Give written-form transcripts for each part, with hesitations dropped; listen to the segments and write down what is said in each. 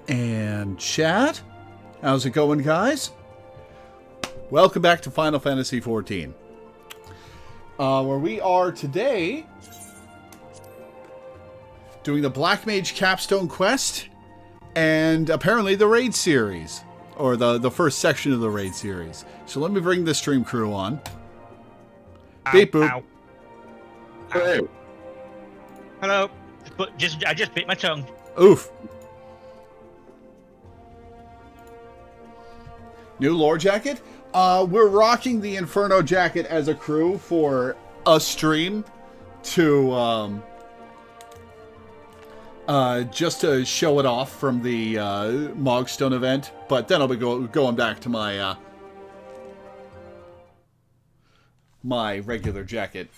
And chat, how's it going, guys? Welcome back to Final Fantasy XIV, where we are today doing the Black Mage Capstone quest and apparently the raid series, or the first section of the raid series. So let me bring the stream crew on. Ow, Beep boop. ow. Hey. Hello. I just bit my tongue. Oof. New lore jacket? We're rocking the Inferno jacket as a crew for a stream to, just to show it off from the, Mogstone event. But then I'll be going back to my, my regular jacket.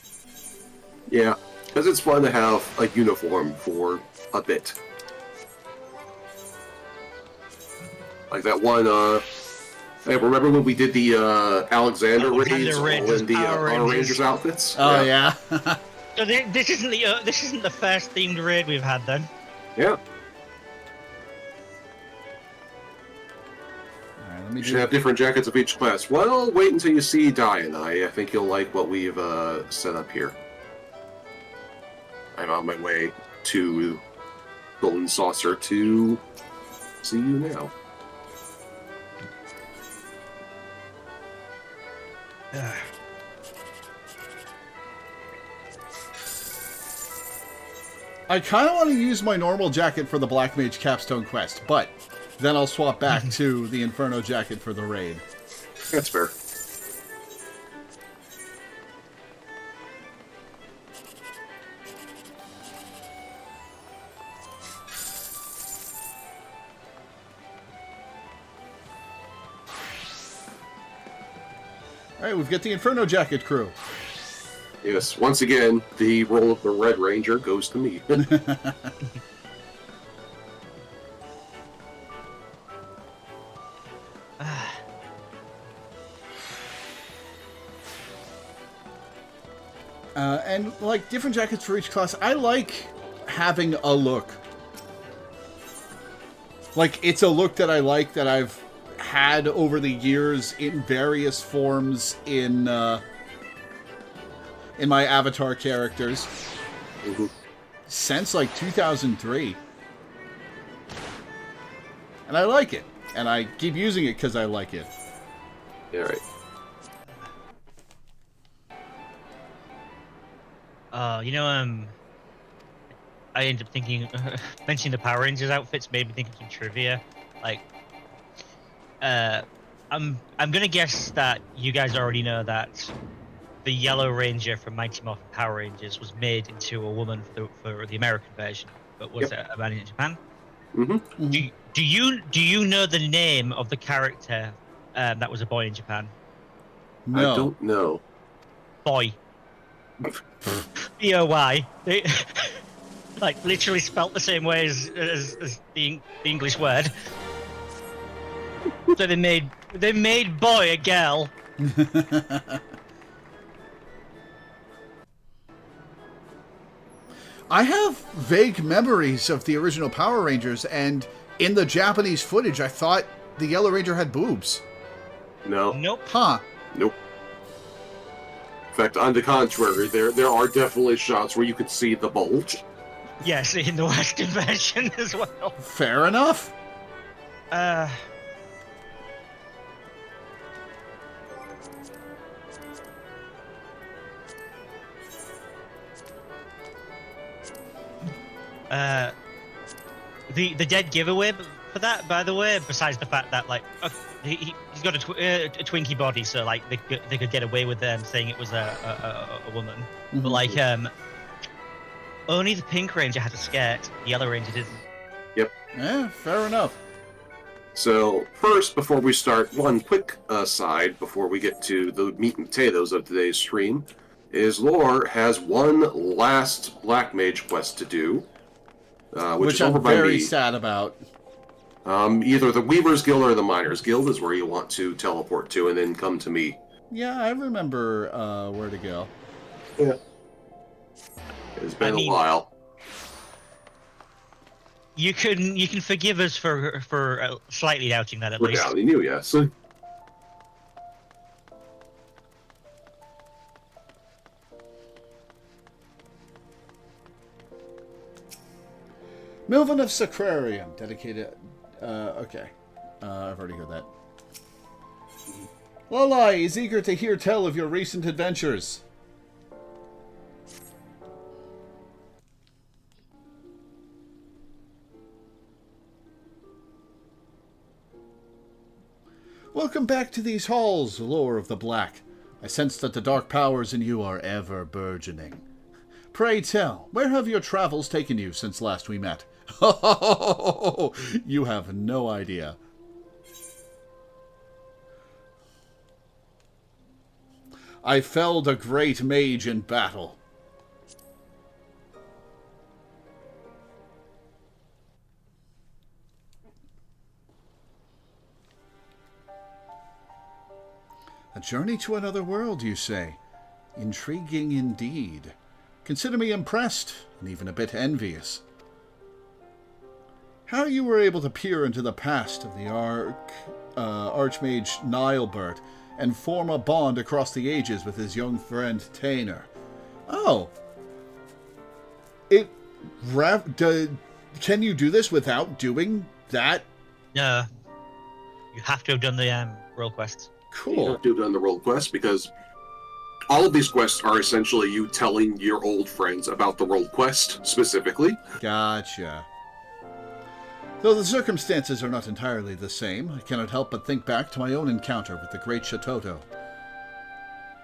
Yeah, because it's fun to have a uniform for a bit. Like that one, hey, remember when we did the Alexander raids all in the Power Rangers outfits? Oh, yeah. So this isn't the first themed raid we've had then. Yeah. Alright, let me You should have different jackets of each class. Well, wait until you see Di and I think you'll like what we've set up here. I'm on my way to Golden Saucer to see you now. I kind of want to use my normal jacket for the Black Mage Capstone quest, but then I'll swap back to the Inferno jacket for the raid. That's fair. Alright, we've got the Inferno jacket crew. Yes, once again, the role of the Red Ranger goes to me. And, like, different jackets for each class. I like having a look. Like, it's a look that I like that I've had over the years in various forms in my avatar characters. Mm-hmm. Since, like, 2003. And I like it. And I keep using it because I like it. Yeah, right. I ended up thinking, mentioning the Power Rangers outfits made me think of some trivia. Like, I'm gonna guess that you guys already know that the Yellow Ranger from Mighty Morphin Power Rangers was made into a woman for the American version, but was it a man in Japan? Mm-hmm. Do you know the name of the character that was a boy in Japan? No. I don't know. Boy. B-O-Y. They, like, literally spelt the same way as the English word. So they made boy a girl. I have vague memories of the original Power Rangers, and in the Japanese footage, I thought the Yellow Ranger had boobs. No. Nope. Huh. Nope. In fact, on the contrary, there are definitely shots where you could see the bulge. Yes, in the Western version as well. Fair enough. The dead giveaway for that, by the way, besides the fact that, like, he's got a Twinkie body, so, like, they could get away with them saying it was a woman. Mm-hmm. But, like, only the Pink Ranger had a skirt, the Yellow Ranger didn't. Yep. Yeah, fair enough. So, first, before we start, one quick aside before we get to the meat and potatoes of today's stream, is Lore has one last Black Mage quest to do, which is over I'm by very me. sad about. Either the Weaver's Guild or the Miners Guild is where you want to teleport to, and then come to me. Yeah, I remember where to go. Yeah. It's been a while. You can forgive us for slightly doubting that at We're least. doubting you, yes. Milvan of Sacrarium, dedicated... okay. I've already heard that. Lalai is eager to hear tell of your recent adventures. Welcome back to these halls, Lore of the Black. I sense that the dark powers in you are ever burgeoning. Pray tell, where have your travels taken you since last we met? You have no idea. I felled a great mage in battle. A journey to another world, you say? Intriguing indeed. Consider me impressed, and even a bit envious. How you were able to peer into the past of the Archmage Nilebert and form a bond across the ages with his young friend Tainer. Oh. Can you do this without doing that? No. You have to have done the role quests. You Cool. have to have done the world quest because all of these quests are essentially you telling your old friends about the world quest specifically. Gotcha. Though the circumstances are not entirely the same, I cannot help but think back to my own encounter with the great Shatoto.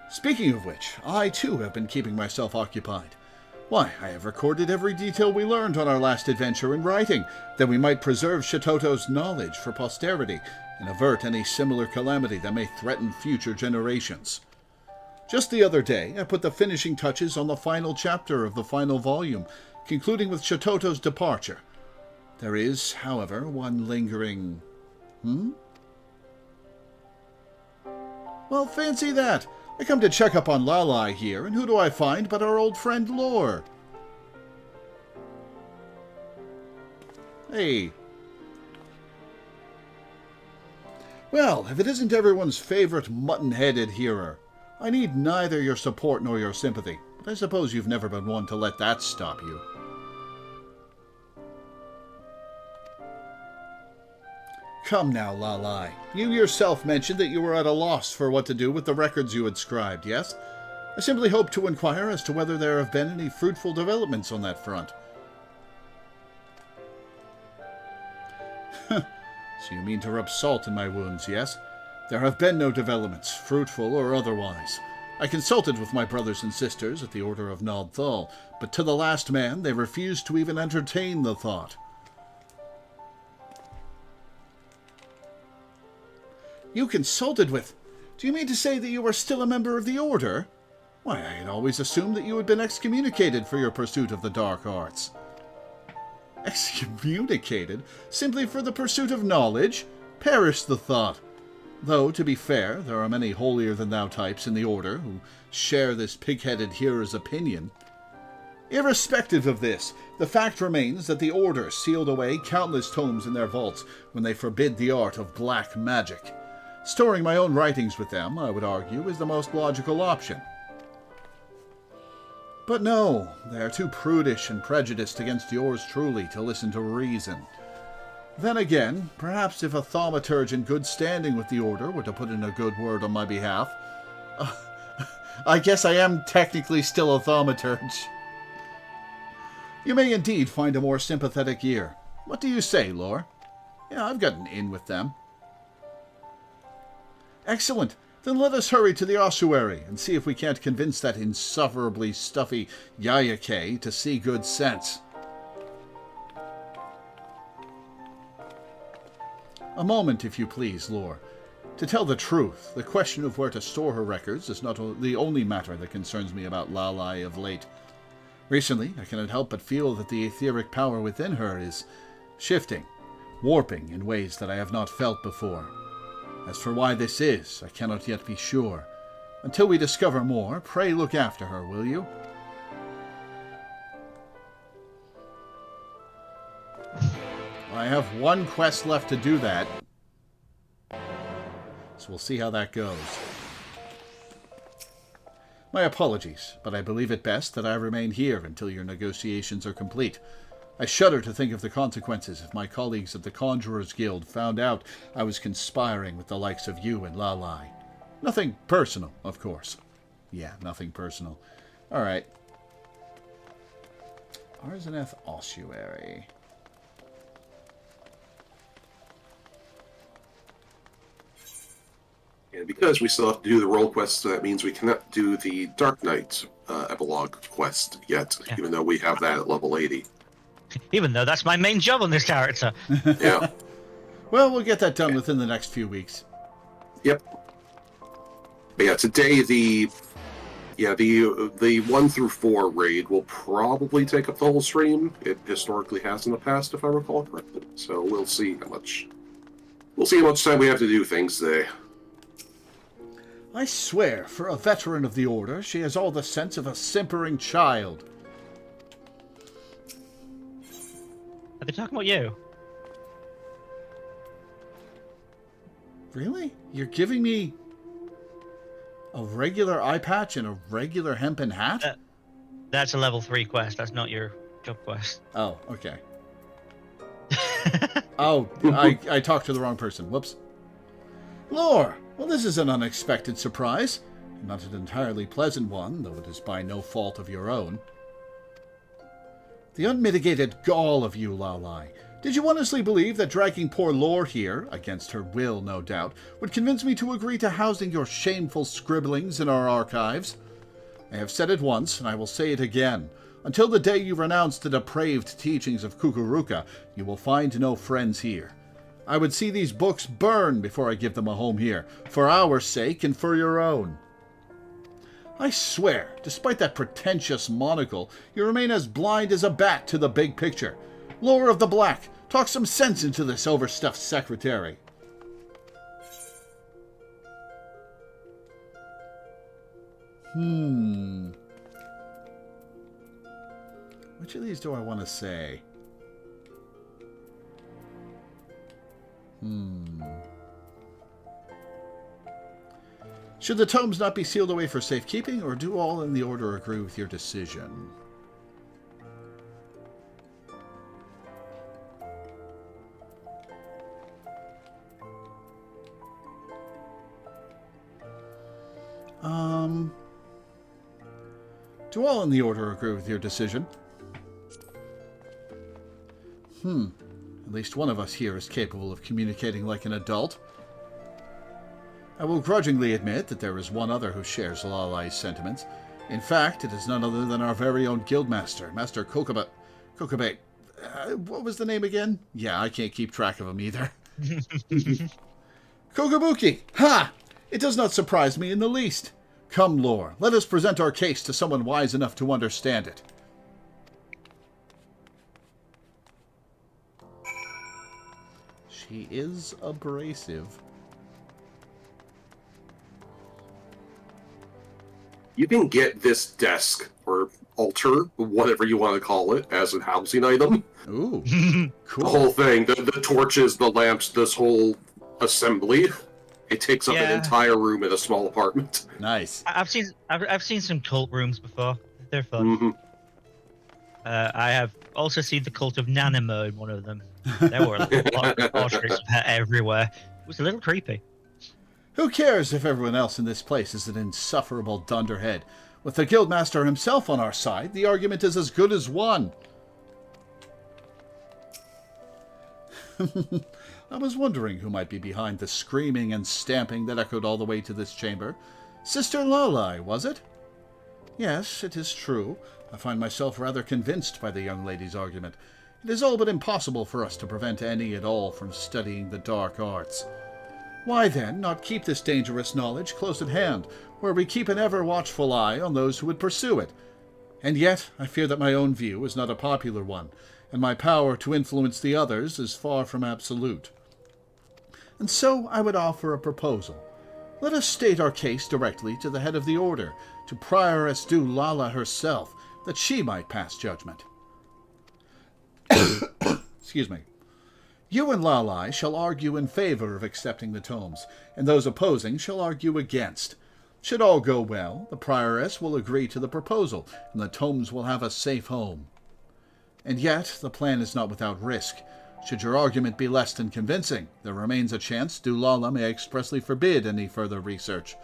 Speaking of which, I too have been keeping myself occupied. Why, I have recorded every detail we learned on our last adventure in writing, that we might preserve Shatoto's knowledge for posterity and avert any similar calamity that may threaten future generations. Just the other day, I put the finishing touches on the final chapter of the final volume, concluding with Shatoto's departure. There is, however, one lingering... Well, fancy that. I come to check up on Lalai here, and who do I find but our old friend Lore? Hey. Well, if it isn't everyone's favorite mutton-headed hearer, I need neither your support nor your sympathy, but I suppose you've never been one to let that stop you. Come now, Lalai. You yourself mentioned that you were at a loss for what to do with the records you had scribed, yes? I simply hope to inquire as to whether there have been any fruitful developments on that front. So you mean to rub salt in my wounds, yes? There have been no developments, fruitful or otherwise. I consulted with my brothers and sisters at the Order of Nod Thal, but to the last man they refused to even entertain the thought. You consulted with... Do you mean to say that you are still a member of the Order? Why, I had always assumed that you had been excommunicated for your pursuit of the dark arts. Excommunicated? Simply for the pursuit of knowledge? Perish the thought. Though, to be fair, there are many holier-than-thou types in the Order who share this pig-headed hearer's opinion. Irrespective of this, the fact remains that the Order sealed away countless tomes in their vaults when they forbid the art of black magic. Storing my own writings with them, I would argue, is the most logical option. But no, they are too prudish and prejudiced against yours truly to listen to reason. Then again, perhaps if a thaumaturge in good standing with the Order were to put in a good word on my behalf... I guess I am technically still a thaumaturge. You may indeed find a more sympathetic ear. What do you say, Lore? Yeah, I've got an in with them. Excellent. Then let us hurry to the ossuary and see if we can't convince that insufferably stuffy Yayake to see good sense. A moment, if you please, Lore. To tell the truth, the question of where to store her records is not the only matter that concerns me about Lalai of late. Recently, I cannot help but feel that the etheric power within her is shifting, warping in ways that I have not felt before. As for why this is, I cannot yet be sure. Until we discover more, pray look after her, will you? have one quest left to do that. So we'll see how that goes. My apologies, but I believe it best that I remain here until your negotiations are complete. I shudder to think of the consequences if my colleagues of the Conjurers Guild found out I was conspiring with the likes of you and Lalai. Nothing personal, of course. Yeah, nothing personal. Alright. Arzeneth Ossuary. And because we still have to do the role quest, that means we cannot do the Dark Knight epilogue quest yet, even though we have that at level 80. Even though that's my main job on this character. Yeah. Well, we'll get that done within the next few weeks. Yep. But yeah, today the 1 through 4 raid will probably take up the whole stream. It historically has in the past, if I recall correctly. So we'll see how much time we have to do things today. I swear, for a veteran of the Order, she has all the sense of a simpering child. Are they talking about you? Really? You're giving me a regular eye patch and a regular hempen hat? That's a level 3 quest. That's not your job quest. Oh, okay. Oh, I talked to the wrong person. Whoops. Lore! Well, this is an unexpected surprise. Not an entirely pleasant one, though it is by no fault of your own. The unmitigated gall of you, Lalai. Did you honestly believe that dragging poor Lore here, against her will, no doubt, would convince me to agree to housing your shameful scribblings in our archives? I have said it once, and I will say it again. Until the day you renounce the depraved teachings of Kukuruka, you will find no friends here. I would see these books burn before I give them a home here, for our sake and for your own. I swear, despite that pretentious monocle, you remain as blind as a bat to the big picture. Lore of the Black, talk some sense into this overstuffed secretary. Which of these do I want to say? Should the tomes not be sealed away for safekeeping, or do all in the Order agree with your decision? Do all in the Order agree with your decision? At least one of us here is capable of communicating like an adult. I will grudgingly admit that there is one other who shares Lalai's sentiments. In fact, it is none other than our very own guildmaster, Master Kokabe. What was the name again? Yeah, I can't keep track of him either. Kokabuki! Ha! It does not surprise me in the least. Come, Lore, let us present our case to someone wise enough to understand it. She is abrasive. You can get this desk, or altar, whatever you want to call it, as a housing item. Ooh, cool. The whole thing, the torches, the lamps, this whole assembly. It takes up an entire room in a small apartment. Nice. I've seen some cult rooms before. They're fun. I have also seen the cult of Nanimo in one of them. There were a lot of portraits of her everywhere. It was a little creepy. Who cares if everyone else in this place is an insufferable dunderhead? With the guildmaster himself on our side, the argument is as good as won. I was wondering who might be behind the screaming and stamping that echoed all the way to this chamber. Sister Lalai, was it? Yes, it is true. I find myself rather convinced by the young lady's argument. It is all but impossible for us to prevent any at all from studying the dark arts. Why, then, not keep this dangerous knowledge close at hand, where we keep an ever-watchful eye on those who would pursue it? And yet, I fear that my own view is not a popular one, and my power to influence the others is far from absolute. And so I would offer a proposal. Let us state our case directly to the head of the Order, to Prioress Du Lala herself, that she might pass judgment. Excuse me. You and Lalai shall argue in favor of accepting the tomes, and those opposing shall argue against. Should all go well, the prioress will agree to the proposal, and the tomes will have a safe home. And yet, the plan is not without risk. Should your argument be less than convincing, there remains a chance Dulala may expressly forbid any further research.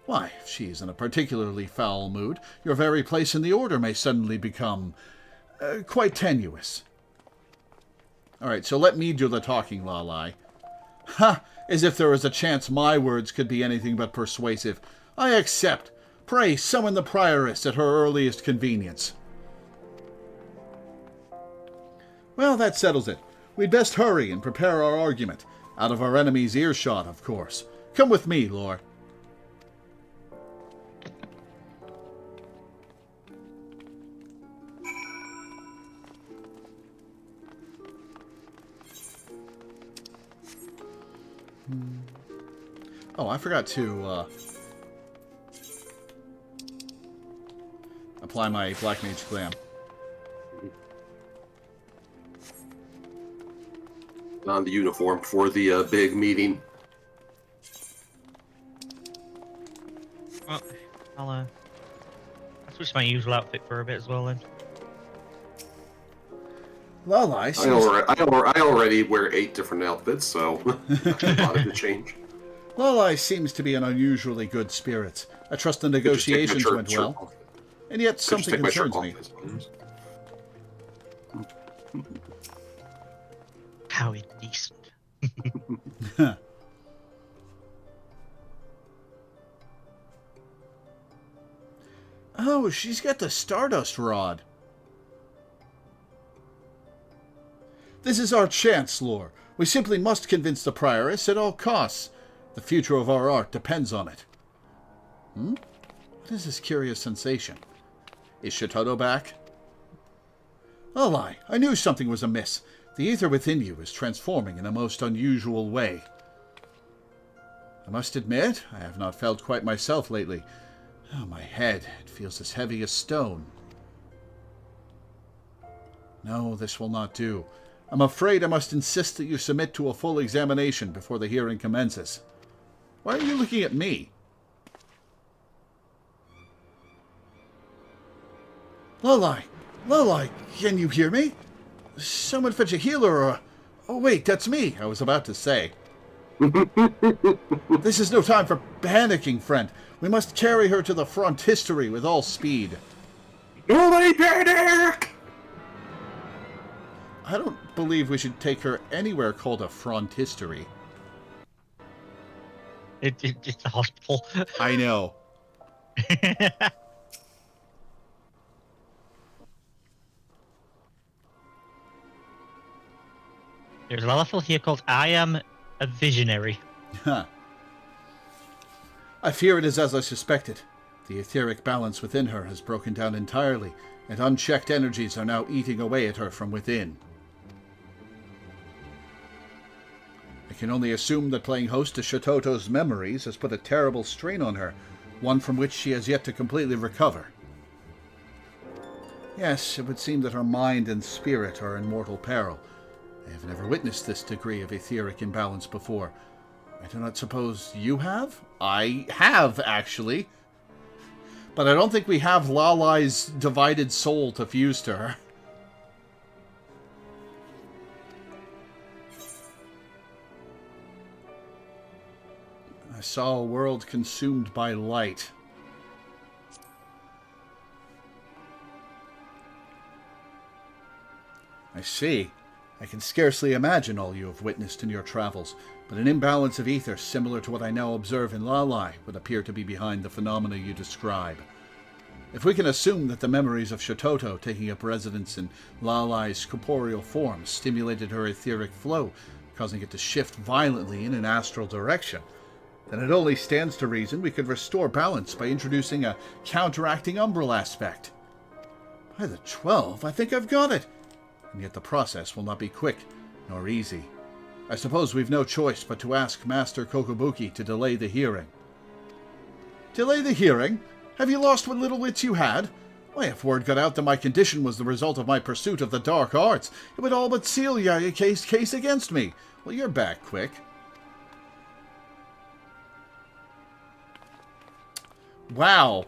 Why, if she is in a particularly foul mood, your very place in the Order may suddenly become quite tenuous. All right, so let me do the talking, Lalai. Ha! As if there was a chance my words could be anything but persuasive. I accept. Pray, summon the prioress at her earliest convenience. Well, that settles it. We'd best hurry and prepare our argument. Out of our enemy's earshot, of course. Come with me, Lore. Oh, I forgot to apply my Black Mage Glam. On the uniform for the big meeting. Well, I'll switch my usual outfit for a bit as well then. Lalai I already wear 8 different outfits, so that's a lot of the change. Lalai seems to be in unusually good spirits. I trust the negotiations went well. And yet something concerns me. How indecent. Oh, she's got the Stardust Rod. This is our chance, Lore. We simply must convince the prioress at all costs. The future of our art depends on it. What is this curious sensation? Is Shitoto back? Lalai, I knew something was amiss. The ether within you is transforming in a most unusual way. I must admit, I have not felt quite myself lately. Oh, my head, it feels as heavy as stone. No, this will not do. I'm afraid I must insist that you submit to a full examination before the hearing commences. Why are you looking at me? Lalai! Lalai! Can you hear me? Someone fetch a healer or a... Oh, wait, that's me, I was about to say. This is no time for panicking, friend. We must carry her to the frontistery with all speed. Nobody panic! I don't believe we should take her anywhere called a frontistery. It's a hospital. I know. There's a level here called I Am a Visionary. Huh. I fear it is as I suspected. The etheric balance within her has broken down entirely, and unchecked energies are now eating away at her from within. I can only assume that playing host to Shitoto's memories has put a terrible strain on her, one from which she has yet to completely recover. Yes, it would seem that her mind and spirit are in mortal peril. I have never witnessed this degree of etheric imbalance before. I do not suppose you have? I have, actually. But I don't think we have Lalai's divided soul to fuse to her. I saw a world consumed by light. I see. I can scarcely imagine all you have witnessed in your travels, but an imbalance of ether similar to what I now observe in Lalai would appear to be behind the phenomena you describe. If we can assume that the memories of Shitoto taking up residence in Lalai's corporeal form stimulated her etheric flow, causing it to shift violently in an astral direction, then it only stands to reason we could restore balance by introducing a counteracting umbral aspect. By the 12, I think I've got it! And yet the process will not be quick, nor easy. I suppose we've no choice but to ask Master Kokobuki to delay the hearing. Delay the hearing? Have you lost what little wits you had? Why, if word got out that my condition was the result of my pursuit of the dark arts, it would all but seal your case against me. Well, you're back quick. Wow.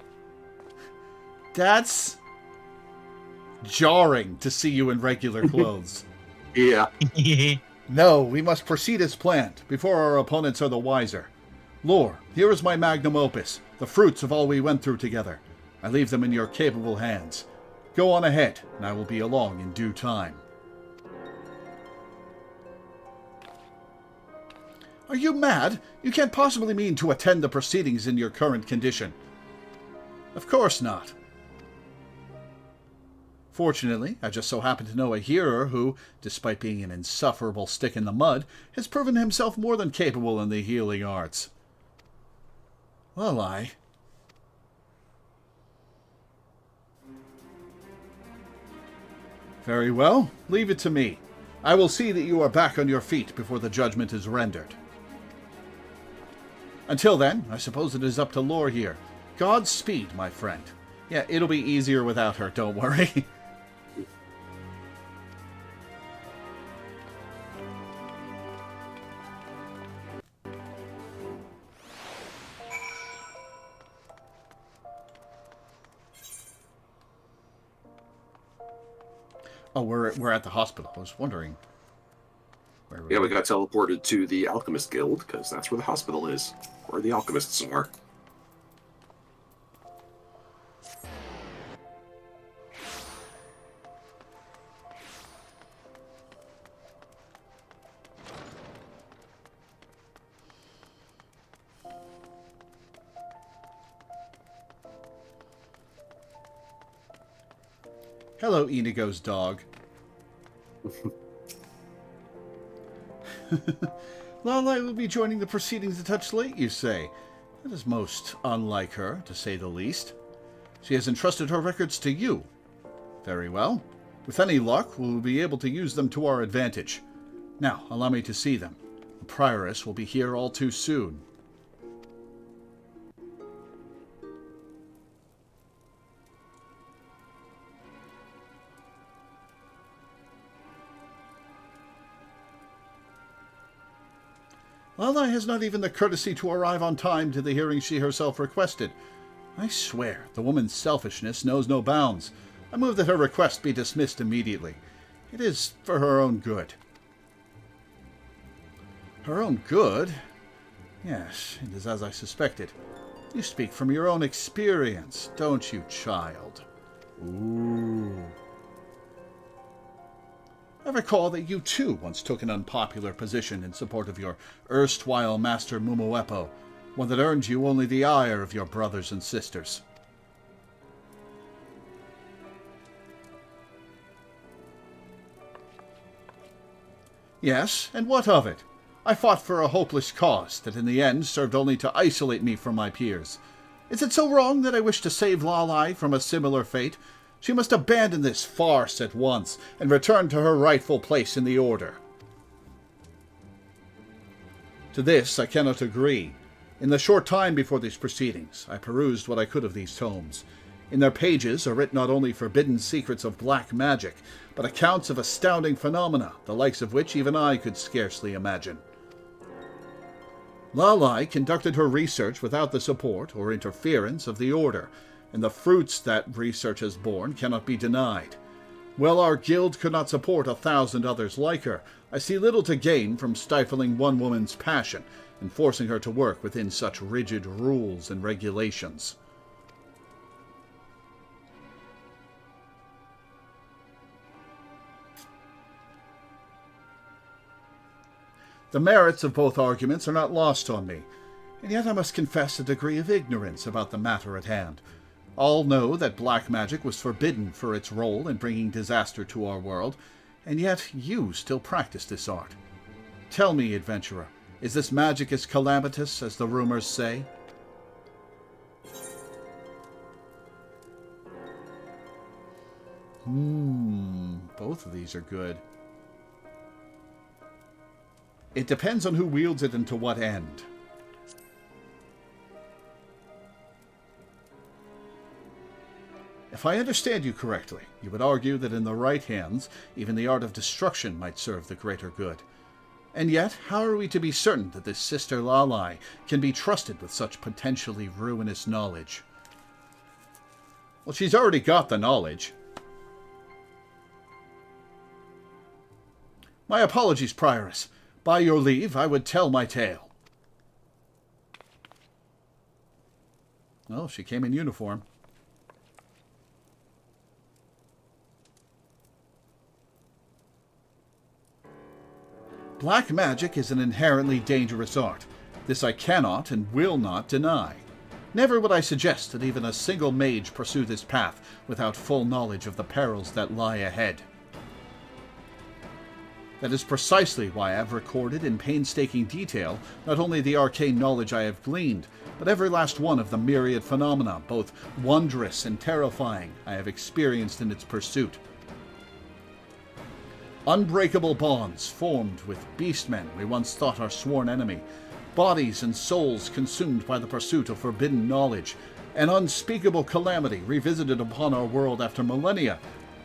That's jarring to see you in regular clothes. Yeah. No, we must proceed as planned, before our opponents are the wiser. Lore, here is my magnum opus, the fruits of all we went through together. I leave them in your capable hands. Go on ahead, and I will be along in due time. Are you mad? You can't possibly mean to attend the proceedings in your current condition. Of course not. Fortunately, I just so happen to know a hearer who, despite being an insufferable stick in the mud, has proven himself more than capable in the healing arts. Well, Very well, leave it to me. I will see that you are back on your feet before the judgment is rendered. Until then, I suppose it is up to Lore here. Godspeed, my friend. Yeah, it'll be easier without her, don't worry. Oh, we're at the hospital. I was wondering. Yeah, we got teleported to the Alchemist Guild, because that's where the hospital is. Where the alchemists are. Hello, Inigo's dog. Lala will be joining the proceedings a touch late, you say. That is most unlike her, to say the least. She has entrusted her records to you. Very well. With any luck, we will be able to use them to our advantage. Now, allow me to see them. The prioress will be here all too soon. Lala has not even the courtesy to arrive on time to the hearing she herself requested. I swear, the woman's selfishness knows no bounds. I move that her request be dismissed immediately. It is for her own good. Her own good? Yes, it is as I suspected. You speak from your own experience, don't you, child? Ooh. I recall that you too once took an unpopular position in support of your erstwhile master Mumuepo, one that earned you only the ire of your brothers and sisters. Yes, and what of it? I fought for a hopeless cause that in the end served only to isolate me from my peers. Is it so wrong that I wish to save Lalai from a similar fate? She must abandon this farce at once and return to her rightful place in the Order. To this I cannot agree. In the short time before these proceedings, I perused what I could of these tomes. In their pages are writ not only forbidden secrets of black magic, but accounts of astounding phenomena, the likes of which even I could scarcely imagine. Lalai conducted her research without the support or interference of the Order, and the fruits that research has borne cannot be denied. While our guild could not support 1,000 others like her, I see little to gain from stifling one woman's passion and forcing her to work within such rigid rules and regulations. The merits of both arguments are not lost on me, and yet I must confess a degree of ignorance about the matter at hand. All know that black magic was forbidden for its role in bringing disaster to our world, and yet you still practice this art. Tell me, adventurer, is this magic as calamitous as the rumors say? Both of these are good. It depends on who wields it and to what end. If if I understand you correctly, you would argue that in the right hands, even the art of destruction might serve the greater good. And yet, how are we to be certain that this Sister Lalai can be trusted with such potentially ruinous knowledge? Well, she's already got the knowledge. My apologies, Prioress. By your leave, I would tell my tale. Oh, she came in uniform. Black magic is an inherently dangerous art. This I cannot and will not deny. Never would I suggest that even a single mage pursue this path without full knowledge of the perils that lie ahead. That is precisely why I have recorded in painstaking detail not only the arcane knowledge I have gleaned, but every last one of the myriad phenomena, both wondrous and terrifying, I have experienced in its pursuit. Unbreakable bonds formed with beastmen we once thought our sworn enemy, bodies and souls consumed by the pursuit of forbidden knowledge, an unspeakable calamity revisited upon our world after millennia.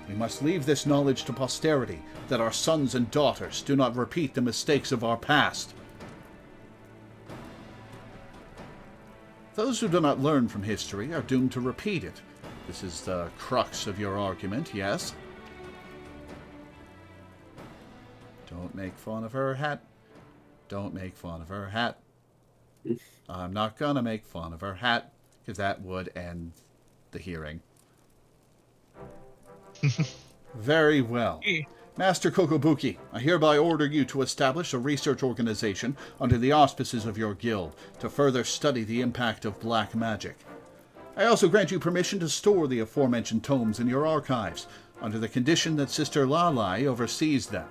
We must leave this knowledge to posterity, that our sons and daughters do not repeat the mistakes of our past. Those who do not learn from history are doomed to repeat it. This is the crux of your argument, yes? Don't make fun of her hat. Don't make fun of her hat. I'm not gonna make fun of her hat, because that would end the hearing. Very well. Master Kokobuki, I hereby order you to establish a research organization under the auspices of your guild to further study the impact of black magic. I also grant you permission to store the aforementioned tomes in your archives, under the condition that Sister Lalai oversees them.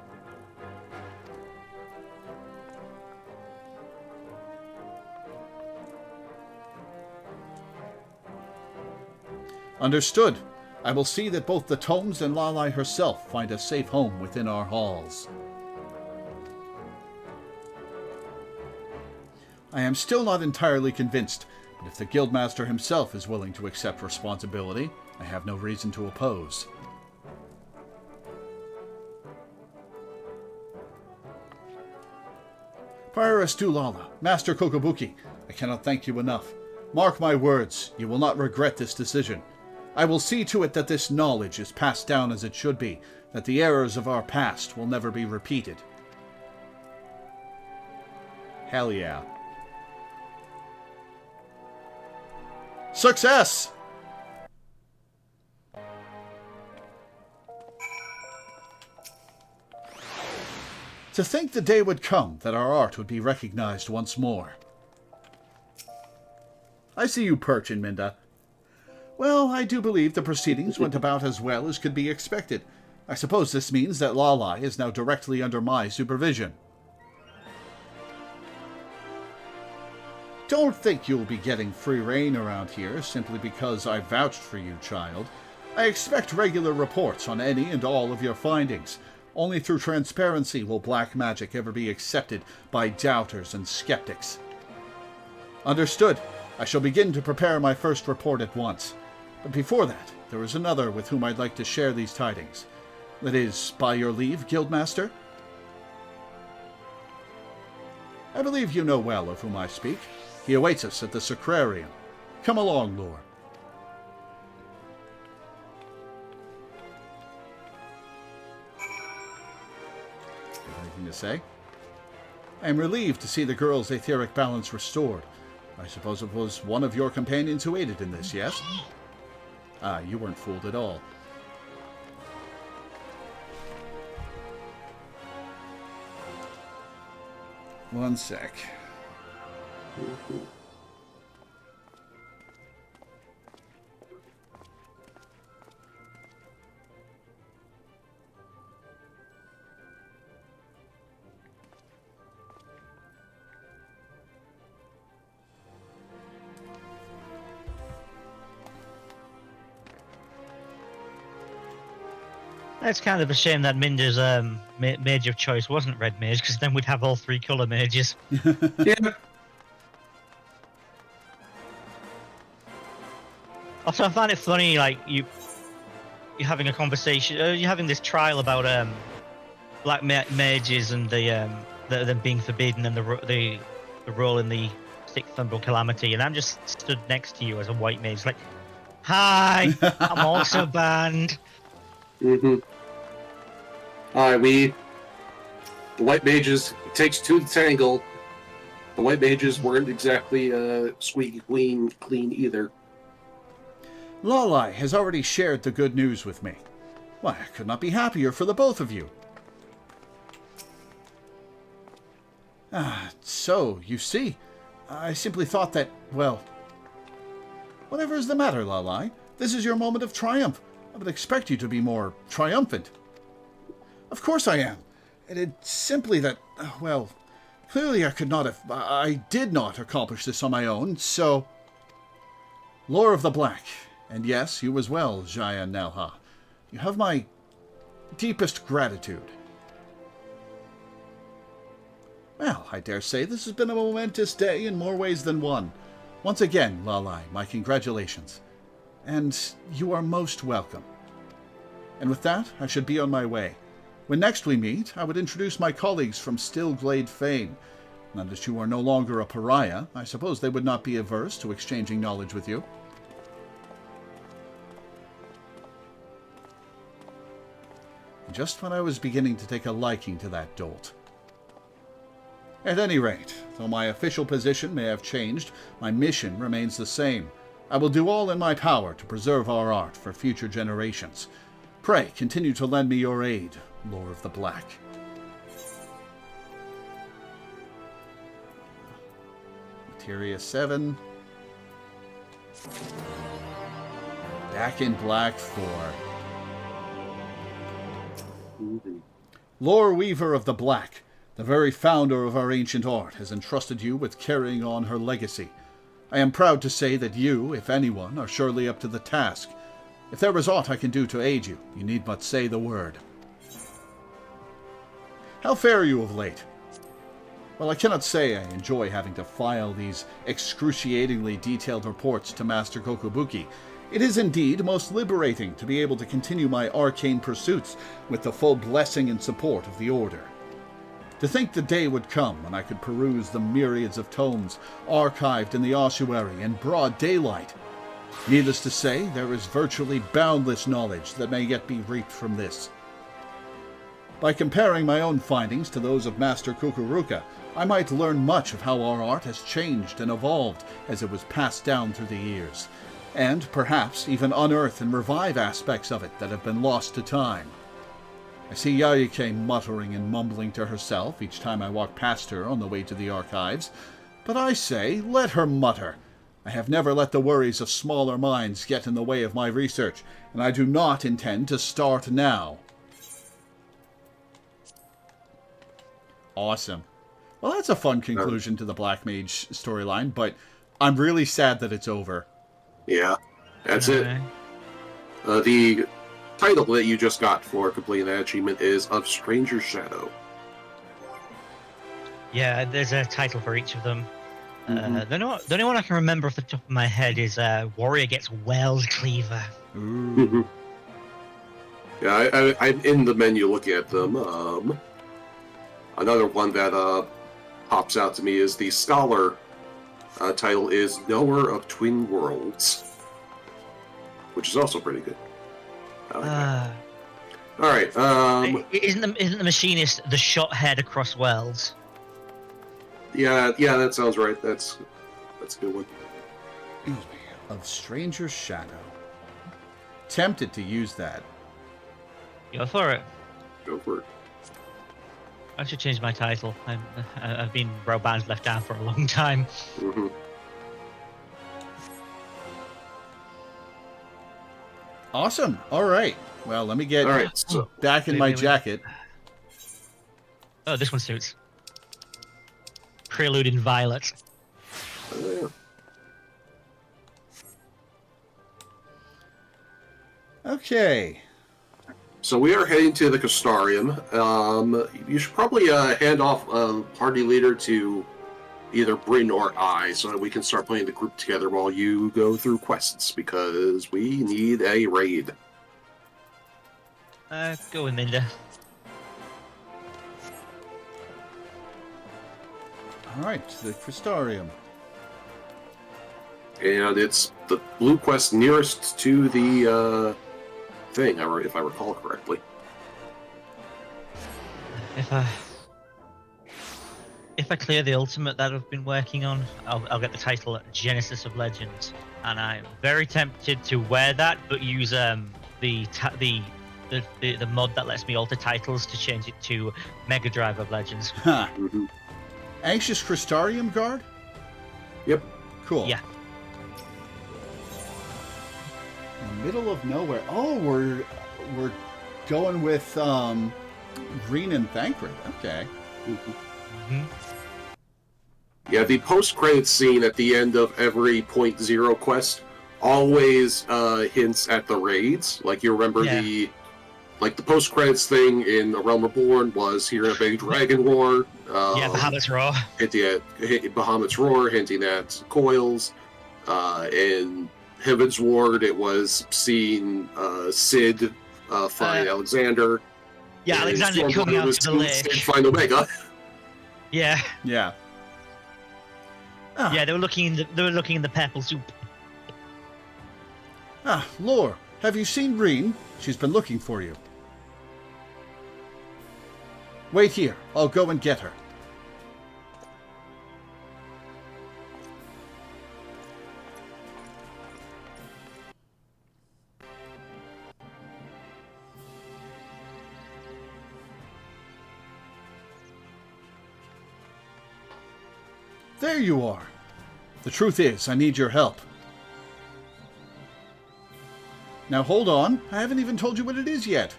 Understood. I will see that both the tomes and Lalai herself find a safe home within our halls. I am still not entirely convinced, but if the Guildmaster himself is willing to accept responsibility, I have no reason to oppose. Prioress Dulala, Master Kokobuki, I cannot thank you enough. Mark my words, you will not regret this decision. I will see to it that this knowledge is passed down as it should be, that the errors of our past will never be repeated. Hell yeah. Success! To think the day would come that our art would be recognized once more. I see you perching, Minda. Well, I do believe the proceedings went about as well as could be expected. I suppose this means that Lalai is now directly under my supervision. Don't think you'll be getting free rein around here simply because I vouched for you, child. I expect regular reports on any and all of your findings. Only through transparency will black magic ever be accepted by doubters and skeptics. Understood. I shall begin to prepare my first report at once. But before that, there is another with whom I'd like to share these tidings. That is, by your leave, Guildmaster? I believe you know well of whom I speak. He awaits us at the Sacrarium. Come along, Lore. Anything to say? I am relieved to see the girl's etheric balance restored. I suppose it was one of your companions who aided in this, yes? Ah, you weren't fooled at all. One sec. It's kind of a shame that Minda's mage of choice wasn't red mage, because then we'd have all three colour mages. Yeah. Also, I find it funny, like, you you're having a conversation. You're having this trial about black mages and them being forbidden and the role in the Sixth Umbral Calamity, and I'm just stood next to you as a white mage, like, hi, I'm also banned. Mm-hmm. The white mages, it takes two to tangle. The white mages weren't exactly squeaky clean either. Lolai has already shared the good news with me. Why, I could not be happier for the both of you. So, you see, I simply thought that, well... Whatever is the matter, Lolai? This is your moment of triumph. I would expect you to be more triumphant. Of course I am. It's simply that, well... Clearly I did not accomplish this on my own, so... Lore of the Black, and yes, you as well, Jaya Nelha. You have my deepest gratitude. Well, I dare say this has been a momentous day in more ways than one. Once again, Lalai, my congratulations. And you are most welcome. And with that, I should be on my way. When next we meet, I would introduce my colleagues from Stillglade fame. Now that you are no longer a pariah, I suppose they would not be averse to exchanging knowledge with you. Just when I was beginning to take a liking to that dolt. At any rate, though my official position may have changed, my mission remains the same. I will do all in my power to preserve our art for future generations. Pray, continue to lend me your aid, Lore of the Black. Materia 7. Back in Black 4. Loreweaver of the Black, the very founder of our ancient art, has entrusted you with carrying on her legacy. I am proud to say that you, if anyone, are surely up to the task. If there is aught I can do to aid you, you need but say the word. How fare you of late? Well, I cannot say I enjoy having to file these excruciatingly detailed reports to Master Kokobuki. It is indeed most liberating to be able to continue my arcane pursuits with the full blessing and support of the Order. To think the day would come when I could peruse the myriads of tomes archived in the ossuary in broad daylight. Needless to say, there is virtually boundless knowledge that may yet be reaped from this. By comparing my own findings to those of Master Kukuruka, I might learn much of how our art has changed and evolved as it was passed down through the years, and perhaps even unearth and revive aspects of it that have been lost to time. I see Yayuke muttering and mumbling to herself each time I walk past her on the way to the archives, but I say, let her mutter. I have never let the worries of smaller minds get in the way of my research, and I do not intend to start now. Awesome. Well, that's a fun conclusion to the Black Mage storyline, but I'm really sad that it's over. Yeah, that's it. The title that you just got for completing that achievement is Of Stranger's Shadow. Yeah, there's a title for each of them. The only one I can remember off the top of my head is Warrior Gets Weld Cleaver. Ooh. Yeah, I'm in the menu looking at them. Another one that pops out to me is the Scholar title is Knower of Twin Worlds, which is also pretty good. I like that. All right. Isn't the machinist the shot head across worlds? Yeah, that sounds right. That's a good one. Excuse me. Of Stranger's Shadow. Tempted to use that. Go for it. Go for it. I should change my title. I've been Roban's left down for a long time. Mm-hmm. Awesome. All right. Well, let me get so back in my jacket. Oh, this one suits. Prelude in Violet. Okay. So we are heading to the Castarium. You should probably hand off party leader to either Bryn or I, so that we can start putting the group together while you go through quests, because we need a raid. Go with Minda. All right, the Crystarium. And it's the blue quest nearest to the thing, if I recall correctly. If I clear the ultimate that I've been working on, I'll get the title Genesis of Legends, and I'm very tempted to wear that, but use the mod that lets me alter titles to change it to Mega Drive of Legends. Huh. Mm-hmm. Anxious Crystarium Guard? Yep. Cool. Yeah. In the middle of nowhere. Oh, we're going with Green and Thancred. Okay. Mm-hmm. Yeah, the post-credits scene at the end of every .0 quest always hints at the raids. Like, you remember the post-credits thing in A Realm Reborn was here in a big dragon war. Bahamut's Roar. Hinting at Bahamut's Roar, hinting at Coils. In Heaven's Ward, it was seeing Cid find Alexander. Yeah, Alexander coming out to the lake. Cid find Omega. Yeah. Yeah. Yeah, they were looking in the purple soup. Lore, have you seen Reen? She's been looking for you. Wait here. I'll go and get her. There you are. The truth is, I need your help. Now hold on, I haven't even told you what it is yet.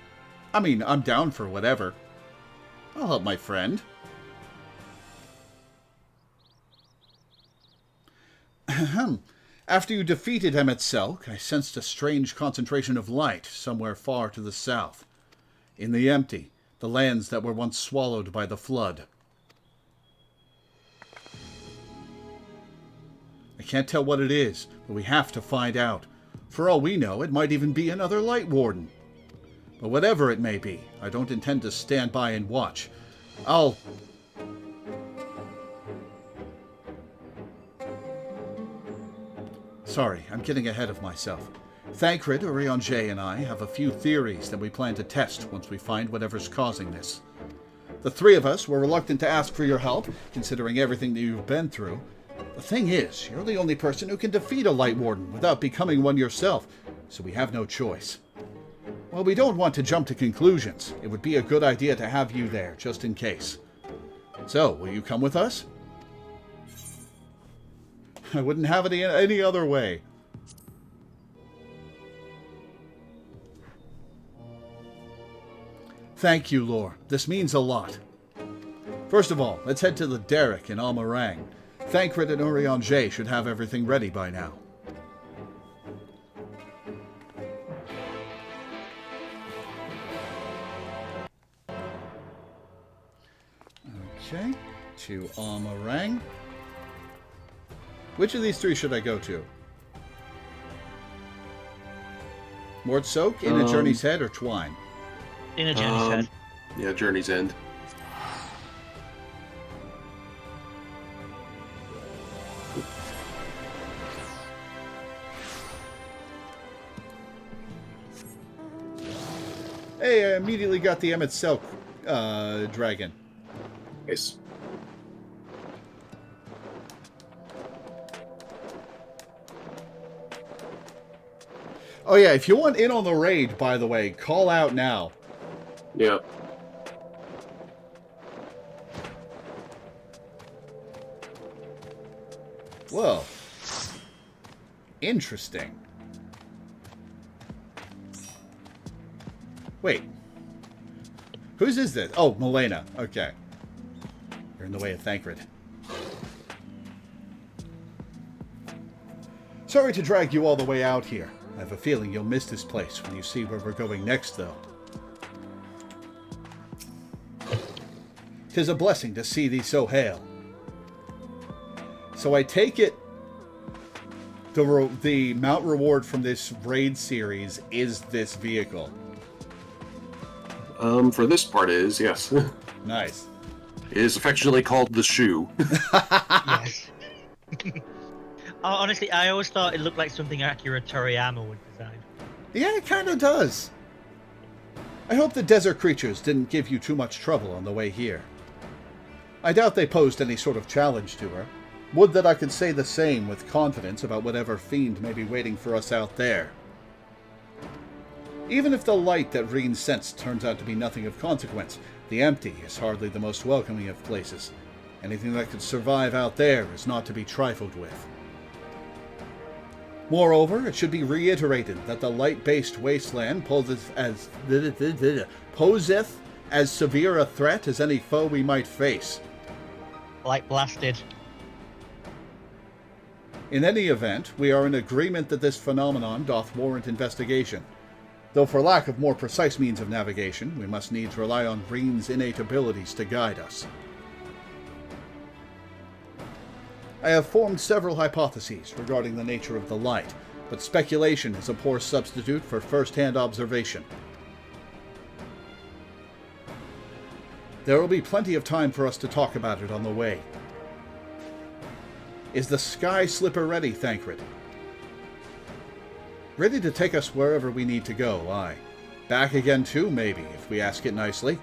I mean, I'm down for whatever. I'll help my friend. After you defeated Emet-Selch, I sensed a strange concentration of light somewhere far to the south. In the empty, the lands that were once swallowed by the flood. I can't tell what it is, but we have to find out. For all we know, it might even be another Light Warden. But whatever it may be, I don't intend to stand by and watch. Sorry, I'm getting ahead of myself. Thancred, Urianger, and I have a few theories that we plan to test once we find whatever's causing this. The three of us were reluctant to ask for your help, considering everything that you've been through. The thing is, you're the only person who can defeat a Light Warden without becoming one yourself, so we have no choice. Well, we don't want to jump to conclusions. It would be a good idea to have you there, just in case. So, will you come with us? I wouldn't have it any other way. Thank you, Lore. This means a lot. First of all, let's head to the Derrick in Almarang. Thancred and Urianger should have everything ready by now. Okay, to Almarang. Which of these three should I go to? Mort Soak, In a Journey's Head, or Twine? In a Journey's Head. Yeah, Journey's End. Hey, I immediately got the Emet-Selch dragon. Nice. Oh yeah, if you want in on the raid, by the way, call out now. Yeah. Whoa. Interesting. Wait. Whose is this? Oh, Milena. Okay. You're in the way of Thancred. Sorry to drag you all the way out here. I have a feeling you'll miss this place when you see where we're going next, though. 'Tis a blessing to see thee so hale. So I take it the mount reward from this raid series is this vehicle. For this part, it is, yes. Nice. It is affectionately called the shoe. Yes. Honestly, I always thought it looked like something Akira Toriyama would design. Yeah, it kind of does. I hope the desert creatures didn't give you too much trouble on the way here. I doubt they posed any sort of challenge to her. Would that I could say the same with confidence about whatever fiend may be waiting for us out there. Even if the light that Reen sensed turns out to be nothing of consequence, the empty is hardly the most welcoming of places. Anything that could survive out there is not to be trifled with. Moreover, it should be reiterated that the light-based wasteland poseth as severe a threat as any foe we might face. Like blasted. In any event, we are in agreement that this phenomenon doth warrant investigation. Though for lack of more precise means of navigation, we must needs rely on Reen's innate abilities to guide us. I have formed several hypotheses regarding the nature of the light, but speculation is a poor substitute for first-hand observation. There will be plenty of time for us to talk about it on the way. Is the sky slipper ready, Thancred? Ready to take us wherever we need to go, aye. Back again too, maybe, if we ask it nicely.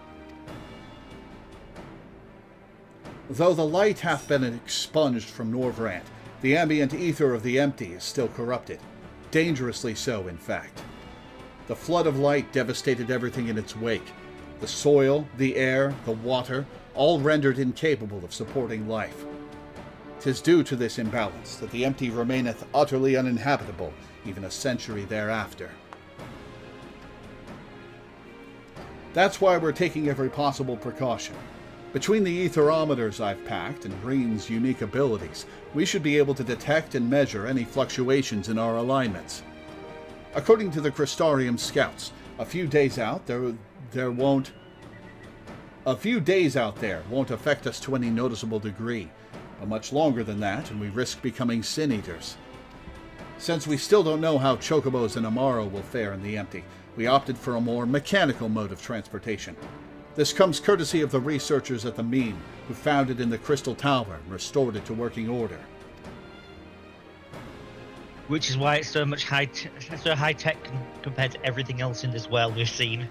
Though the light hath been expunged from Norvrant, the ambient ether of the empty is still corrupted. Dangerously so, in fact. The flood of light devastated everything in its wake. The soil, the air, the water, all rendered incapable of supporting life. 'Tis due to this imbalance that the empty remaineth utterly uninhabitable, even a century thereafter. That's why we're taking every possible precaution. Between the etherometers I've packed and Reen's unique abilities, we should be able to detect and measure any fluctuations in our alignments. According to the Crystarium scouts, a few days out there won't affect us to any noticeable degree, but much longer than that, and we risk becoming sin-eaters. Since we still don't know how Chocobos and Amaro will fare in the empty, we opted for a more mechanical mode of transportation. This comes courtesy of the researchers at the Mine, who found it in the Crystal Tower and restored it to working order. Which is why it's so much so high-tech compared to everything else in this world we've seen.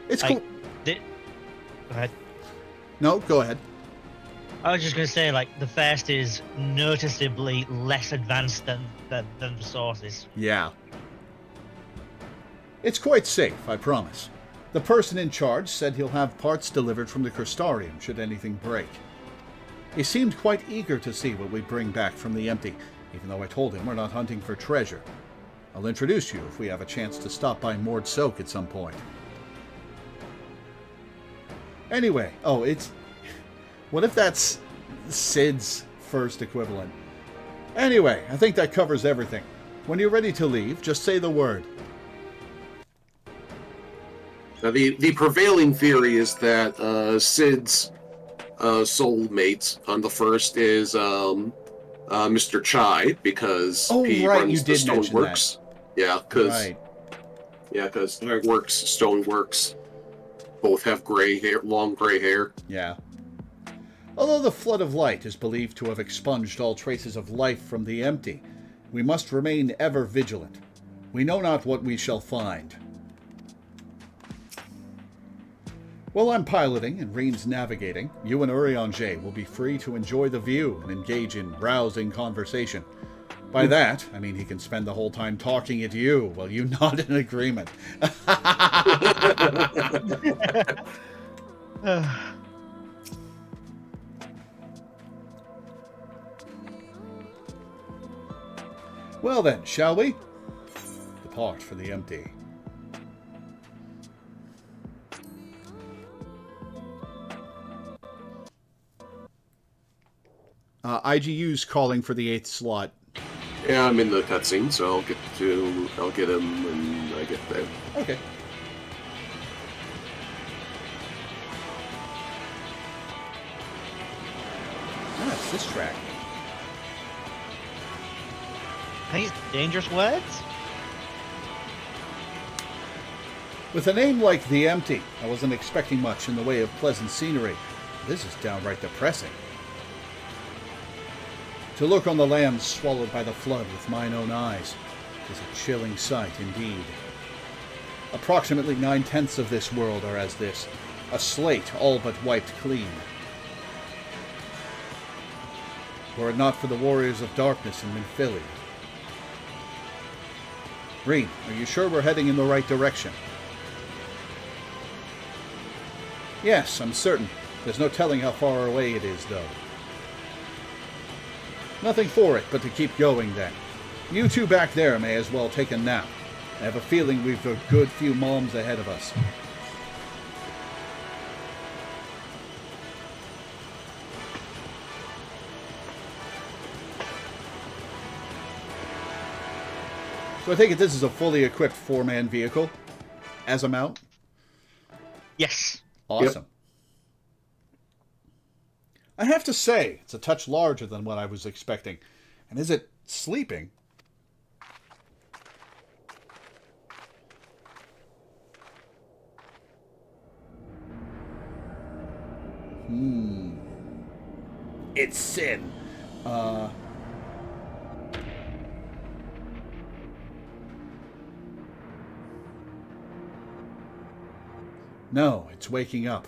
It's Like, cool. Go ahead. No, go ahead. I was just going to say, like, the first is noticeably less advanced than the sources. Yeah. It's quite safe, I promise. The person in charge said he'll have parts delivered from the Crystarium should anything break. He seemed quite eager to see what we bring back from the empty, even though I told him we're not hunting for treasure. I'll introduce you if we have a chance to stop by Mord Soak at some point. Anyway, what if that's Sid's first equivalent? Anyway, I think that covers everything. When you're ready to leave, just say the word. Now, the prevailing theory is that Sid's soulmate on the first is Mr. Chai, because he runs the Stoneworks. Yeah, because Ironworks, Stoneworks both have gray hair, long gray hair. Yeah. Although the flood of light is believed to have expunged all traces of life from the empty, we must remain ever vigilant. We know not what we shall find. While I'm piloting and Reen's navigating, you and Urianger will be free to enjoy the view and engage in rousing conversation. By that, I mean he can spend the whole time talking at you while you nod in agreement. Well then, shall we? Depart for the empty. IGU's calling for the 8th slot. Yeah, I'm in the cutscene, so I'll get him when I get there. Okay. It's this track. These dangerous words? With a name like The Empty, I wasn't expecting much in the way of pleasant scenery. This is downright depressing. To look on the land swallowed by the flood with mine own eyes is a chilling sight indeed. Approximately 9/10 of this world are as this, a slate all but wiped clean. Were it not for the warriors of darkness in Minphili. Reed, are you sure we're heading in the right direction? Yes, I'm certain. There's no telling how far away it is, though. Nothing for it but to keep going, then. You two back there may as well take a nap. I have a feeling we've a good few moms ahead of us. So I take it this is a fully equipped 4-man vehicle as a mount? Yes. Awesome. Yep. I have to say, it's a touch larger than what I was expecting. And is it sleeping? It's Sin. No, it's waking up.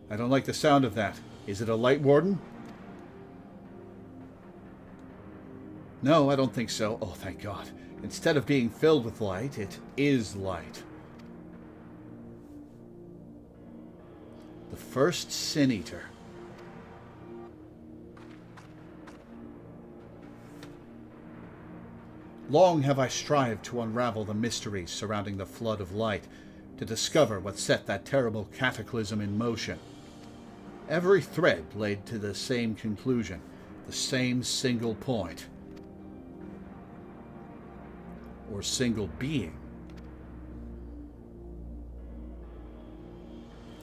I don't like the sound of that. Is it a light warden? No, I don't think so. Oh, thank God. Instead of being filled with light, it is light. The first Sin Eater. Long have I strived to unravel the mysteries surrounding the flood of light, to discover what set that terrible cataclysm in motion. Every thread led to the same conclusion, the same single point. Or single being.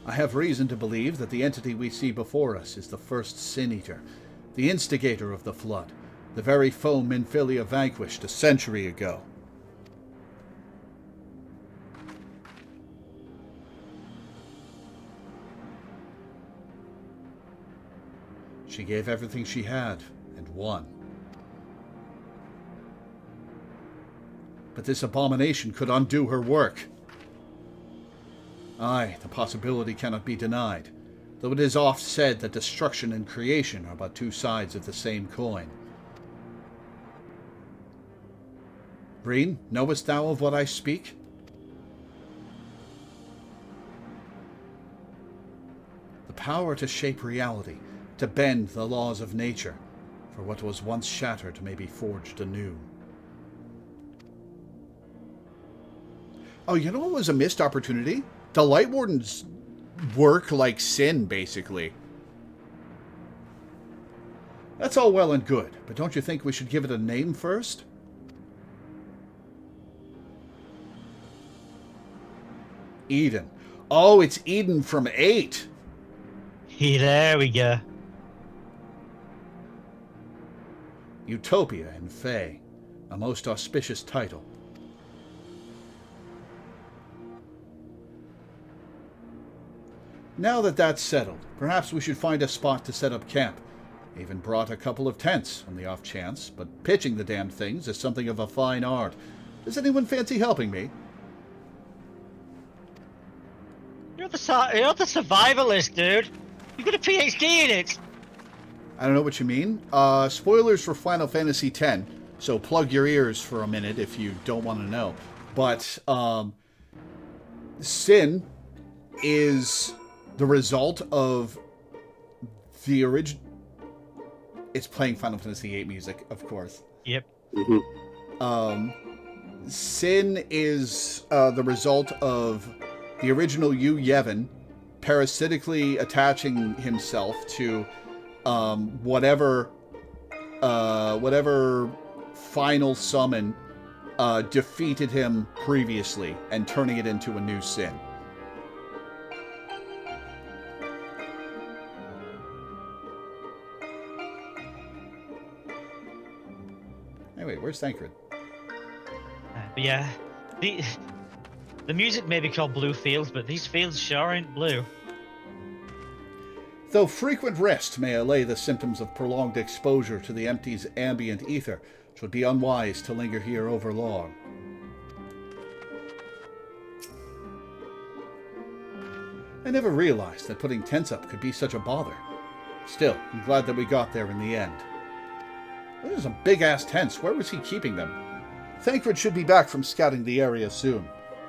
I have reason to believe that the entity we see before us is the first Sin Eater, the instigator of the flood, the very foe Minphilia vanquished a century ago. She gave everything she had, and won. But this abomination could undo her work. Aye, the possibility cannot be denied, though it is oft said that destruction and creation are but two sides of the same coin. Breen, knowest thou of what I speak? The power to shape reality, to bend the laws of nature, for what was once shattered may be forged anew. Oh, you know what was a missed opportunity? The Light Wardens work like Sin, basically. That's all well and good, but don't you think we should give it a name first? Eden. Oh, it's Eden from 8. There we go. Utopia in Fae. A most auspicious title. Now that that's settled, perhaps we should find a spot to set up camp. Even brought a couple of tents, on the off chance, but pitching the damn things is something of a fine art. Does anyone fancy helping me? You're the survivalist, dude. You got a PhD in it. I don't know what you mean. Spoilers for Final Fantasy X, so plug your ears for a minute if you don't want to know. But Sin is the result of the original... It's playing Final Fantasy VIII music, of course. Yep. Sin is the result of the original Yu Yevon parasitically attaching himself to whatever final summon defeated him previously and turning it into a new Sin. Anyway, where's Thancred? But yeah, The music may be called Blue Fields, but these fields sure ain't blue. Though frequent rest may allay the symptoms of prolonged exposure to the empty's ambient ether, it would be unwise to linger here overlong. I never realized that putting tents up could be such a bother. Still, I'm glad that we got there in the end. Those are some big-ass tents. Where was he keeping them? Thancred should be back from scouting the area soon.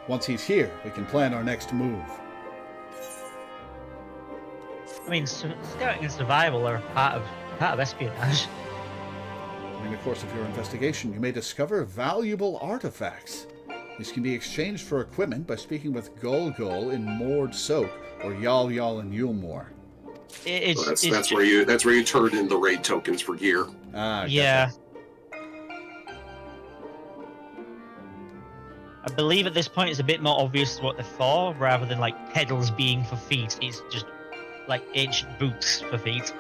Once he's here, we can plan our next move. I mean, scouting and survival are part of espionage. In the course of your investigation, you may discover valuable artifacts. These can be exchanged for equipment by speaking with Gol Gol in Mord Soak or Yal Yal in Yulmore. That's where you turn in the raid tokens for gear. Yeah. I believe at this point it's a bit more obvious what they're for, rather than like pedals being for feet. It's just like ancient boots for feet.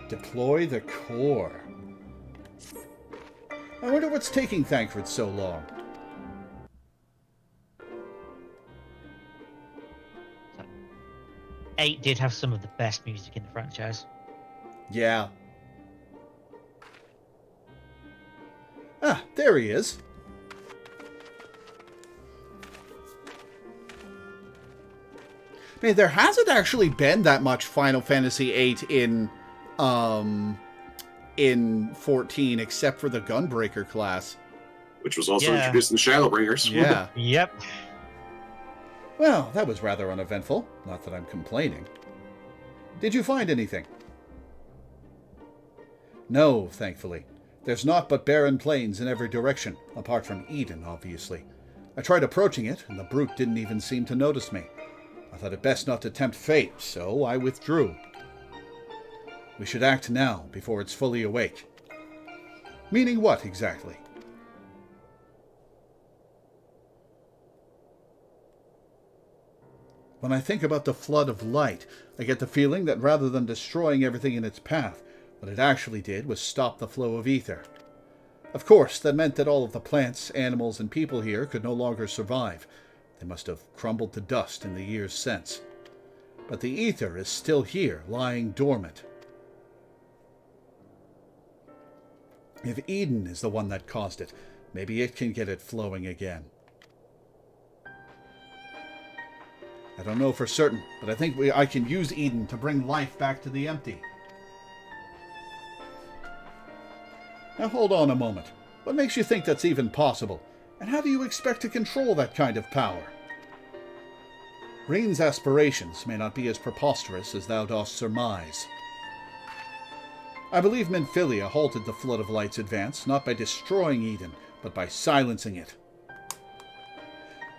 Deploy the core. I wonder what's taking Thancred so long. So, 8 did have some of the best music in the franchise. Yeah. Ah, there he is. Man, there hasn't actually been that much Final Fantasy VIII in 14, except for the Gunbreaker class. Which was also introduced in Shadowbringers. Yeah. Yep. Well, that was rather uneventful. Not that I'm complaining. Did you find anything? No, thankfully. There's naught but barren plains in every direction, apart from Eden, obviously. I tried approaching it, and the brute didn't even seem to notice me. I thought it best not to tempt fate, so I withdrew. We should act now, before it's fully awake. Meaning what, exactly? When I think about the flood of light, I get the feeling that rather than destroying everything in its path, what it actually did was stop the flow of ether. Of course, that meant that all of the plants, animals, and people here could no longer survive. They must have crumbled to dust in the years since. But the ether is still here, lying dormant. If Eden is the one that caused it, maybe it can get it flowing again. I don't know for certain, but I think I can use Eden to bring life back to the empty. Now hold on a moment. What makes you think that's even possible? And how do you expect to control that kind of power? Reen's aspirations may not be as preposterous as thou dost surmise. I believe Minfilia halted the Flood of Light's advance, not by destroying Eden, but by silencing it.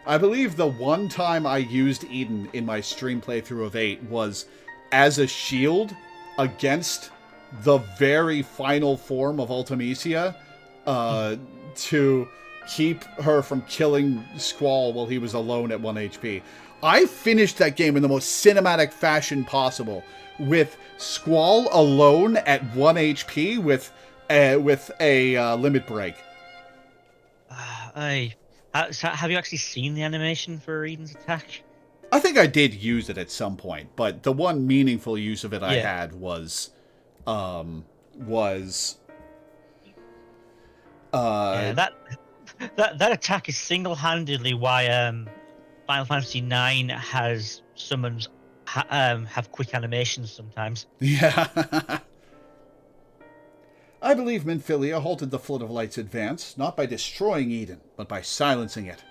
I believe the one time I used Eden in my stream playthrough of 8 was as a shield against the very final form of Ultimecia, to keep her from killing Squall while he was alone at 1 HP. I finished that game in the most cinematic fashion possible, with Squall alone at 1 HP with a limit break. Have you actually seen the animation for Eden's attack? I think I did use it at some point, but the one meaningful use of it I had was that attack is single-handedly why Final Fantasy IX has summons have quick animations sometimes. Yeah. I believe Minfilia halted the Flood of Light's advance, not by destroying Eden, but by silencing it.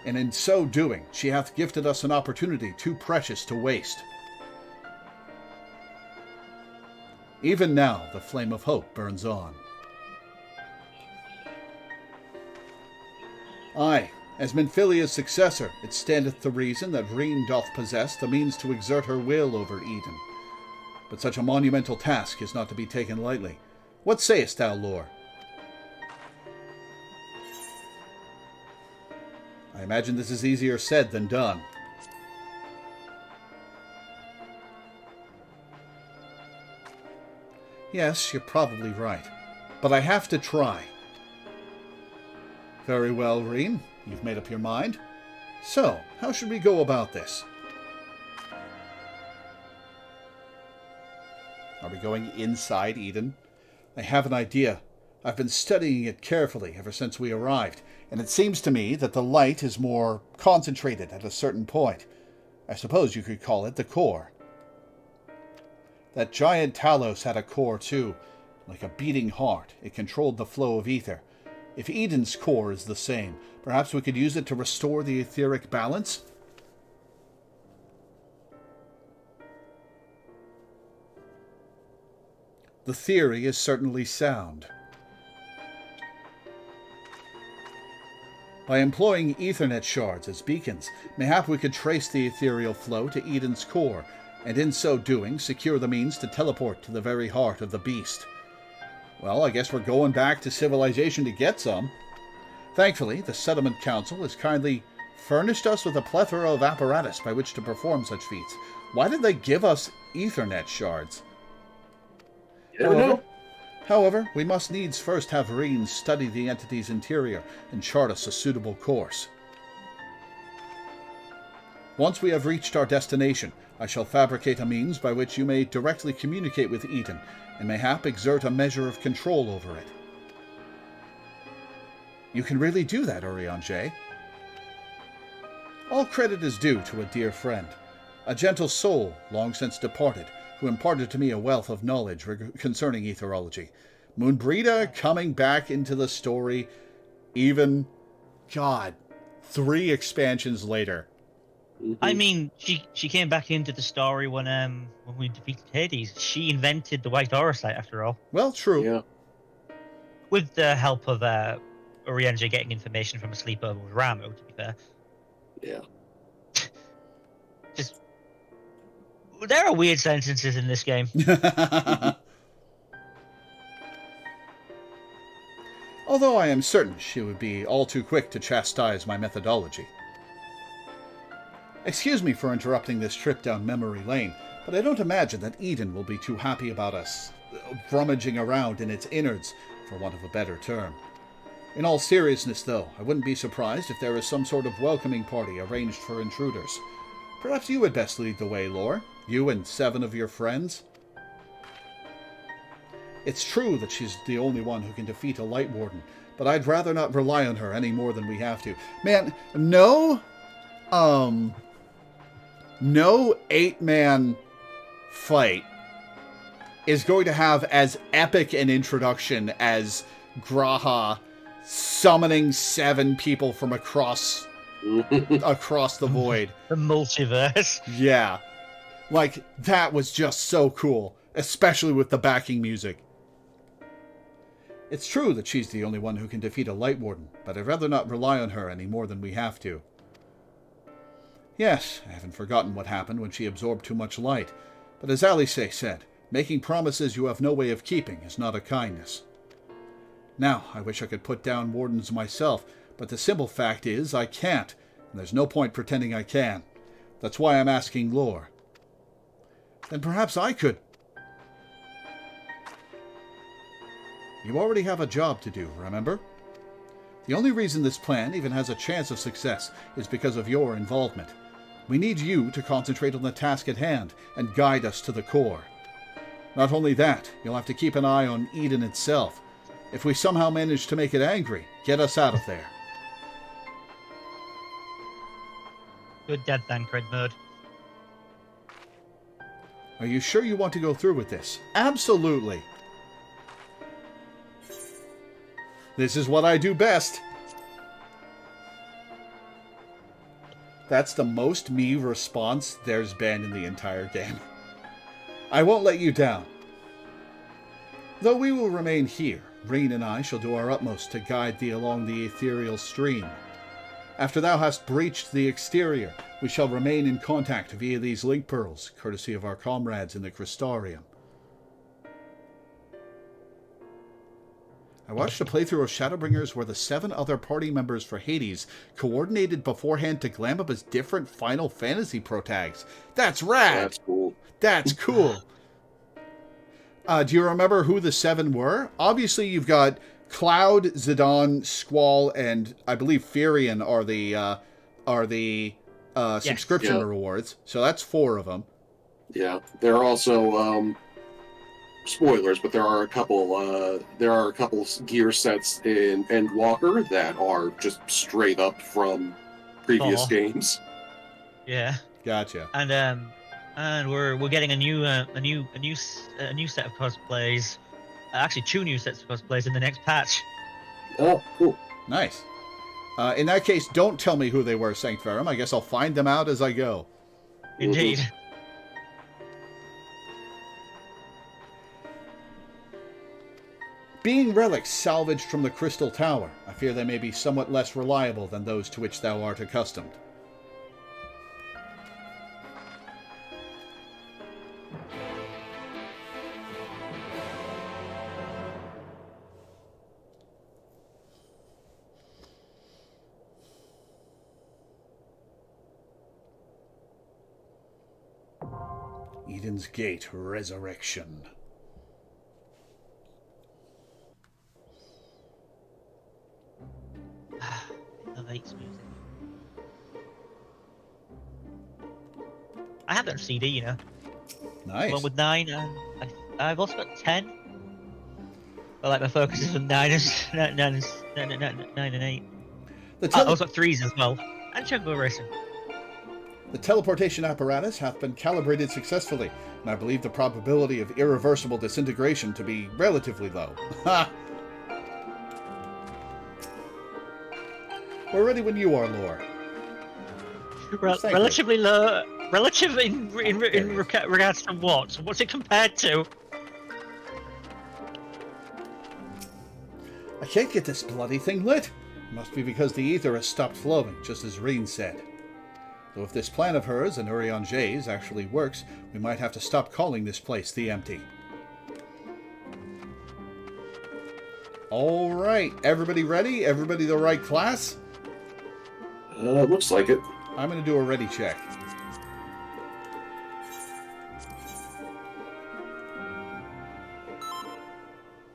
And in so doing, she hath gifted us an opportunity too precious to waste. Even now, the flame of hope burns on. Aye, as Minfilia's successor, it standeth to reason that Reen doth possess the means to exert her will over Eden. But such a monumental task is not to be taken lightly. What sayest thou, Lore? I imagine this is easier said than done. Yes, you're probably right. but I have to try. Very well, Reen. You've made up your mind. So, how should we go about this? Are we going inside Eden? I have an idea. I've been studying it carefully ever since we arrived, and it seems to me that the light is more concentrated at a certain point. I suppose you could call it the core. That giant Talos had a core too. Like a beating heart, it controlled the flow of ether. If Eden's core is the same, perhaps we could use it to restore the etheric balance? The theory is certainly sound. By employing Ethernet shards as beacons, mayhap we could trace the ethereal flow to Eden's core, and in so doing secure the means to teleport to the very heart of the beast. Well, I guess we're going back to civilization to get some. Thankfully, the Settlement Council has kindly furnished us with a plethora of apparatus by which to perform such feats. Why did they give us Ethernet shards? However, we must needs first have Reen study the entity's interior and chart us a suitable course. Once we have reached our destination, I shall fabricate a means by which you may directly communicate with Eden, and mayhap exert a measure of control over it. You can really do that, Urianger. All credit is due to a dear friend, a gentle soul long since departed, who imparted to me a wealth of knowledge concerning etherology. Moonbrita coming back into the story even, 3 expansions later. I mean, she came back into the story when we defeated Hades. She invented the White Aura site, after all. Well, true. Yeah. With the help of Urianger getting information from a sleepover with Ramo, to be fair. Yeah. Just... There are weird sentences in this game. Although I am certain she would be all too quick to chastise my methodology. Excuse me for interrupting this trip down memory lane, but I don't imagine that Eden will be too happy about us rummaging around in its innards, for want of a better term. In all seriousness, though, I wouldn't be surprised if there is some sort of welcoming party arranged for intruders. Perhaps you would best lead the way, Lore. You and 7 of your friends. It's true that she's the only one who can defeat a Light Warden, but I'd rather not rely on her any more than we have to. Man, no 8-man fight is going to have as epic an introduction as Graha summoning 7 people from across the void. The multiverse. Yeah. Like, that was just so cool, especially with the backing music. It's true that she's the only one who can defeat a Light Warden, but I'd rather not rely on her any more than we have to. Yes, I haven't forgotten what happened when she absorbed too much light, but as Alice said, making promises you have no way of keeping is not a kindness. Now, I wish I could put down Wardens myself, but the simple fact is I can't, and there's no point pretending I can. That's why I'm asking Lore. Then perhaps I could. You already have a job to do, remember? The only reason this plan even has a chance of success is because of your involvement. We need you to concentrate on the task at hand and guide us to the core. Not only that, you'll have to keep an eye on Eden itself. If we somehow manage to make it angry, get us out of there. Good dead then, Cred Mode. Are you sure you want to go through with this? Absolutely. This is what I do best. That's the most me response there's been in the entire game. I won't let you down. Though we will remain here, Reen and I shall do our utmost to guide thee along the ethereal stream. After thou hast breached the exterior, we shall remain in contact via these link pearls, courtesy of our comrades in the Crystarium. I watched a playthrough of Shadowbringers where the 7 other party members for Hades coordinated beforehand to glam up as different Final Fantasy protags. That's rad! That's cool. That's cool. Do you remember who the 7 were? Obviously, you've got Cloud, Zidane, Squall, and I believe Furion are the subscription rewards. So that's 4 of them. Yeah, there are also spoilers, but there are a couple gear sets in Endwalker that are just straight up from previous games. Yeah. Gotcha. And we're getting a new set of cosplays. Actually, 2 new sets of cosplays in the next patch. Oh, cool. Nice. In that case, don't tell me who they were, Sanctverum. I guess I'll find them out as I go. Indeed. Mm-hmm. Being relics salvaged from the Crystal Tower, I fear they may be somewhat less reliable than those to which thou art accustomed. Eden's Gate Resurrection. The Lakes music. I have that on CD, you know. Nice. One with 9, and I've also got 10. But like my focus is on 9 and 8. I also got 3s as well. And Chungo Racing. The teleportation apparatus hath been calibrated successfully, and I believe the probability of irreversible disintegration to be relatively low. Ha! We're ready when you are, Lore. Relatively low. Relative in regards to what? What's it compared to? I can't get this bloody thing lit. Must be because the ether has stopped flowing, just as Reen said. Though if this plan of hers and Urion J's actually works, we might have to stop calling this place the Empty. Alright, everybody ready? Everybody the right class? Looks like it. I'm going to do a ready check.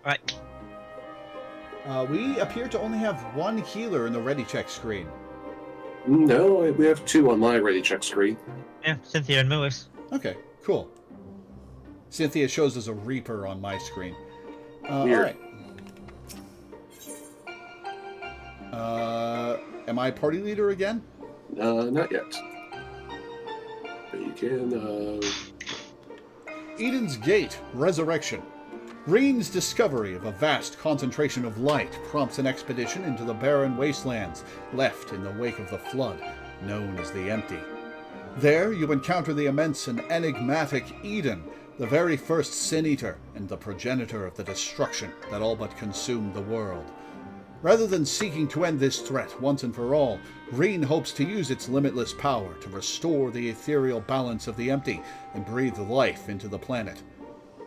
Right. We appear to only have 1 healer in the ready check screen. No, we have 2 on my ready check screen. Yeah, Cynthia and Lewis. Okay, cool. Cynthia shows as a Reaper on my screen. Weird. Alright. Am I party leader again? Not yet. But you can, Eden's Gate Resurrection. Reen's discovery of a vast concentration of light prompts an expedition into the barren wastelands left in the wake of the flood, known as the Empty. There you encounter the immense and enigmatic Eden, the very first Sin-Eater and the progenitor of the destruction that all but consumed the world. Rather than seeking to end this threat once and for all, Reen hopes to use its limitless power to restore the ethereal balance of the Empty and breathe life into the planet.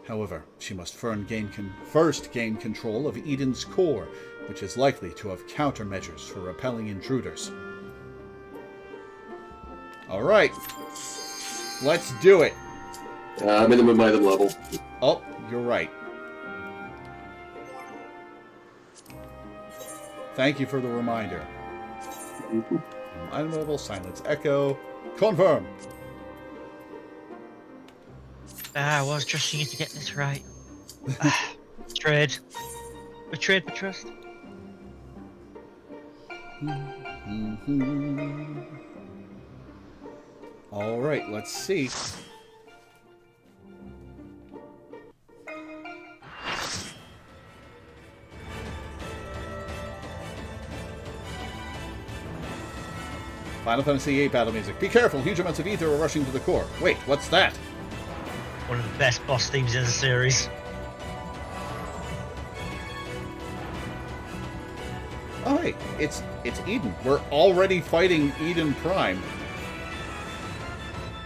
However, she must first gain control of Eden's core, which is likely to have countermeasures for repelling intruders. Alright, let's do it. Minimum item level. Oh, you're right. Thank you for the reminder. Item level, silence, echo, confirm. I was trusting you to get this right. Betrayed. Betrayed but trust. Alright, let's see. Final Fantasy VIII battle music. Be careful, huge amounts of ether are rushing to the core. Wait, what's that? One of the best boss themes in the series. Oh, hey, it's Eden. We're already fighting Eden Prime.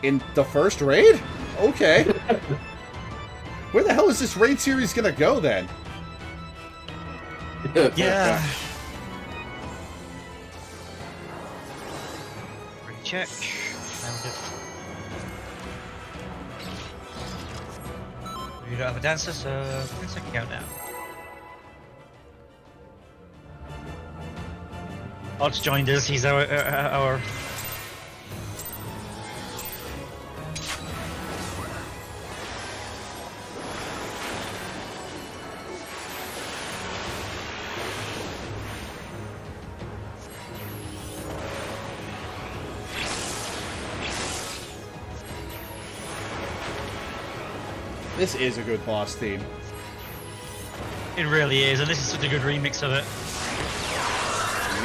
In the first raid? Okay. Where the hell is this raid series gonna go, then? Yeah. Check. Found it. We don't have a dancer, so Prince can count now. Odd's joined us. He's our. This is a good boss theme. It really is, and this is such a good remix of it.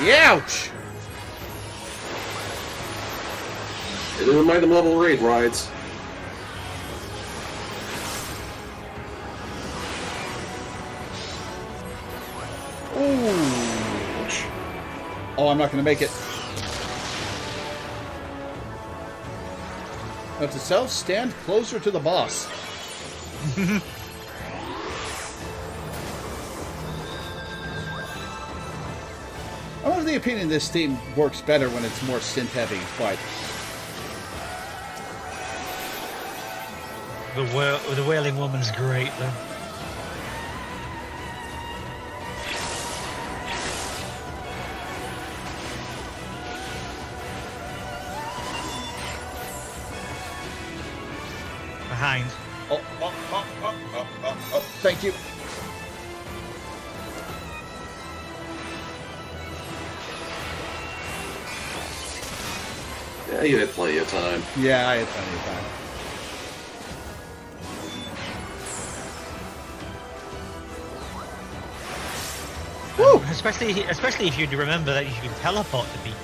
Youch! It didn't remind them level raid rides. Ooh. Oh, I'm not going to make it. Note to self, stand closer to the boss. I'm of the opinion this theme works better when it's more synth-heavy, but... The Wailing Woman's great, though. Behind. Oh, thank you. Yeah, you had plenty of time. Yeah, I had plenty of time. Woo! Especially if you remember that you can teleport to people.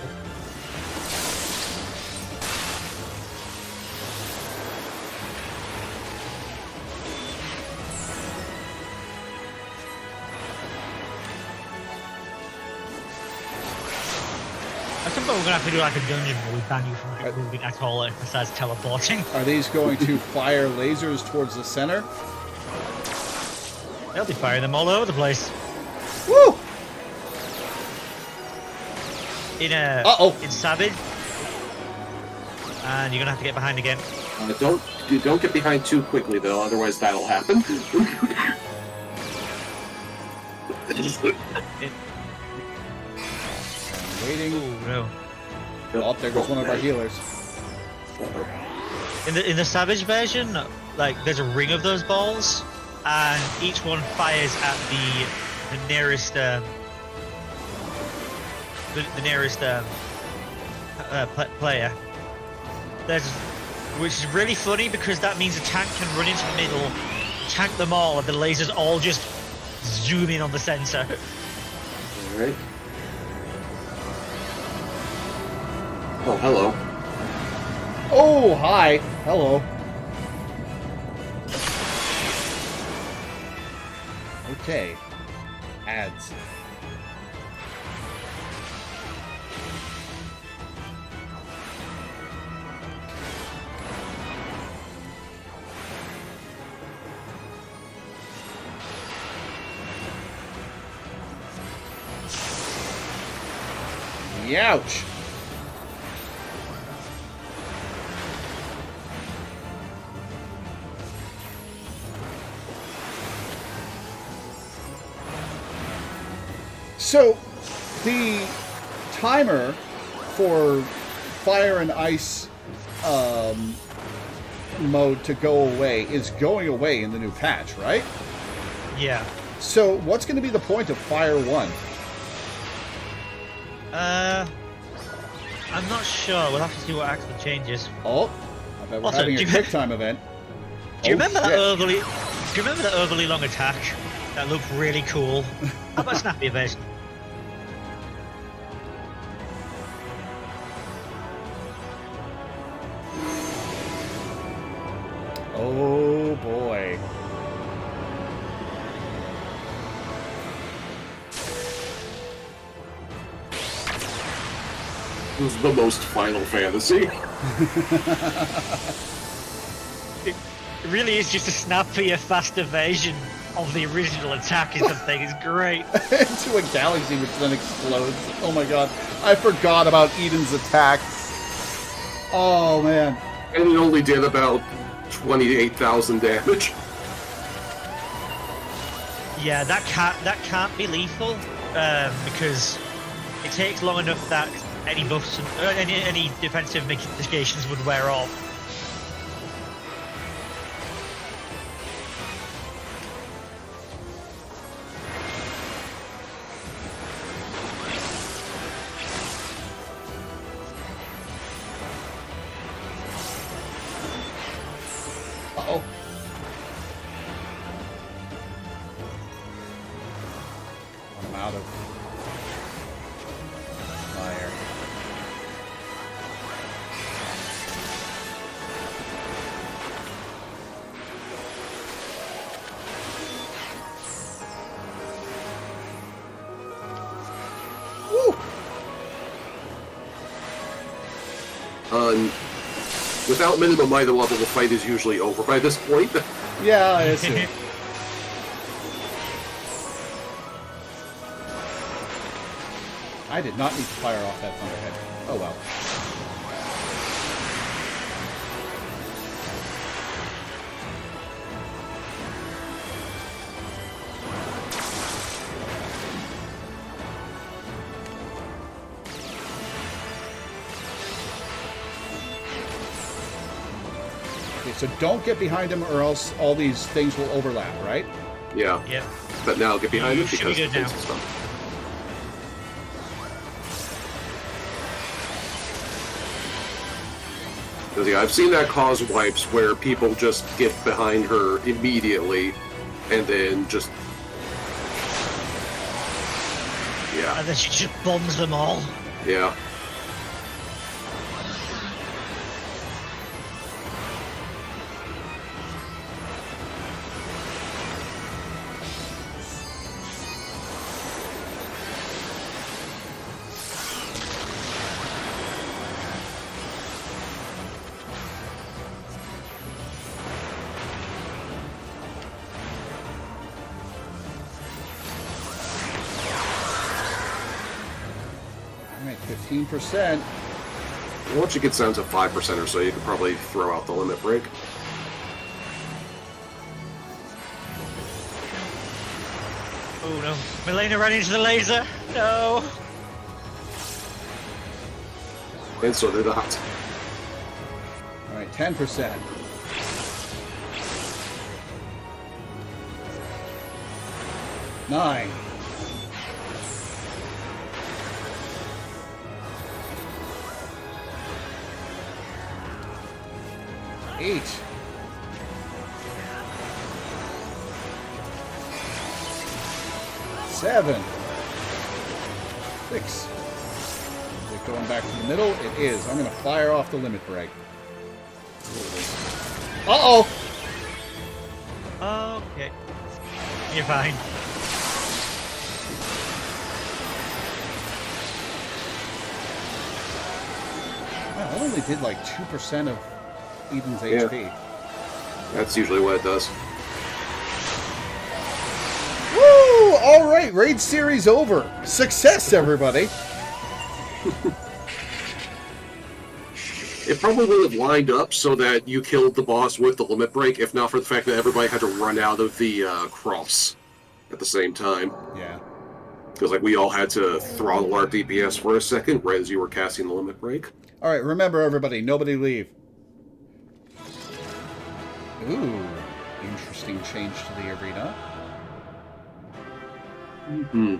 At some point we're gonna have to do like a dungeon where we ban you from moving at all besides teleporting. Are these going to fire lasers towards the center? They'll be firing them all over the place. Woo! In Savage. And you're gonna have to get behind again. Don't get behind too quickly though, otherwise that'll happen. Waiting. Ooh, no. Oh, there goes one of our healers. In the Savage version, like there's a ring of those balls, and each one fires at the nearest player. Which is really funny because that means a tank can run into the middle, tank them all, and the lasers all just zoom in on the center. All right. Oh, hello. Oh, hi. Hello. Okay. Ads. Youch. So, the timer for fire and ice mode to go away is going away in the new patch, right? Yeah. So, what's going to be the point of Fire 1? I'm not sure. We'll have to see what actually changes. Oh, I bet we're Also, having a quick time event. Do you remember that overly long attack that looked really cool? How about Snappy Evasion? Oh boy. This is the most Final Fantasy. It really is just a snappier, fast evasion of the original attack is the thing. It's great. Into a galaxy which then explodes. Oh my god. I forgot about Eden's attack. Oh man. And it only did about 28,000 damage. Yeah, that can't be lethal because it takes long enough that any buffs, any defensive mitigations would wear off. Uh-oh. I'm out of fire. Woo! Without minimum either level, the fight is usually over by this point. Yeah, it's it. I did not need to fire off that thunderhead. Oh well. Okay, so don't get behind him or else all these things will overlap, right? Yeah. Yep. But now get behind You it should because be the good now. things and stuff. Because yeah, I've seen that cause wipes where people just get behind her immediately and then just And then she just bombs them all. yeah. Alright, 15%. Once you get down to 5% or so, you can probably throw out the limit break. Oh no. Milena ran into the laser. No. And so did the hot. Alright, 10%. Nine. 8. 7. 6. Is it going back to the middle? It is. I'm going to fire off the limit break. Uh-oh! Okay. You're fine. Wow, that only did like 2% of Eden's HP. That's usually what it does. Woo! Alright, raid series over. Success, everybody! It probably would have lined up so that you killed the boss with the limit break, if not for the fact that everybody had to run out of the cross at the same time. Yeah. Because like we all had to throttle our DPS for a second right as you were casting the limit break. Alright, remember everybody, nobody leave. Ooh, interesting change to the arena. Mm-hmm.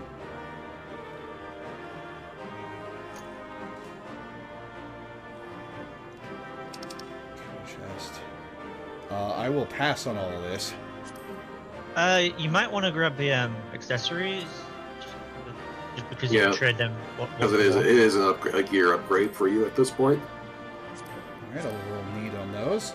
Chest. I will pass on all of this. You might want to grab the accessories, just because you Yeah. can trade them. Because it is a gear upgrade for you at this point. Alright, I'll roll need on those.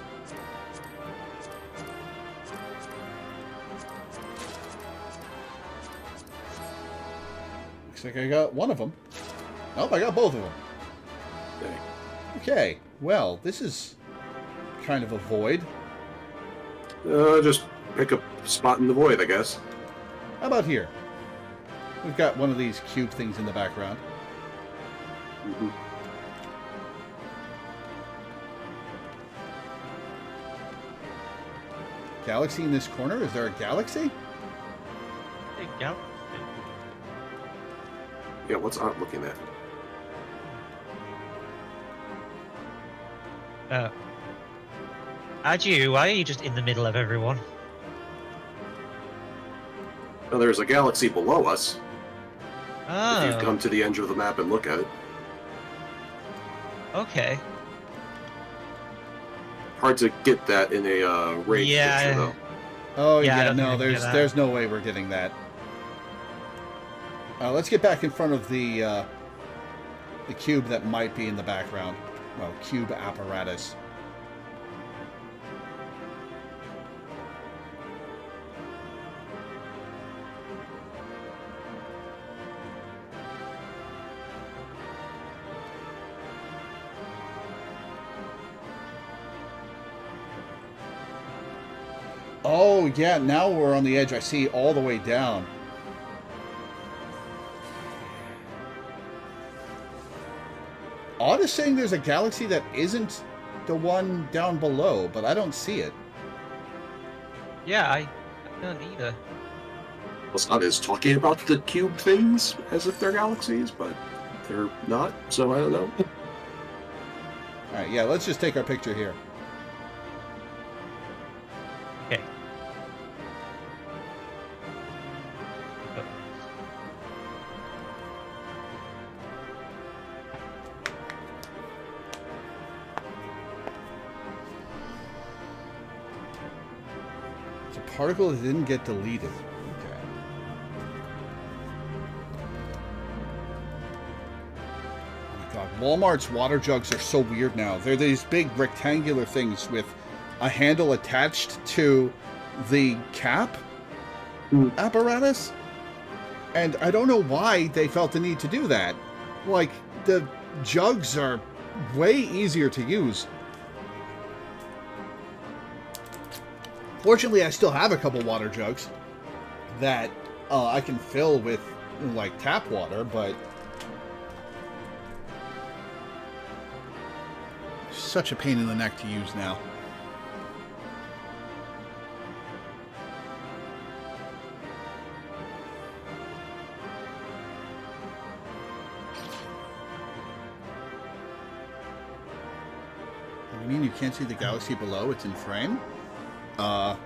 Looks like I got one of them. Nope, I got both of them. Okay. Okay, well, this is kind of a void. Just pick a spot in the void, I guess. How about here? We've got one of these cube things in the background. Mm-hmm. Galaxy in this corner? Is there a galaxy? Gal? Yeah, what's Art looking at? Why are you just in the middle of everyone? Well, there's a galaxy below us. Oh. If you come to the edge of the map and look at it. Okay. Hard to get that in a raid picture, though. Oh, Yeah, I yeah, don't no, think we can get that. there's no way we're getting that. Let's get back in front of the cube that might be in the background. Well, cube apparatus. Oh, yeah, now we're on the edge. I see all the way down. Odd is saying there's a galaxy that isn't the one down below, but I don't see it. Yeah, I don't either. Well, Scott is talking about the cube things as if they're galaxies, but they're not, so I don't know. Alright, yeah, let's just take our picture here. Okay. It's a particle that didn't get deleted. Okay. Oh my god, Walmart's water jugs are so weird now. They're these big rectangular things with a handle attached to the cap apparatus. And I don't know why they felt the need to do that. Like, the jugs are way easier to use. Fortunately, I still have a couple water jugs that I can fill with, like, tap water, but such a pain in the neck to use now. You mean you can't see the galaxy below? It's in frame? Yeah,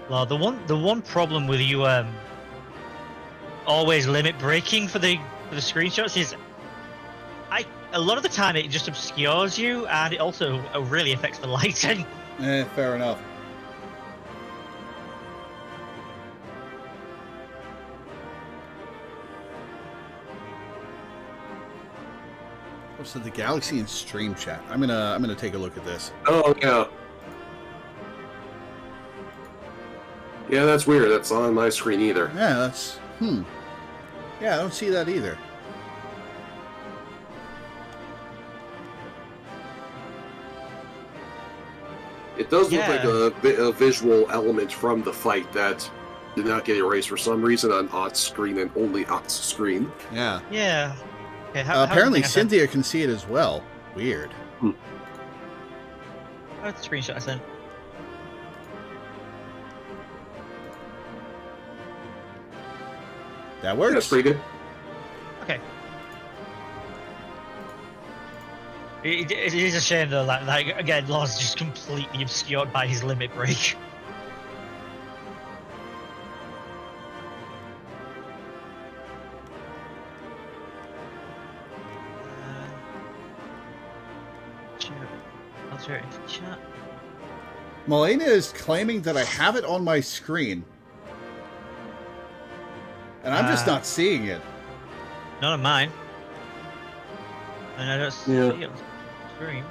the one problem with you always limit breaking for the screenshots is a lot of the time it just obscures you, and it also really affects the lighting. Fair enough. So the galaxy in stream chat. I'm gonna take a look at this. Oh, yeah. Yeah, that's weird. That's not on my screen either. Yeah, that's... Yeah, I don't see that either. It does look like a visual element from the fight that did not get erased for some reason on Ott's screen and only Ott's screen. Yeah. Yeah. Okay, apparently Cynthia can see it as well. Weird. That's the screenshot I sent. That works. That's pretty good. Okay. It is a shame though, like again, Law's just completely obscured by his limit break. I'll share it into chat. Melena is claiming that I have it on my screen. And I'm just not seeing it. Not on mine. And I don't see it on the screen.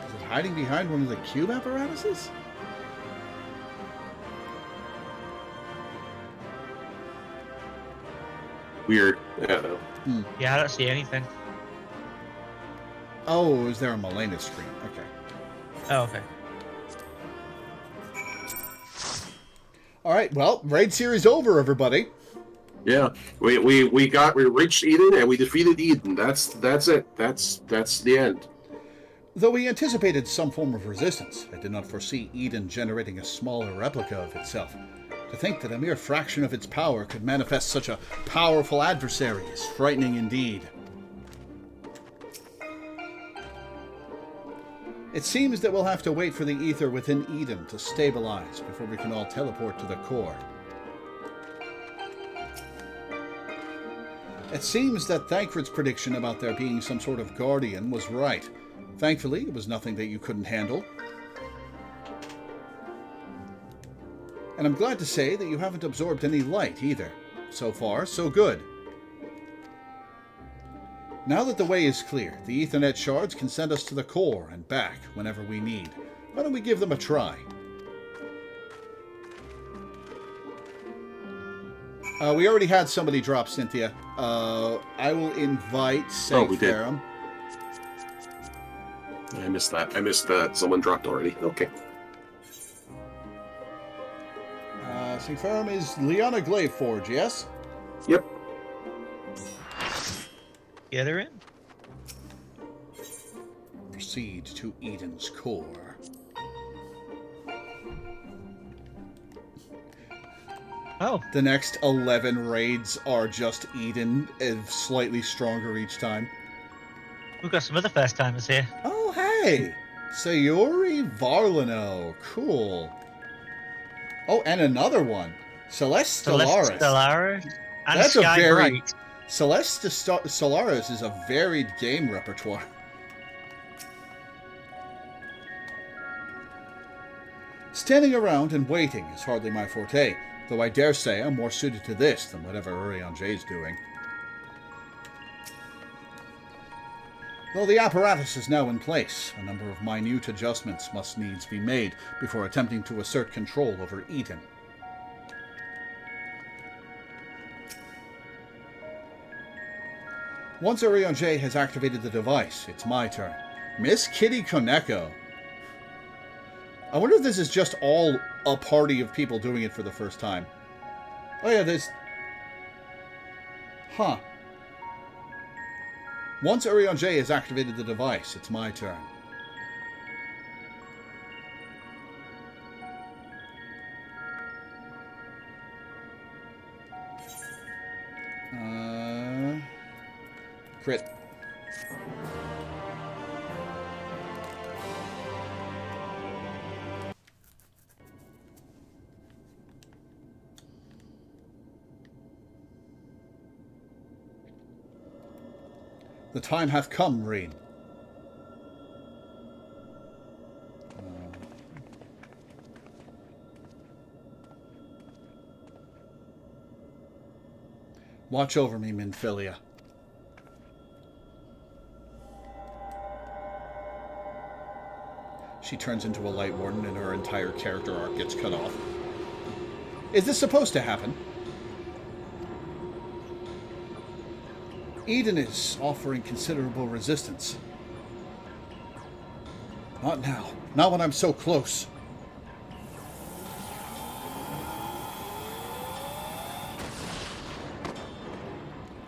Is it hiding behind one of the cube apparatuses? Weird. Yeah. Yeah, I don't see anything. Oh, is there a Melena screen? Okay. Oh, okay. All right. Well, raid series over, everybody. Yeah. We reached Eden and we defeated Eden. That's it. That's the end. Though we anticipated some form of resistance, I did not foresee Eden generating a smaller replica of itself. To think that a mere fraction of its power could manifest such a powerful adversary is frightening indeed. It seems that we'll have to wait for the ether within Eden to stabilize before we can all teleport to the core. It seems that Thancred's prediction about there being some sort of guardian was right. Thankfully, it was nothing that you couldn't handle. And I'm glad to say that you haven't absorbed any light either. So far, so good. Now that the way is clear, the Ethernet shards can send us to the core and back whenever we need. Why don't we give them a try? We already had somebody drop, Cynthia. I will invite Sanctharum. I missed that. I missed that. Someone dropped already. Okay. Sanctharum is Liana Glaveforge, yes? Yep. Yeah, they're in. Proceed to Eden's core. Oh. The next 11 raids are just Eden, slightly stronger each time. We've got some other first timers here. Oh, hey! Sayori Varlino. Cool. Oh, and another one. Celeste Stellaris. Stellaris. And That's Sky a very... Bright. Celeste Stellaris is a varied game repertoire. Standing around and waiting is hardly my forte, though I dare say I'm more suited to this than whatever Urianger doing. Though the apparatus is now in place, a number of minute adjustments must needs be made before attempting to assert control over Eden. Once Urianger has activated the device, it's my turn. Miss Kitty Koneko. I wonder if this is just all a party of people doing it for the first time. Oh yeah, there's... Huh. Once Urianger has activated the device, it's my turn. Crit. The time hath come, Reen. Watch over me, Minfilia. She turns into a Light Warden and her entire character arc gets cut off. Is this supposed to happen? Eden is offering considerable resistance. Not now. Not when I'm so close.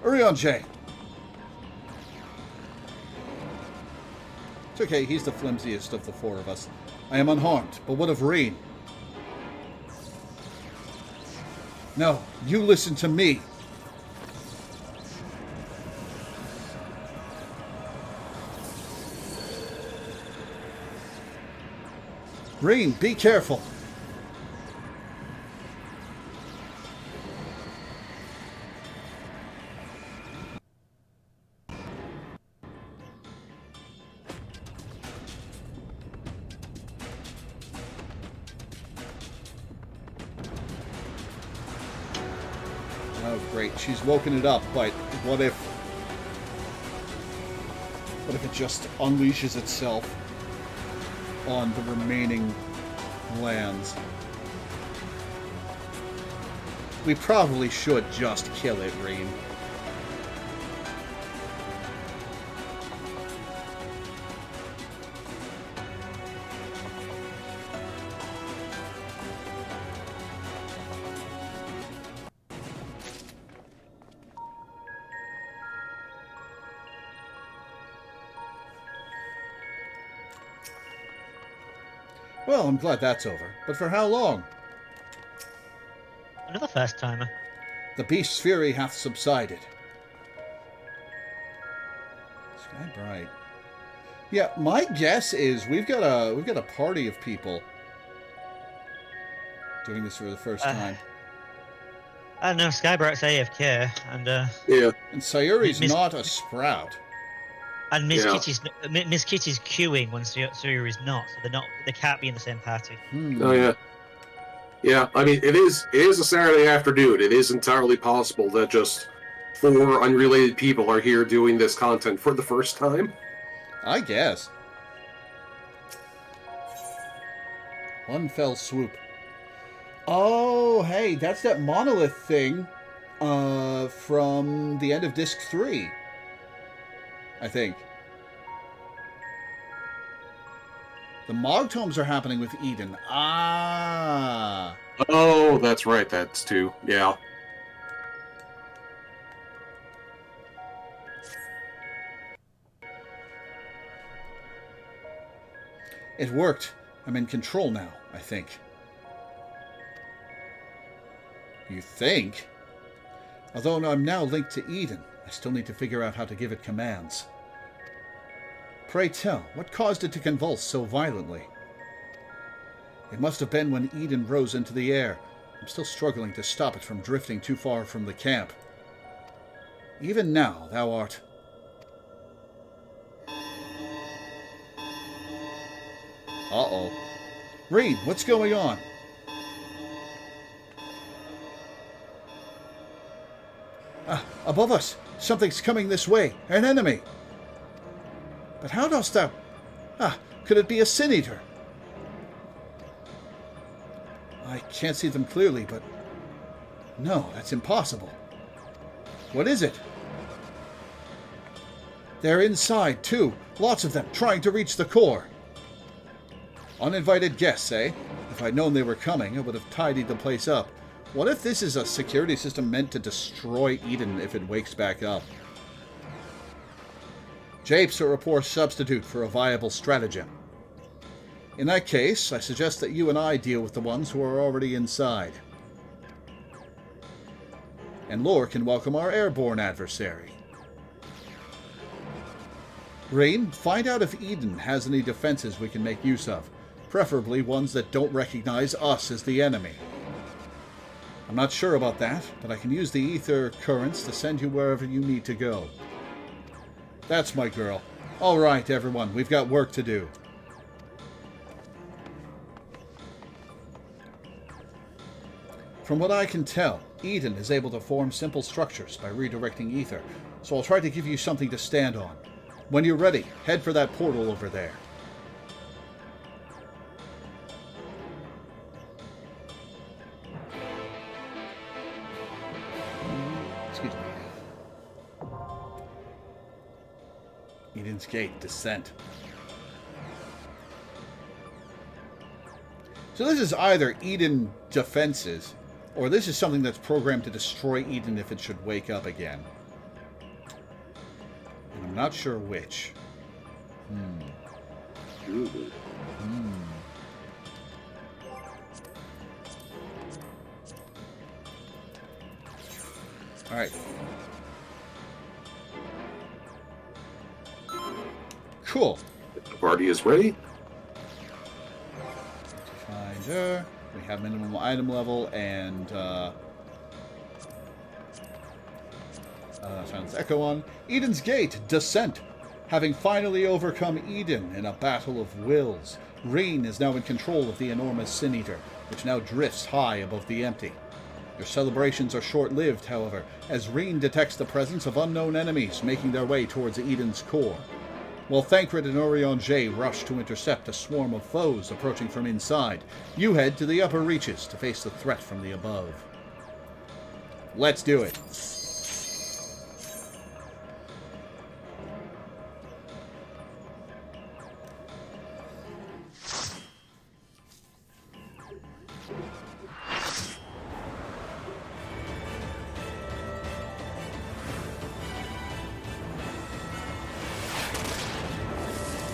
Urianger. It's okay, he's the flimsiest of the four of us. I am unharmed, but what of Reen? No, you listen to me. Reen, be careful. Oh, great. She's woken it up, but what if it just unleashes itself on the remaining lands? We probably should just kill it, Reen. Well, I'm glad that's over. But for how long? Another first timer. The beast's fury hath subsided. Sky bright. Yeah, my guess is we've got a party of people doing this for the first time. I don't know, Skybright's AFK, and Yeah. And Sayuri's Miss- not a sprout. and Miss Yeah. Kitty's queuing when Sayuri's not, so they can't be in the same party. Oh yeah. Yeah, I mean it is a Saturday afternoon. It is entirely possible that just 4 unrelated people are here doing this content for the first time. I guess. One fell swoop. Oh, hey, that's that monolith thing from the end of Disc 3. I think. The Mog Tomes are happening with Eden. Ah. Oh, that's right. That's 2. Yeah. It worked. I'm in control now, I think. You think? Although I'm now linked to Eden, I still need to figure out how to give it commands. Pray tell, what caused it to convulse so violently? It must have been when Eden rose into the air. I'm still struggling to stop it from drifting too far from the camp. Even now, thou art... Uh-oh. Reed, what's going on? Above us! Something's coming this way! An enemy! But how dost thou... could it be a Sin Eater? I can't see them clearly, but... No, that's impossible. What is it? They're inside, too. Lots of them, trying to reach the core. Uninvited guests, eh? If I'd known they were coming, I would have tidied the place up. What if this is a security system meant to destroy Eden if it wakes back up? Japes are a poor substitute for a viable stratagem. In that case, I suggest that you and I deal with the ones who are already inside. And Lore can welcome our airborne adversary. Rain, find out if Eden has any defenses we can make use of. Preferably ones that don't recognize us as the enemy. I'm not sure about that, but I can use the ether currents to send you wherever you need to go. That's my girl. All right, everyone, we've got work to do. From what I can tell, Eden is able to form simple structures by redirecting ether, so I'll try to give you something to stand on. When you're ready, head for that portal over there. Excuse me. Eden's Gate, Descent. So this is either Eden defenses, or this is something that's programmed to destroy Eden if it should wake up again. And I'm not sure which. Alright. Cool. The party is ready. Finder. We have minimum item level and silence echo on. Eden's Gate, Descent. Having finally overcome Eden in a battle of wills, Reen is now in control of the enormous Sin Eater, which now drifts high above the empty. Your celebrations are short-lived, however, as Reen detects the presence of unknown enemies making their way towards Eden's core. While Thancred and Orion J rush to intercept a swarm of foes approaching from inside, you head to the upper reaches to face the threat from the above. Let's do it.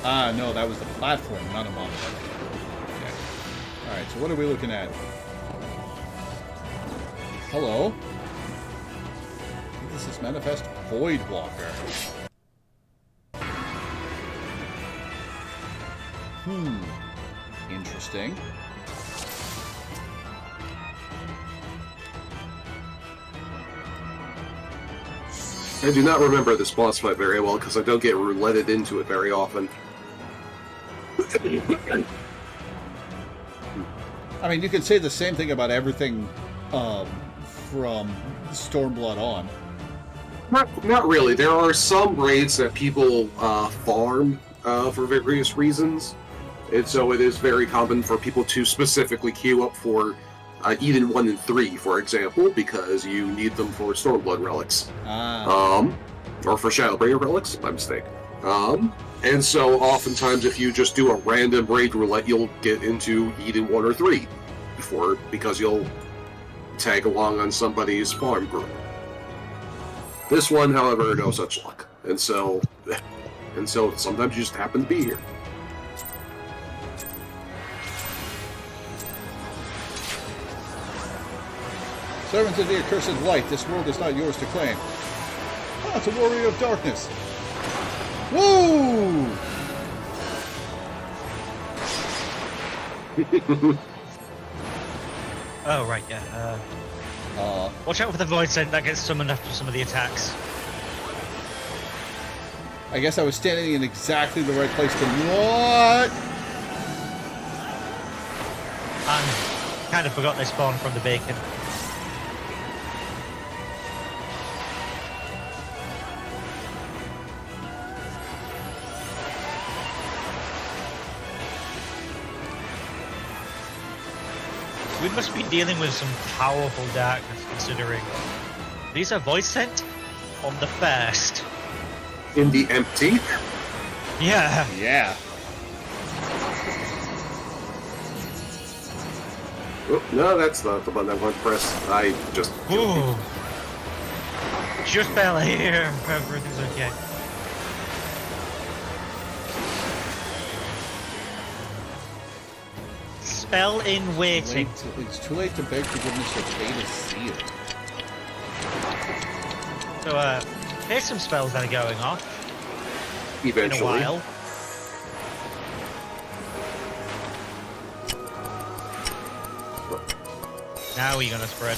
Ah, no, that was the platform, not a monolith. Okay. Alright, so what are we looking at? Hello? I think this is Manifest Voidwalker. Interesting. I do not remember this boss fight very well because I don't get rouletted into it very often. I mean, you could say the same thing about everything from Stormblood on. Not really. There are some raids that people farm for various reasons. And so it is very common for people to specifically queue up for Eden 1 and 3, for example, because you need them for Stormblood relics. Or for Shadowbringer relics, my mistake. And so oftentimes if you just do a random raid roulette, you'll get into Eden 1 or 3 because you'll tag along on somebody's farm group. This one, however, no such luck. And so sometimes you just happen to be here. Servants of the accursed light, this world is not yours to claim. Ah, it's a warrior of darkness. Woo! Oh, right, yeah. Watch out for the void scent that gets summoned after some of the attacks. I guess I was standing in exactly the right place to... What? And kind of forgot they spawned from the bacon. We must be dealing with some powerful darkness, considering these are voice sent on the first. In the empty? Yeah. Yeah. Oh, no, that's not the button I want to press. I just... Ooh. Just barely here. Everything's okay. Spell in waiting. It's too late to beg forgiveness or pay to see it. So, here's some spells that are going off. Eventually. In a while. Now you're gonna spread.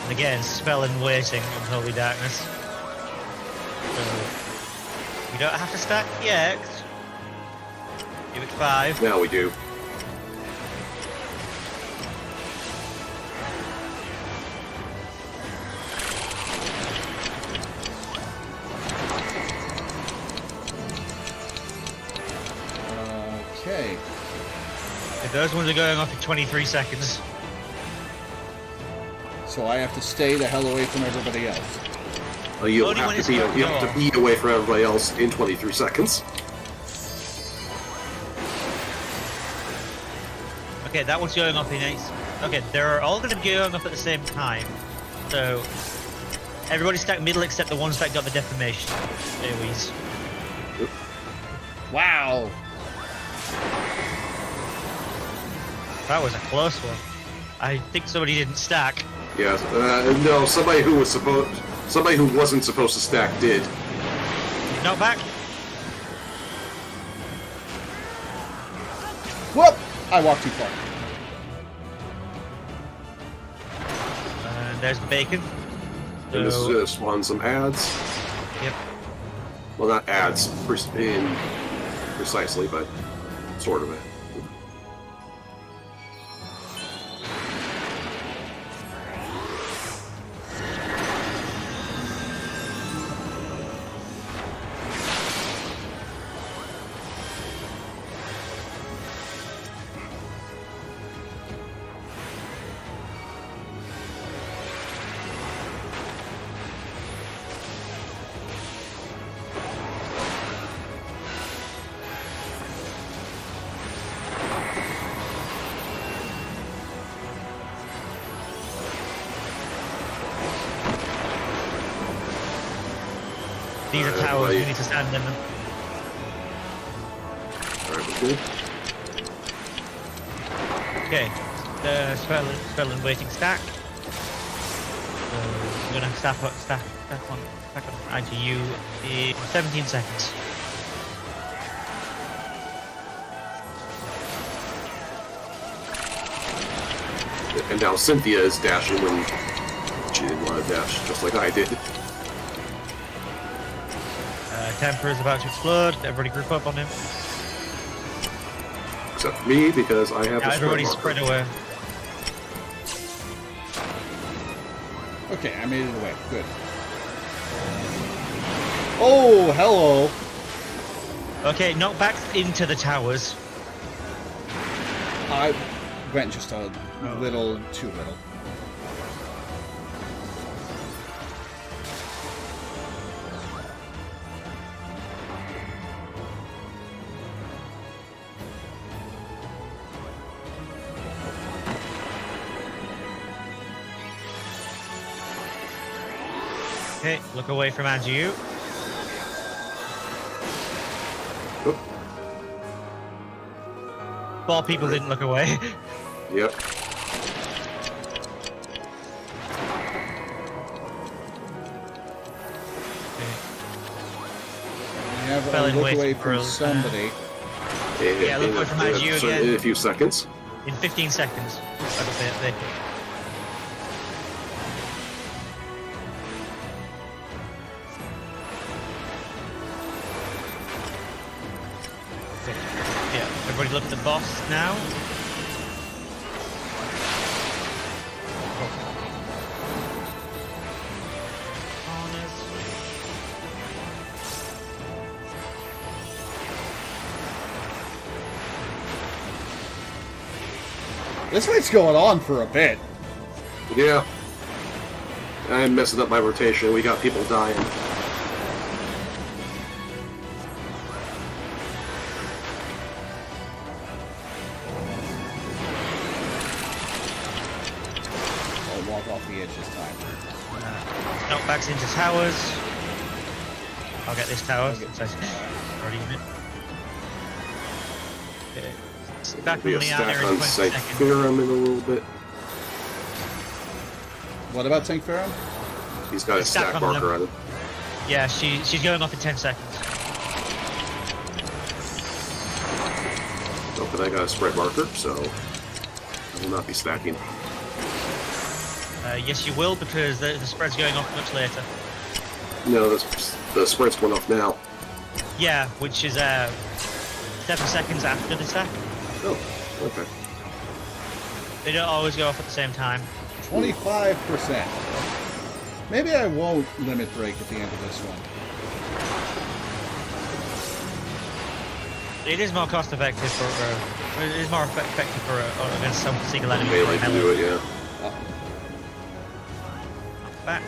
And again, spell in waiting on Holy Darkness. So, we don't have to stack yet. Give it 5. Now we do. Okay. If those ones are going off in 23 seconds. So I have to stay the hell away from everybody else. You have to be away from everybody else in 23 seconds. Okay, that one's going off in 8. Okay, they're all going to be going off at the same time. So, everybody stack middle except the ones that got the defamation. AoEs. Wow. That was a close one. I think somebody didn't stack. Yes. No, somebody who wasn't supposed to stack did. Not back. Whoop! I walked too far. And there's the bacon. So, And this is going to spawn some ads. Yep. Well, not ads precisely, but sort of it. These are towers, you need to stand in them. Alright, we're good. Okay, the spell and waiting stack. So we're gonna stack on IGU in 17 seconds. And now Cynthia is dashing when she didn't want to dash, just like I did. Temper is about to explode. Everybody group up on him. Except for me, because I have a Everybody spread away. Okay, I made it away. Good. Oh, hello. Okay, knockbacks into the towers. I went just a little too little. Okay, look away from Anju. Oop. 4 people didn't look away. Yep. You have Fell a in look waiting away for from a- somebody. Yeah, look away from IGU again. In a few seconds. In 15 seconds. Like I said, yeah, everybody look at the boss now. This fight's going on for a bit. Yeah. I'm messing up my rotation. We got people dying. I'll walk off the edge this time. Knockbacks into towers. I'll get this tower. Since I already in it. Okay. Back Be on a Liana stack in on 20 seconds. Cypherum in a little bit. What about Tank Pharaoh? He's got a Stack stack on marker them. on him. Yeah, she's going off in 10 seconds. Oh, but I got a spread marker, so I will not be stacking. Yes, you will, because the spread's going off much later. No, the spread's going off now. Yeah, which is 7 seconds after the stack. Oh, okay. They don't always go off at the same time. 25%. Maybe I won't limit break at the end of this one. It is more cost effective for. It is more effective for against some single enemy. Melee can do it, yeah. Back.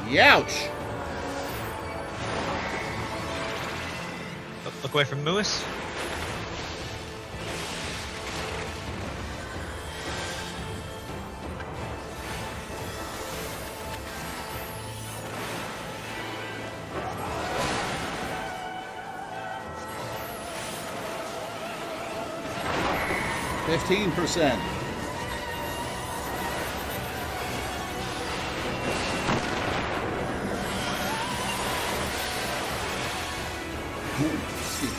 Youch! Look away from Lewis. %. Excuse me.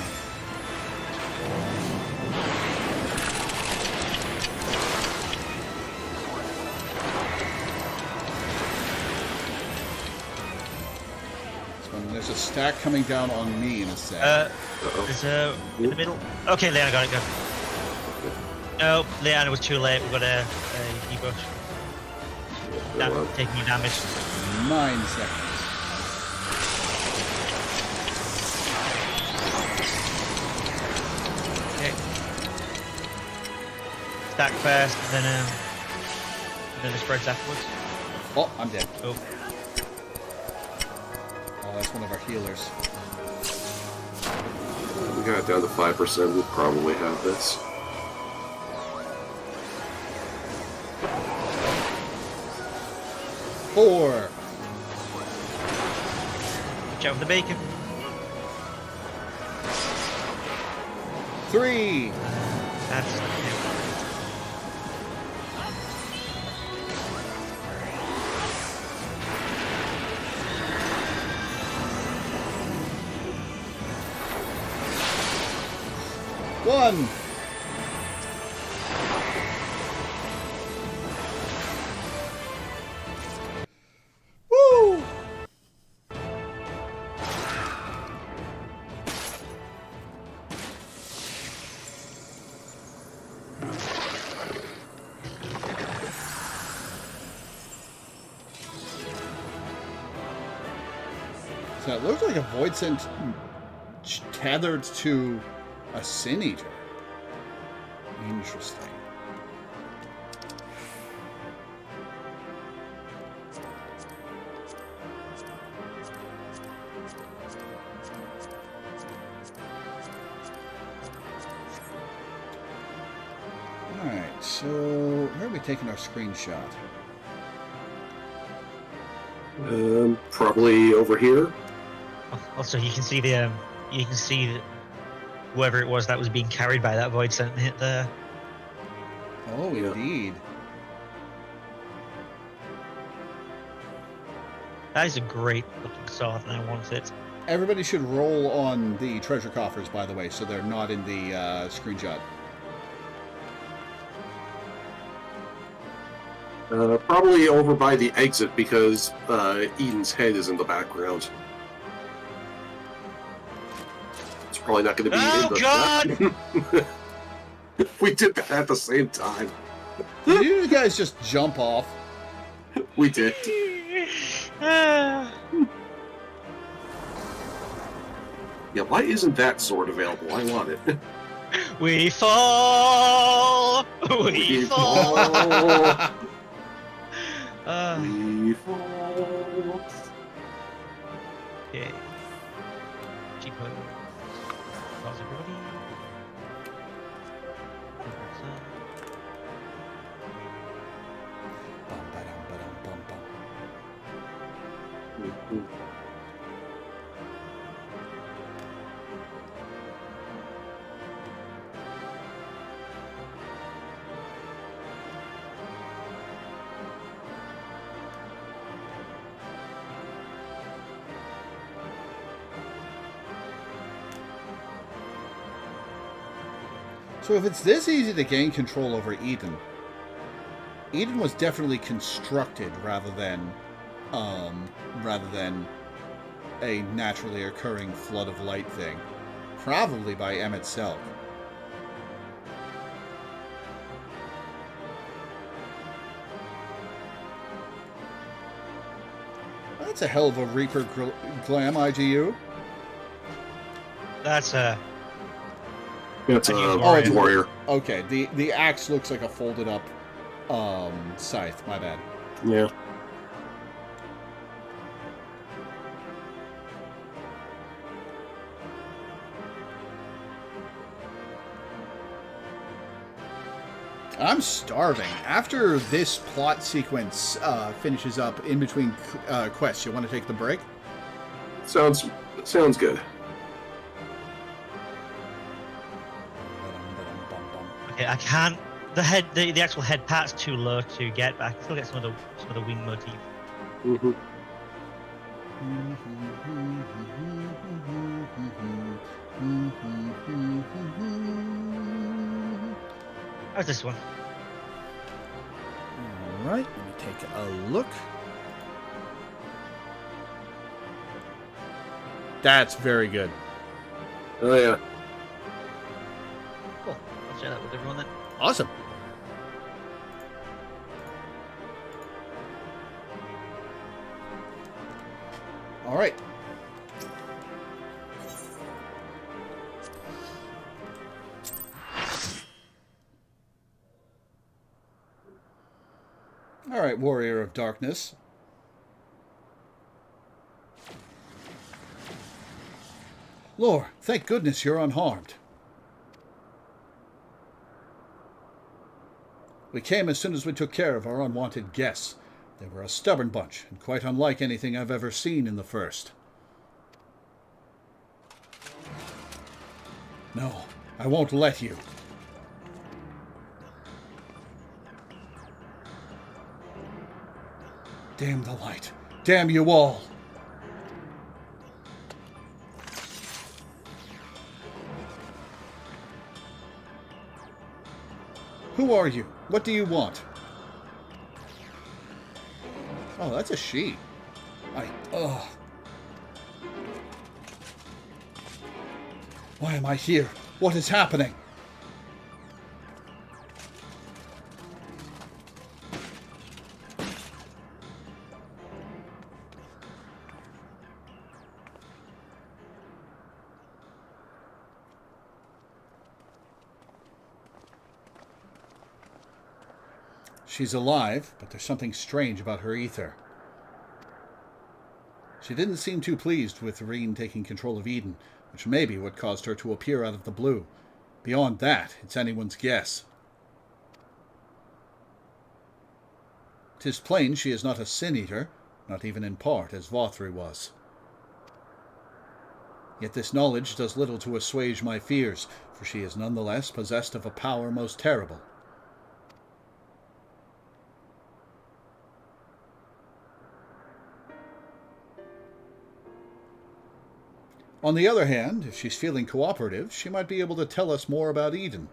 There's a stack coming down on me in a sec. There's in the middle. Okay, Leanna got it. Go. No, Leanna was too late. We got a debuff. Taking you damage. 9 seconds. Okay. Stack first, and then the spreads afterwards. Oh, I'm dead. Oh. Oh, that's one of our healers. We got it down to 5%. We'll probably have this. 4. Watch out for the bacon. 3. That's... One. Woo! So it looks like a void scent tethered to a Sin Eater. Interesting. Alright, so where are we taking our screenshot? Probably over here. Also, you can see the whoever it was that was being carried by that void scent hit there. Oh, Yeah. indeed. That is a great looking sword, and I want it. Everybody should roll on the treasure coffers, by the way, so they're not in the screenshot. Probably over by the exit because Eden's head is in the background. It's probably not going to be in the... God! We did that at the same time. Did you guys just jump off? We did. Yeah, why isn't that sword available? I want it. We fall! We fall! We fall. Okay. Cheapo. Pause everybody. Bum, ba-dum, ba-dum, bum, bum. So if it's this easy to gain control over Eden, Eden was definitely constructed rather than a naturally occurring flood of light thing, probably by M itself. That's a hell of a Reaper glam IGU. That's a... It's a Warrior. warrior. Okay, the axe looks like a folded up scythe. My bad. Yeah. I'm starving. After this plot sequence finishes up in between quests, you want to take the break? Sounds good. Okay, I can't... The actual head part's too low to get, but I can still get some of the wing motif. Mm-hmm. How's this one? All right, let me take a look. That's very good. Oh yeah. Cool. I'll share that with everyone then. Awesome. All right. All right, Warrior of Darkness. Lore, thank goodness you're unharmed. We came as soon as we took care of our unwanted guests. They were a stubborn bunch, and quite unlike anything I've ever seen in the first. No, I won't let you. Damn the light. Damn you all. Who are you? What do you want? Oh, that's a she. Ugh. Why am I here? What is happening? She's alive, but there's something strange about her ether. She didn't seem too pleased with Reen taking control of Eden, which may be what caused her to appear out of the blue. Beyond that, it's anyone's guess. 'Tis plain she is not a sin-eater, not even in part, as Vothri was. Yet this knowledge does little to assuage my fears, for she is nonetheless possessed of a power most terrible. On the other hand, if she's feeling cooperative, she might be able to tell us more about Eden.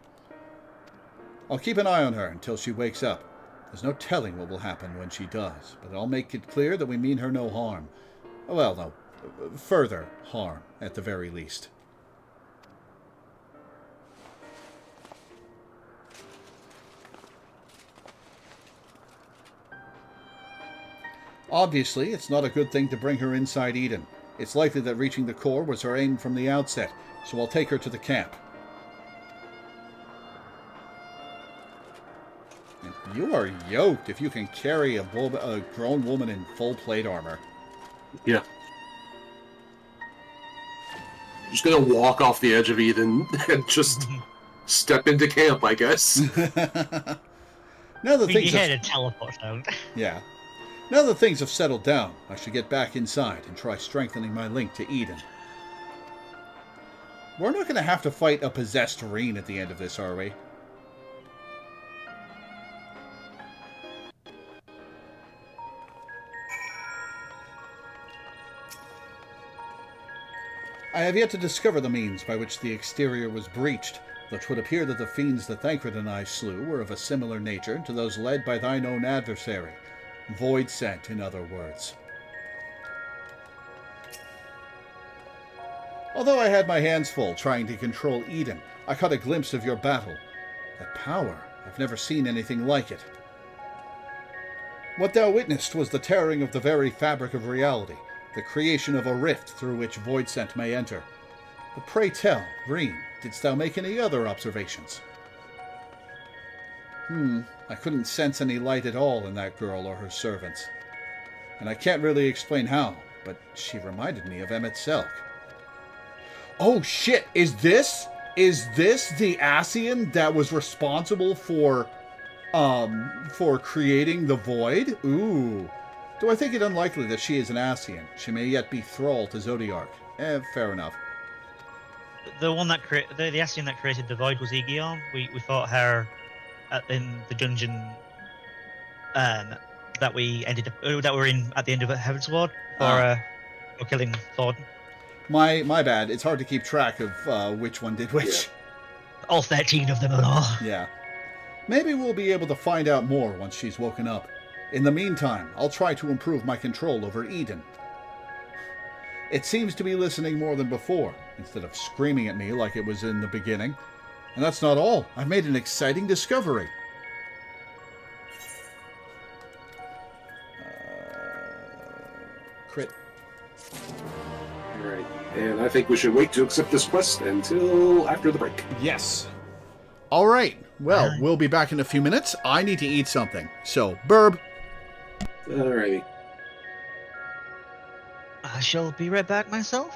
I'll keep an eye on her until she wakes up. There's no telling what will happen when she does, but I'll make it clear that we mean her no harm. Well, no, further harm, at the very least. Obviously, it's not a good thing to bring her inside Eden. It's likely that reaching the core was her aim from the outset, so I'll take her to the camp. You are yoked if you can carry a grown woman in full plate armor. Yeah. Just gonna walk off the edge of Eden and just step into camp, I guess. Now that things you had a teleport down. Yeah. Now that things have settled down, I should get back inside and try strengthening my link to Eden. We're not going to have to fight a possessed Reen at the end of this, are we? I have yet to discover the means by which the exterior was breached, though 'twould appear that the fiends that Thancred and I slew were of a similar nature to those led by thine own adversary. Void sent, in other words. Although I had my hands full trying to control Eden, I caught a glimpse of your battle. That power, I've never seen anything like it. What thou witnessed was the tearing of the very fabric of reality, the creation of a rift through which Voidsent may enter. But pray tell, Reen, didst thou make any other observations? I couldn't sense any light at all in that girl or her servants. And I can't really explain how, but she reminded me of Emmett Selk. Oh shit, is this the Ascian that was responsible for creating the Void? Ooh. Do I think it unlikely that she is an Ascian? She may yet be thrall to Zodiark. Fair enough. The one that the Ascian that created the Void was Aegeon. We fought her in the dungeon that we ended up that we're in at the end of Heavensward for killing Thorn. My bad. It's hard to keep track of which one did which. Yeah. All 13 of them are. Yeah. Maybe we'll be able to find out more once she's woken up. In the meantime, I'll try to improve my control over Eden. It seems to be listening more than before, instead of screaming at me like it was in the beginning. And that's not all. I've made an exciting discovery. Crit. Alright, and I think we should wait to accept this quest until after the break. Yes. Alright, well, we'll be back in a few minutes. I need to eat something. So, Burb. Alrighty. I shall be right back myself.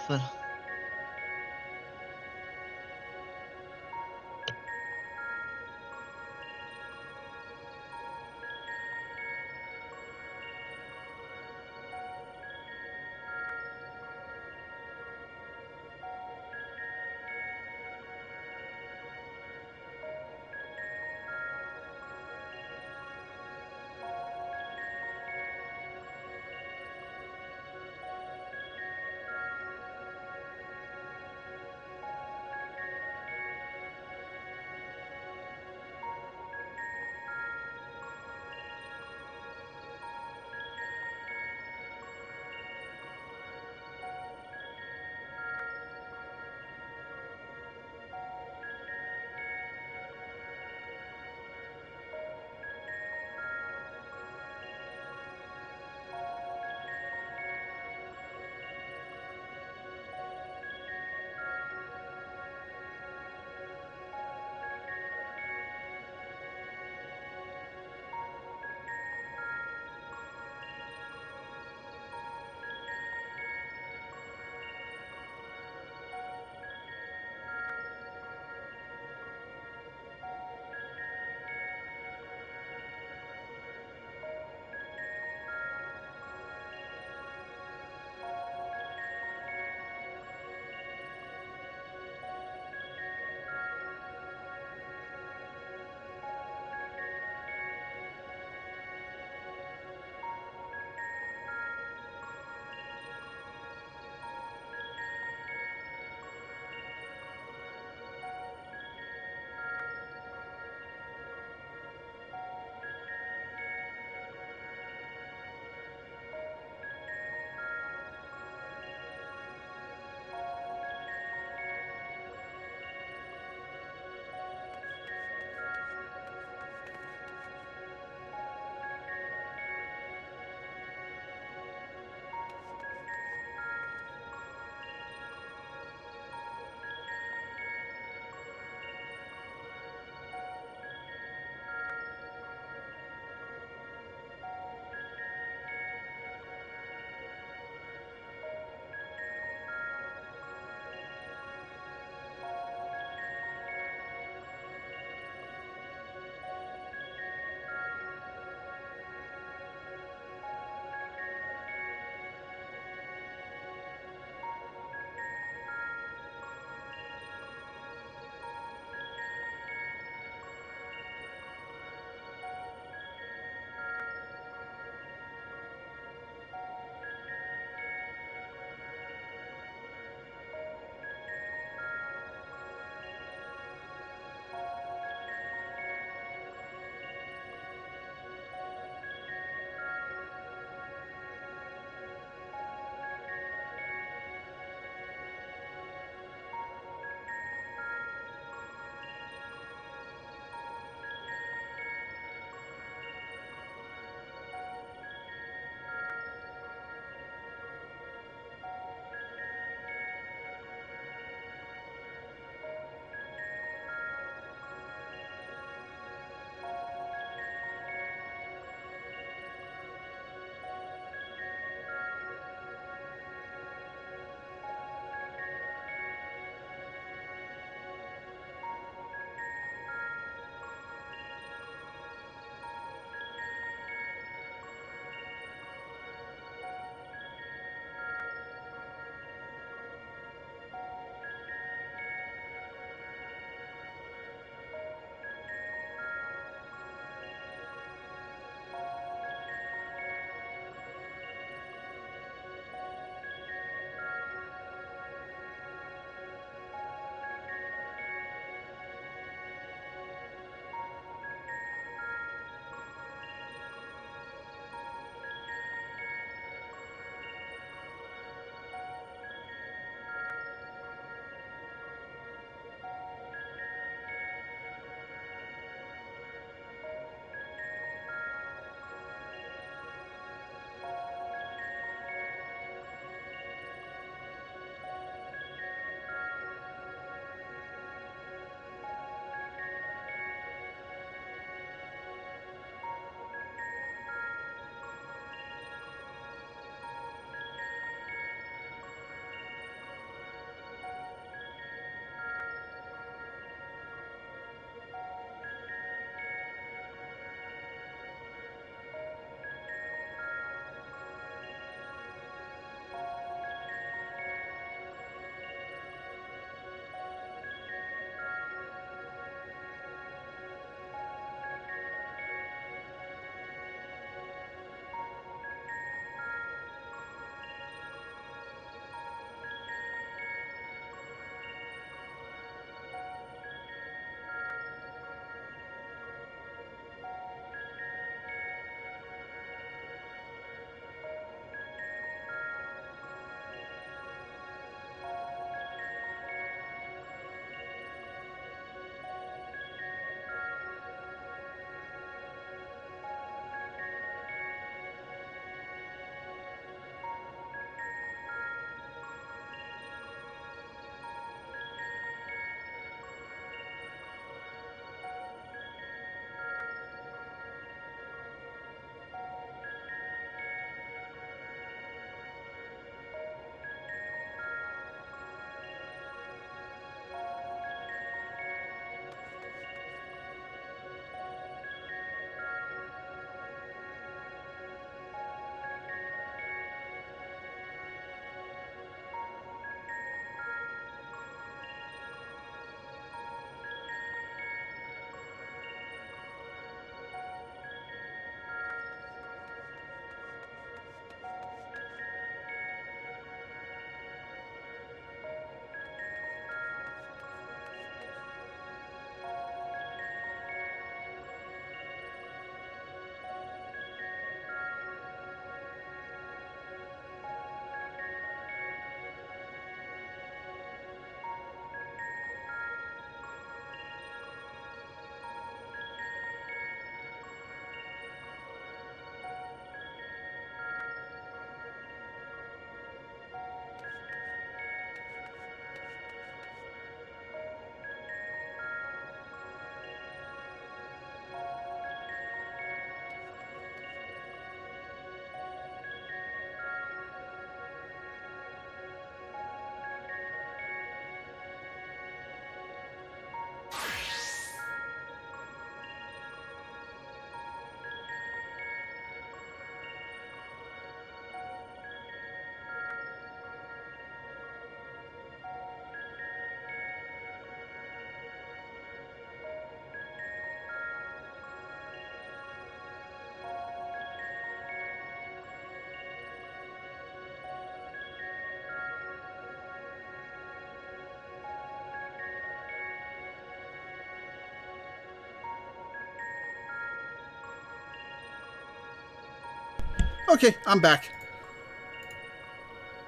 Okay, I'm back.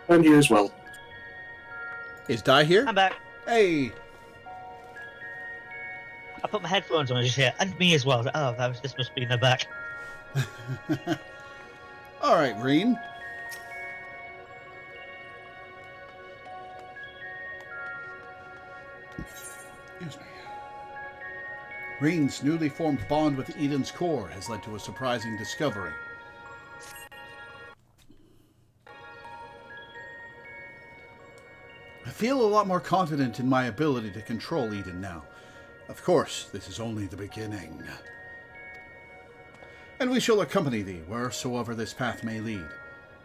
I'm here as well. Is Di here? I'm back. Hey. I put my headphones on and just hear, and me as well. Oh, this must be in the back. All right, Reen. Excuse me. Reen's newly formed bond with Eden's core has led to a surprising discovery. I feel a lot more confident in my ability to control Eden now. Of course, this is only the beginning. And we shall accompany thee wheresoever this path may lead.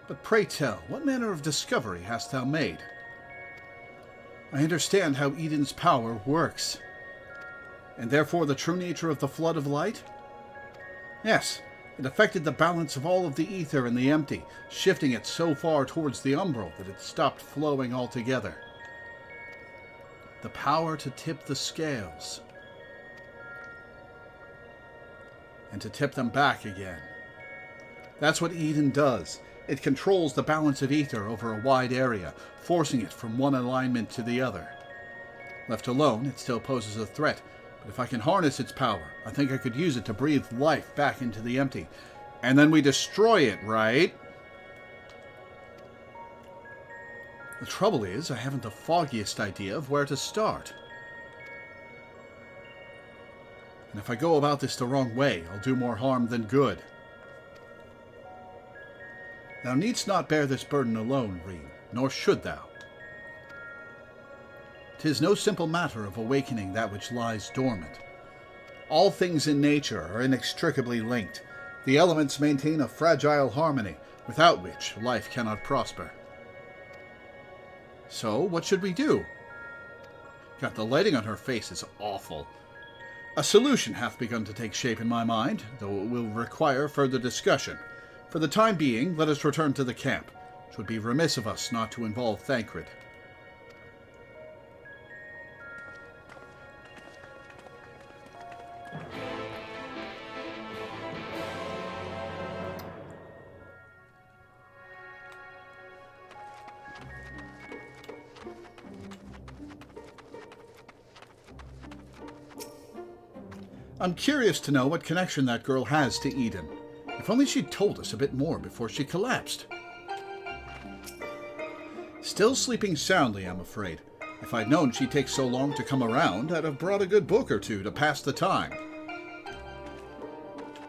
But pray tell, what manner of discovery hast thou made? I understand how Eden's power works. And therefore the true nature of the flood of light? Yes, it affected the balance of all of the ether in the empty, shifting it so far towards the umbral that it stopped flowing altogether. The power to tip the scales. And to tip them back again. That's what Eden does. It controls the balance of ether over a wide area, forcing it from one alignment to the other. Left alone, it still poses a threat, but if I can harness its power, I think I could use it to breathe life back into the empty. And then we destroy it, right? The trouble is, I haven't the foggiest idea of where to start. And if I go about this the wrong way, I'll do more harm than good. Thou needst not bear this burden alone, Reen, nor should thou. 'Tis no simple matter of awakening that which lies dormant. All things in nature are inextricably linked. The elements maintain a fragile harmony, without which life cannot prosper. So, what should we do? God, the lighting on her face is awful. A solution hath begun to take shape in my mind, though it will require further discussion. For the time being, let us return to the camp. 'Twould be remiss of us not to involve Thancred. I'm curious to know what connection that girl has to Eden. If only she'd told us a bit more before she collapsed. Still sleeping soundly, I'm afraid. If I'd known she'd take so long to come around, I'd have brought a good book or two to pass the time.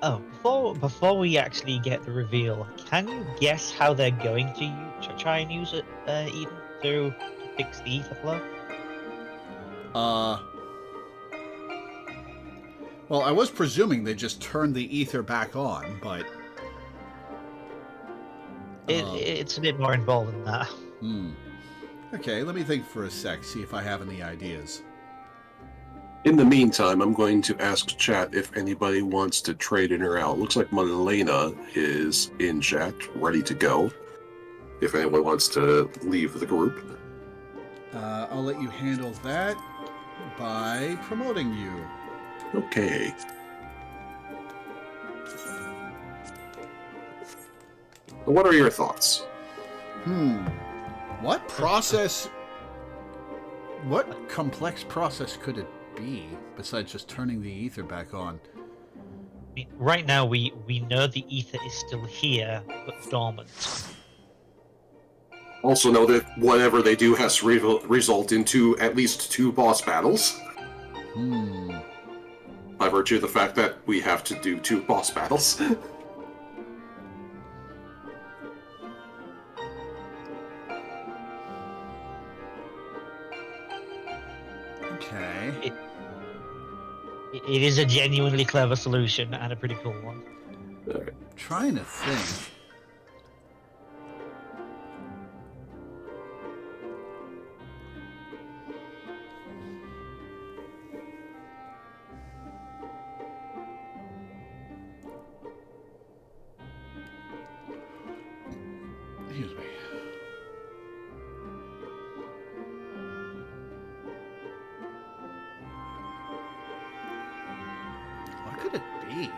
Oh, before we actually get the reveal, can you guess how they're going to try and use it, Eden, to fix the ether flow? Well, I was presuming they just turned the ether back on, but... It's a bit more involved than that. Okay, let me think for a sec, see if I have any ideas. In the meantime, I'm going to ask chat if anybody wants to trade in or out. Looks like Malena is in chat, ready to go. If anyone wants to leave the group. I'll let you handle that by promoting you. Okay. What are your thoughts? What process... What complex process could it be, besides just turning the ether back on? I mean, right now, we know the ether is still here, but dormant. Also know that whatever they do has to result into at least 2 boss battles. By virtue of the fact that we have to do 2 boss battles. Okay. It is a genuinely clever solution and a pretty cool one. Alright. Trying to think. Excuse me. What could it be?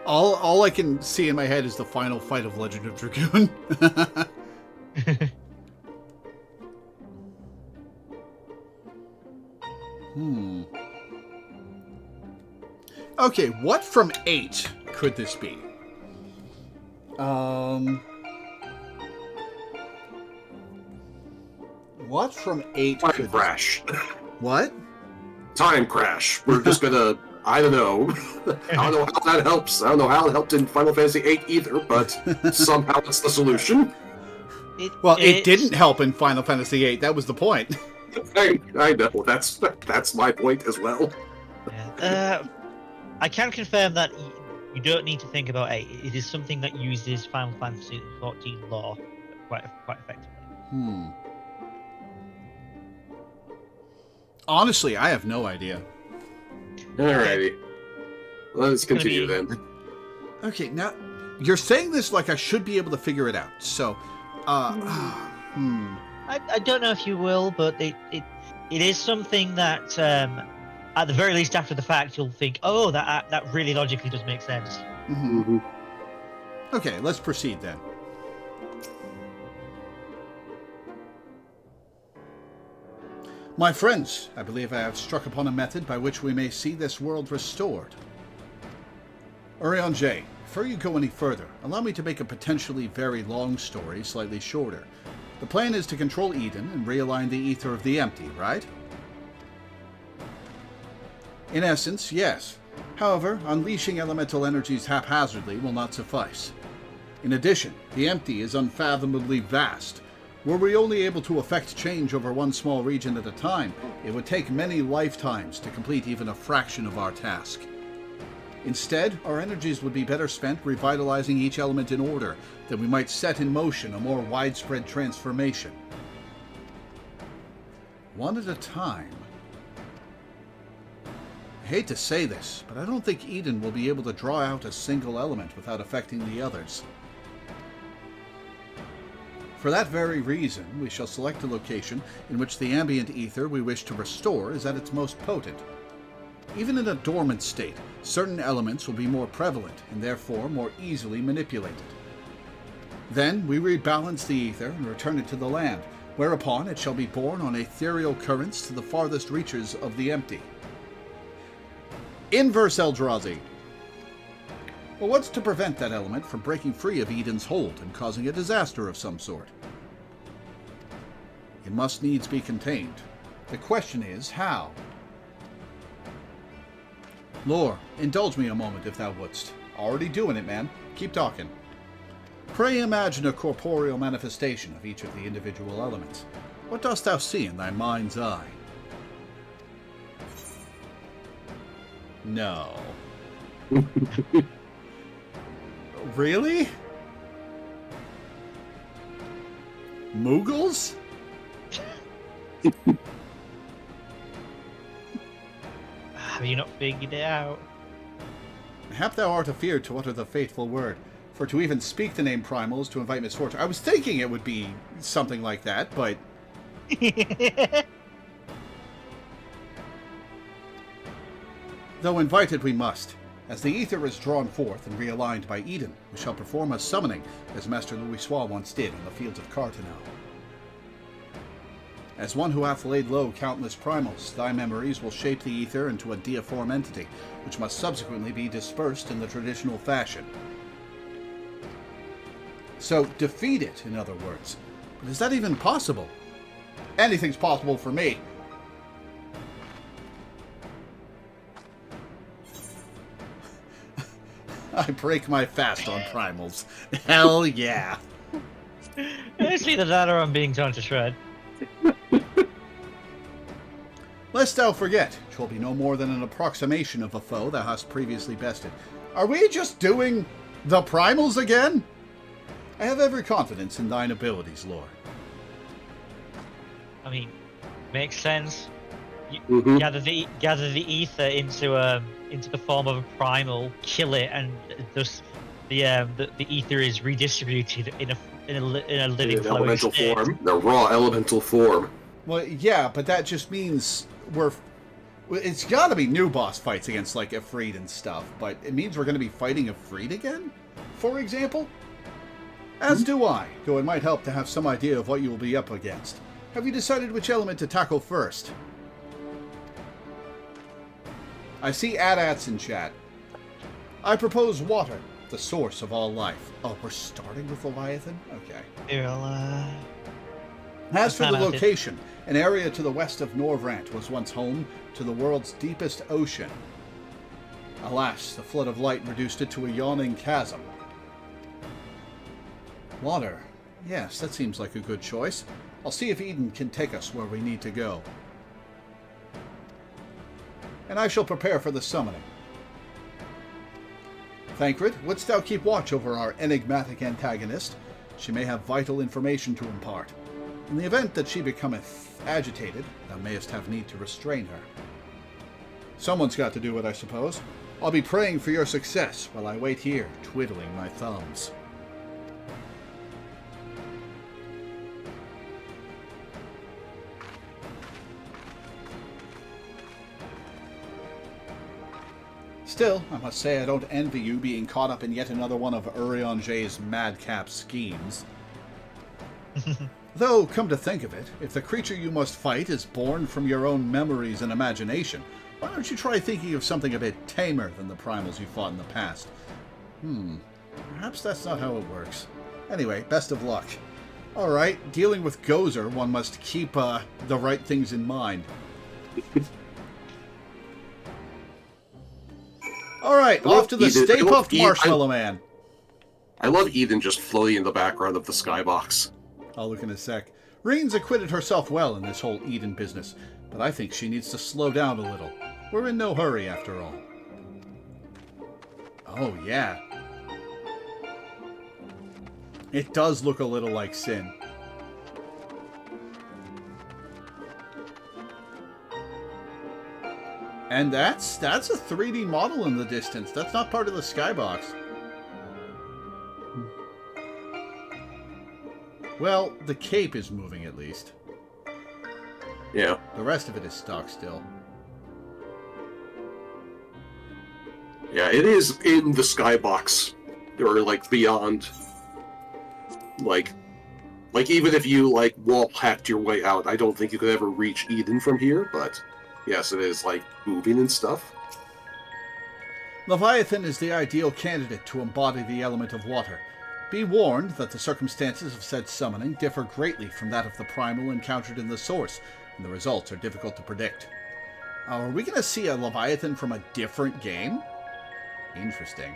All I can see in my head is the final fight of Legend of Dragoon. Okay, what from 8 could this be? What from 8 Time could crash. What? Time crash. We're just gonna. I don't know. I don't know how that helps. I don't know how it helped in Final Fantasy VIII either, but somehow it's the solution. It didn't help in Final Fantasy VIII. That was the point. I know. That's my point as well. Yeah. I can confirm that you don't need to think about 8. It is something that uses Final Fantasy XIV lore quite effectively. Honestly, I have no idea. Alrighty. Let's continue then. Okay, now you're saying this like I should be able to figure it out. So, I don't know if you will, but it is something that at the very least after the fact you'll think, oh, that really logically does make sense. Okay, let's proceed then. My friends, I believe I have struck upon a method by which we may see this world restored. Urion J, before you go any further, allow me to make a potentially very long story slightly shorter. The plan is to control Eden and realign the ether of the empty, right? In essence, yes. However, unleashing elemental energies haphazardly will not suffice. In addition, the empty is unfathomably vast. Were we only able to effect change over one small region at a time, it would take many lifetimes to complete even a fraction of our task. Instead, our energies would be better spent revitalizing each element in order, that we might set in motion a more widespread transformation. One at a time. I hate to say this, but I don't think Eden will be able to draw out a single element without affecting the others. For that very reason, we shall select a location in which the ambient ether we wish to restore is at its most potent. Even in a dormant state, certain elements will be more prevalent and therefore more easily manipulated. Then we rebalance the ether and return it to the land, whereupon it shall be borne on ethereal currents to the farthest reaches of the empty. Inverse Eldrazi. Well, what's to prevent that element from breaking free of Eden's hold and causing a disaster of some sort? It must needs be contained. The question is, how? Lore, indulge me a moment if thou wouldst. Already doing it, man. Keep talking. Pray imagine a corporeal manifestation of each of the individual elements. What dost thou see in thy mind's eye? No. Really? Moogles? Have you not figured it out? Hap thou art afeard to utter the fateful word, for to even speak the name Primal is to invite misfortune. I was thinking it would be something like that, but... Though invited we must. As the ether is drawn forth and realigned by Eden, we shall perform a summoning, as Master Louisoix once did on the fields of Cartanel. As one who hath laid low countless primals, thy memories will shape the ether into a deiform entity, which must subsequently be dispersed in the traditional fashion. So, defeat it, in other words. But is that even possible? Anything's possible for me. I break my fast on primals. Hell yeah. It's either that or I'm being torn to shred. Lest thou forget, 'twill be no more than an approximation of a foe thou hast previously bested. Are we just doing the primals again? I have every confidence in thine abilities, Lore. I mean, makes sense. You Mm-hmm. gather the ether into the form of a primal, kill it, and thus the ether is redistributed in a living, In flowing elemental state. form. The raw elemental form. Well, yeah, but that just means Well, it's gotta be new boss fights against, like, Ifrit and stuff, but it means we're gonna be fighting Ifrit again? For example? As do I, though it might help to have some idea of what you will be up against. Have you decided which element to tackle first? I see AT-ATs in chat. I propose water, the source of all life. Oh, we're starting with Leviathan? Okay. As for the location, an area to the west of Norvrant was once home to the world's deepest ocean. Alas, the flood of light reduced it to a yawning chasm. Water. Yes, that seems like a good choice. I'll see if Eden can take us where we need to go. And I shall prepare for the summoning. Thancred, wouldst thou keep watch over our enigmatic antagonist? She may have vital information to impart. In the event that she becometh agitated, thou mayest have need to restrain her. Someone's got to do it, I suppose. I'll be praying for your success while I wait here, twiddling my thumbs. Still, I must say I don't envy you being caught up in yet another one of Urianger's madcap schemes. Though, come to think of it, if the creature you must fight is born from your own memories and imagination, why don't you try thinking of something a bit tamer than the primals you fought in the past? Perhaps that's not how it works. Anyway, best of luck. Alright, dealing with Gozer, one must keep the right things in mind. Alright, off to the Stay Puft Marshmallow Man. I love Eden just floating in the background of the skybox. I'll look in a sec. Reen's acquitted herself well in this whole Eden business, but I think she needs to slow down a little. We're in no hurry, after all. Oh, yeah. It does look a little like Sin. And that's a 3D model in the distance. That's not part of the skybox. Well, the cape is moving at least. Yeah. The rest of it is stuck still. Yeah, it is in the skybox. Or, like, beyond. Like even if you, like, wall-hacked your way out, I don't think you could ever reach Eden from here, but yes, it is, like, moving and stuff. Leviathan is the ideal candidate to embody the element of water. Be warned that the circumstances of said summoning differ greatly from that of the primal encountered in the source, and the results are difficult to predict. Are we going to see a Leviathan from a different game? Interesting.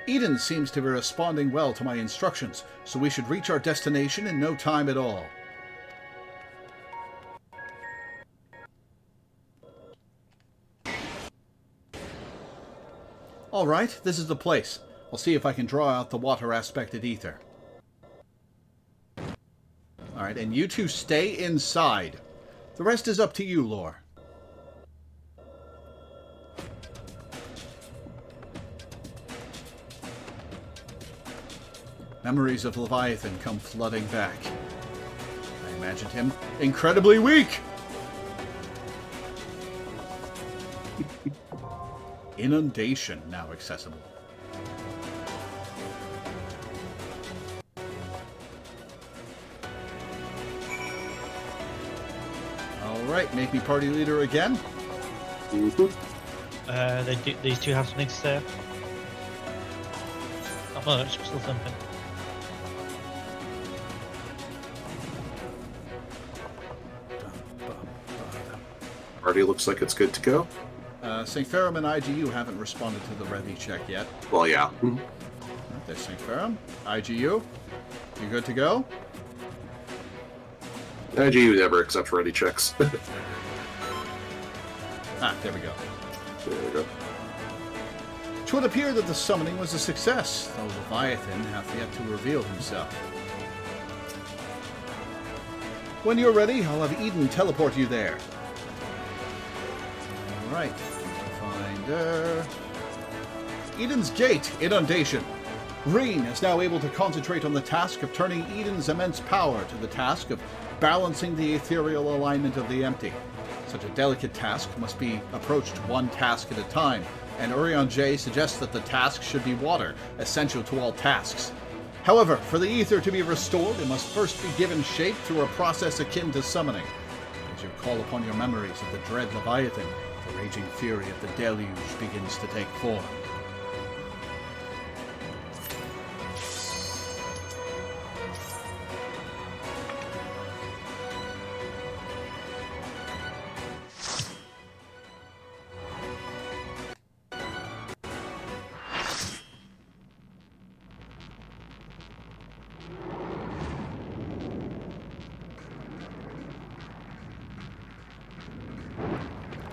Eden seems to be responding well to my instructions, so we should reach our destination in no time at all. Alright, this is the place. I'll see if I can draw out the water aspected ether. Alright, and you two stay inside. The rest is up to you, Lore. Memories of Leviathan come flooding back. I imagined him incredibly weak! Inundation now accessible. Alright, make me party leader again. These two have something to say. Not much, but still something. Party looks like it's good to go. St. Ferrum and IGU haven't responded to the Revy check yet. Well, yeah. There's St. Ferrum. IGU, you good to go? IGU never accepts ready checks. There we go. There we go. It would appear that the summoning was a success, though Leviathan hath yet to reveal himself. When you're ready, I'll have Eden teleport you there. Alright. Find Eden's Gate, Inundation. Reen is now able to concentrate on the task of turning Eden's immense power to the task of balancing the ethereal alignment of the empty. Such a delicate task must be approached one task at a time, and Urion J suggests that the task should be water, essential to all tasks. However, for the ether to be restored, it must first be given shape through a process akin to summoning. As you call upon your memories of the dread Leviathan, the raging fury of the deluge begins to take form.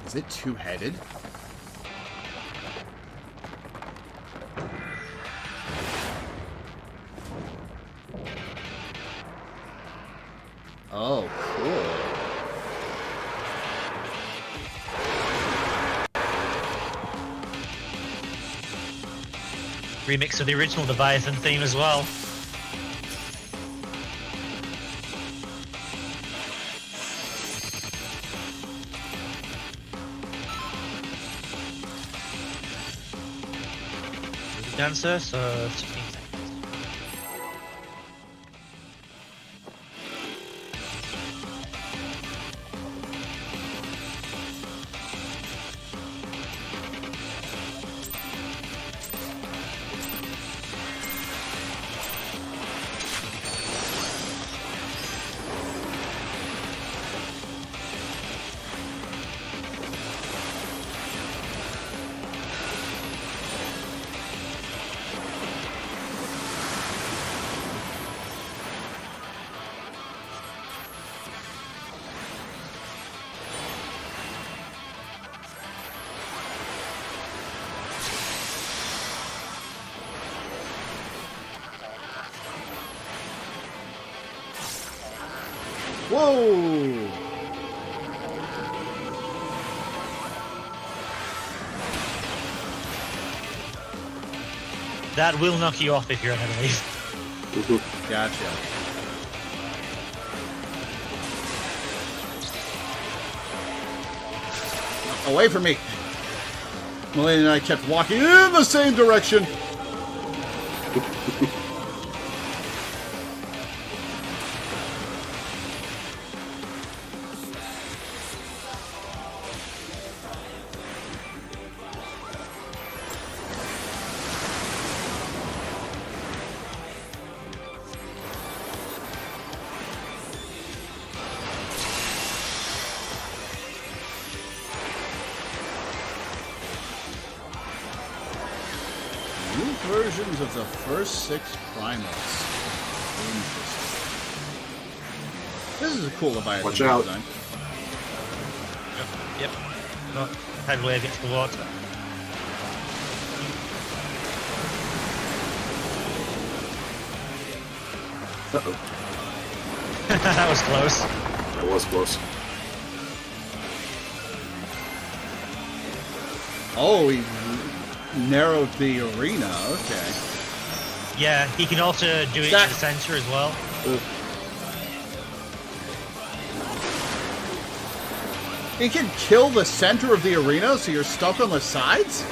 Is it two-headed? Oh, cool. Remix of the original Leviathan theme as well. Dancer, so 16 seconds. Whoa! That will knock you off if you're an enemy. Gotcha. Away from me! Mullane and I kept walking in the same direction. New versions of the first 6 primals. Interesting. This is a cool Leviathan Watch out. design. Yep. Not headway against the water. Uh-oh. That was close. That was close. Oh, he narrowed the arena. Okay. Yeah, he can also do it Stack. to the center as well. He can kill the center of the arena, so you're stuck on the sides?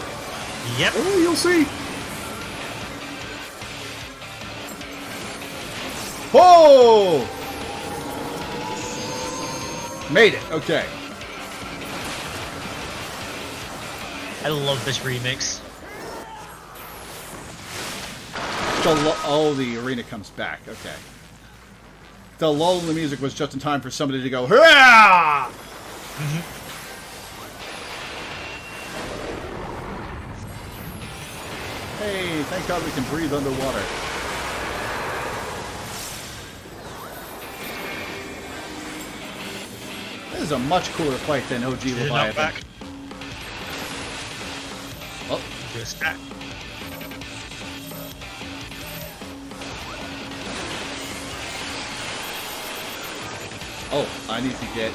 Yep. Oh, you'll see. Oh! Made it. Okay. I love this remix. Oh, the arena comes back. Okay. The lull in the music was just in time for somebody to go, hurrah! Hey, thank God we can breathe underwater. This is a much cooler fight than OG Did it knock Leviathan. back? Oh, Do a stack. oh, I need to get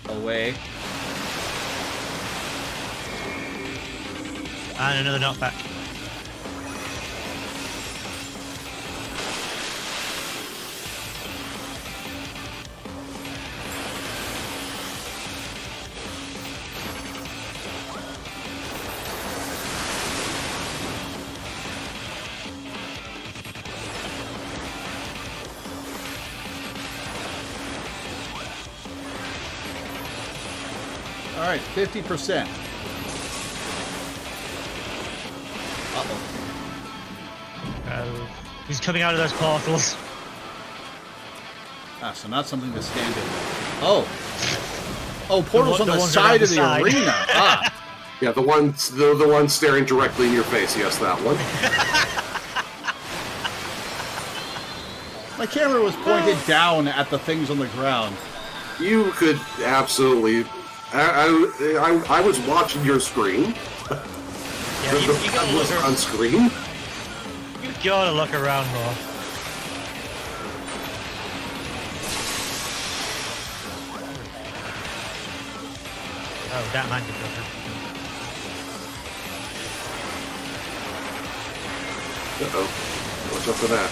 away. And another knockback. Alright, 50%. Uh-oh. He's coming out of those portals. Ah, so not something to stand in. Oh. Oh, portals on the ones side of the side. arena. Ah. Yeah, the one staring directly in your face. Yes, that one. My camera was pointed down at the things on the ground. You could absolutely. I was watching your screen. Yeah, you gotta look on screen. You gotta look around more. Oh, that might be different. Uh-oh. Watch out for that.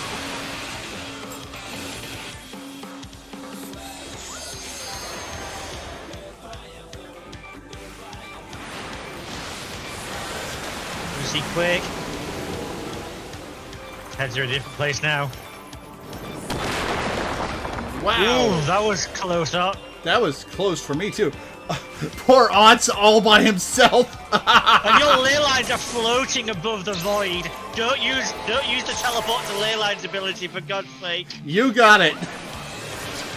You see quick. Heads are a different place now. Wow. Ooh, that was close up. That was close for me, too. Poor Ot's all by himself. And your ley lines are floating above the void. Don't use the teleport to ley lines ability, for God's sake. You got it.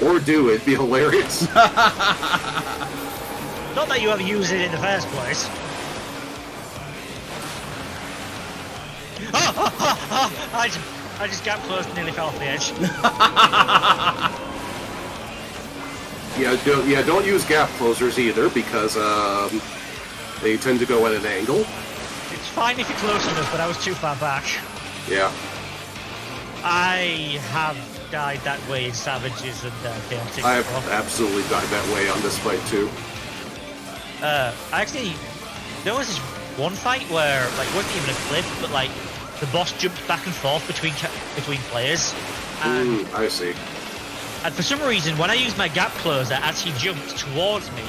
Or do it. Be hilarious. Not that you ever use it in the first place. I just got close and nearly fell off the edge. Don't use gap closers either, because they tend to go at an angle. It's fine if you're close enough, but I was too far back. Yeah. I have died that way in Savages and Chaotic. I have absolutely died that way on this fight too. Actually, there was this one fight where, like, it wasn't even a cliff, but like the boss jumped back and forth between players. And, I see. and for some reason, when I used my gap closer as he jumped towards me,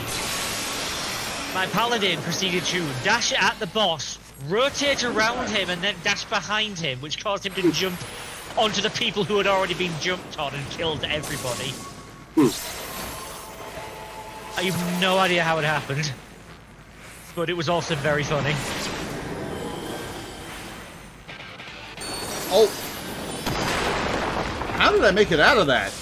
my paladin proceeded to dash at the boss, rotate around him, and then dash behind him, which caused him to jump onto the people who had already been jumped on and killed everybody. I have no idea how it happened, but it was also very funny. Oh. How did I make it out of that?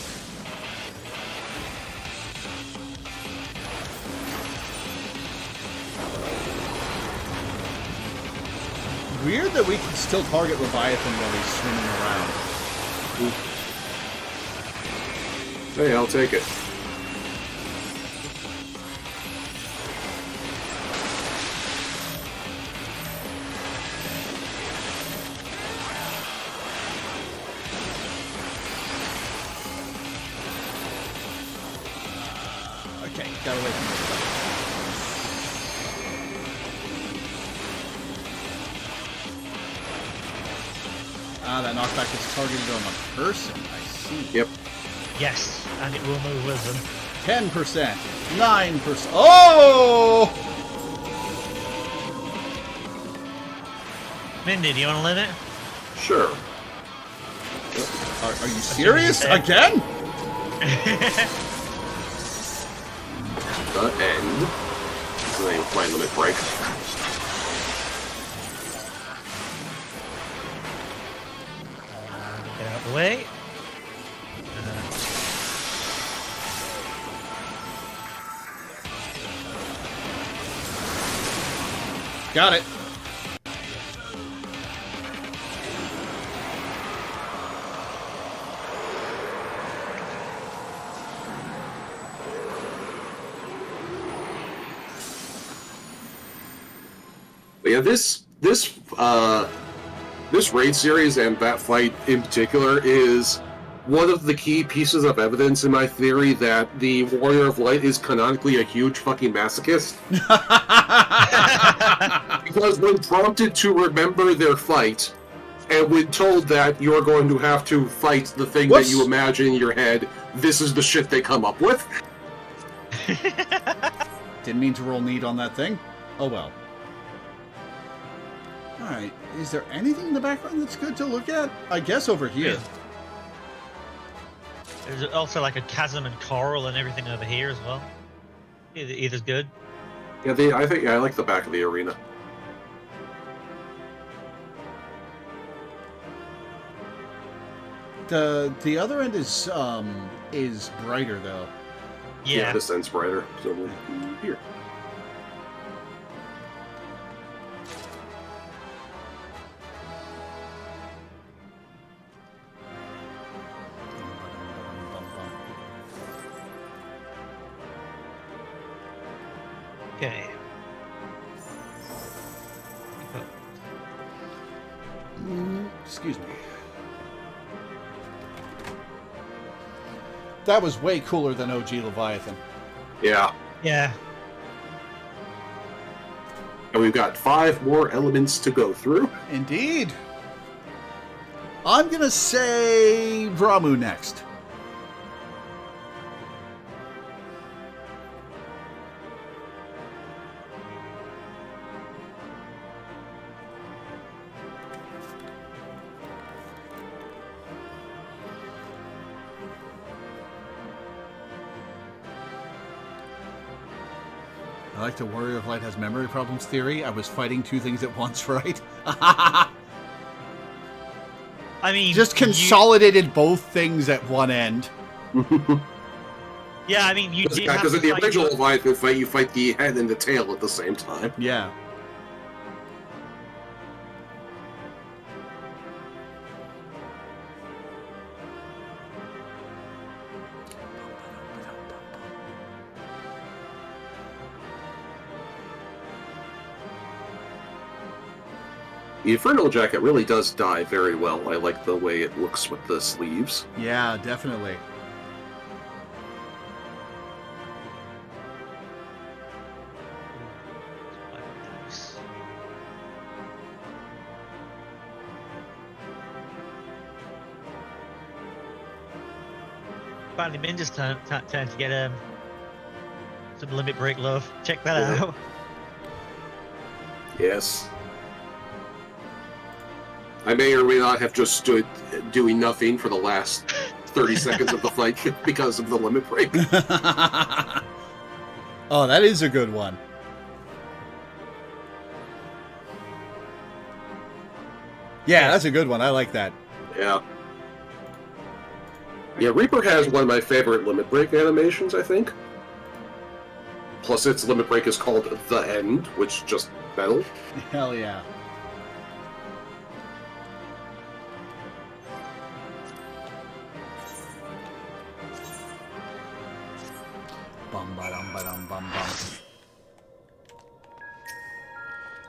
Weird that we can still target Leviathan while he's swimming around. Hey, I'll take it. Okay, got away from this. Ah, that knockback is targeted on a person. I see. Yep. Yes, and it will move with them. 10%. 9%. Oh! Mindy, do you want to live it? Sure. Are you serious? Again? The end. So they play limit break. Get out of the way. Got it. But yeah, this raid series and that fight in particular is one of the key pieces of evidence in my theory that the Warrior of Light is canonically a huge fucking masochist. Because when prompted to remember their fight, and when told that you're going to have to fight the thing that you imagine in your head, this is the shit they come up with. Didn't mean to roll need on that thing. Oh well. Alright, is there anything in the background that's good to look at? I guess over here. There's also like a chasm and coral and everything over here as well. Either's good. Yeah, I like the back of the arena. The other end is brighter though. Yeah. This end's brighter. So we'll do here. Okay. Excuse me. That was way cooler than OG Leviathan. Yeah. Yeah. And we've got 5 more elements to go through. Indeed. I'm gonna say Ramu next. I like the Warrior of Light has memory problems theory. I was fighting 2 things at once, right? I mean, Just consolidated both things at one end. Yeah, I mean, you did have Because to in the fight original your- Leviathan fight, you fight the head and the tail at the same time. Yeah. The Infernal Jacket really does dye very well. I like the way it looks with the sleeves. Yeah, definitely. Nice. Finally, Minder's turn to get some limit break love. Check that Yeah. out. Yes. I may or may not have just stood doing nothing for the last 30 seconds of the fight because of the limit break. Oh, that is a good one. Yeah, that's a good one. I like that. Yeah. Yeah, Reaper has one of my favorite limit break animations, I think. Plus, its limit break is called The End, which just metal. Hell yeah. Bum ba dum ba dum bum bum.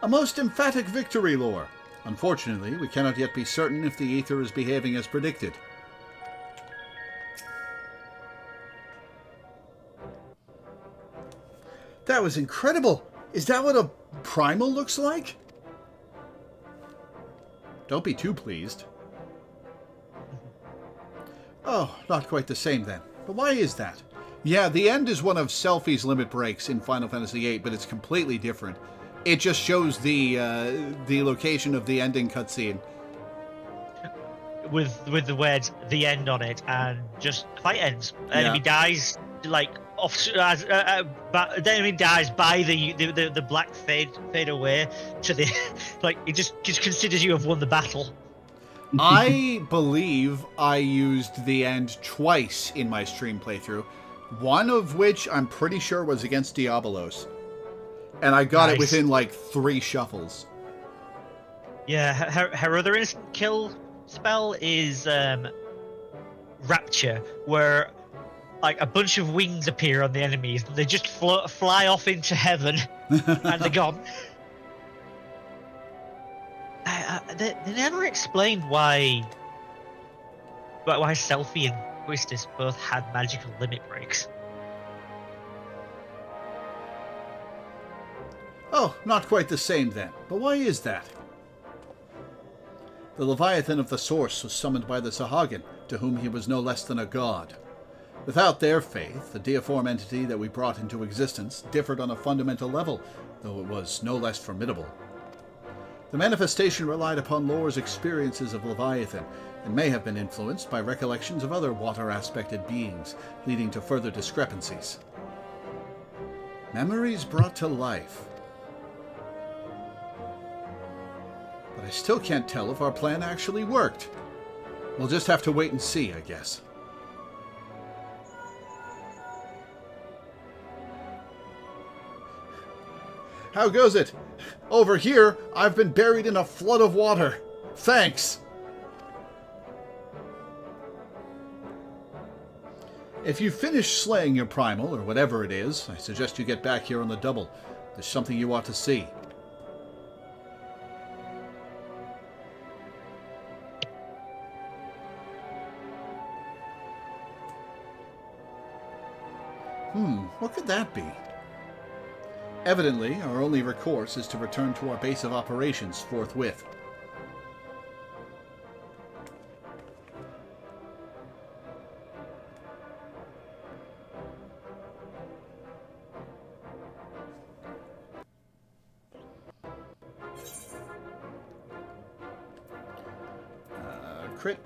A most emphatic victory, Lore. Unfortunately, we cannot yet be certain if the ether is behaving as predicted. That was incredible! Is that what a primal looks like? Don't be too pleased. Oh, not quite the same then. But why is that? Yeah, the end is one of Selphie's limit breaks in Final Fantasy VIII, but it's completely different. It just shows the location of the ending cutscene. with the words "the end" on it, and just fight ends. Enemy dies like off. The enemy dies by the black fade away to the like. It just considers you have won the battle. I believe I used the end twice in my stream playthrough. One of which I'm pretty sure was against Diabolos. And I got it within like 3 shuffles. Yeah, her other instant kill spell is Rapture, where like a bunch of wings appear on the enemies and they just fly off into heaven and they're gone. They never explained why Selphie and Quistis both had magical limit breaks. Oh, not quite the same then. But why is that? The Leviathan of the Source was summoned by the Sahagin, to whom he was no less than a god. Without their faith, the deiform entity that we brought into existence differed on a fundamental level, though it was no less formidable. The manifestation relied upon Lore's experiences of Leviathan, and may have been influenced by recollections of other water-aspected beings, leading to further discrepancies. Memories brought to life. But I still can't tell if our plan actually worked. We'll just have to wait and see, I guess. How goes it? Over here, I've been buried in a flood of water. Thanks. If you finish slaying your primal, or whatever it is, I suggest you get back here on the double. There's something you ought to see. What could that be? Evidently, our only recourse is to return to our base of operations forthwith. Crit.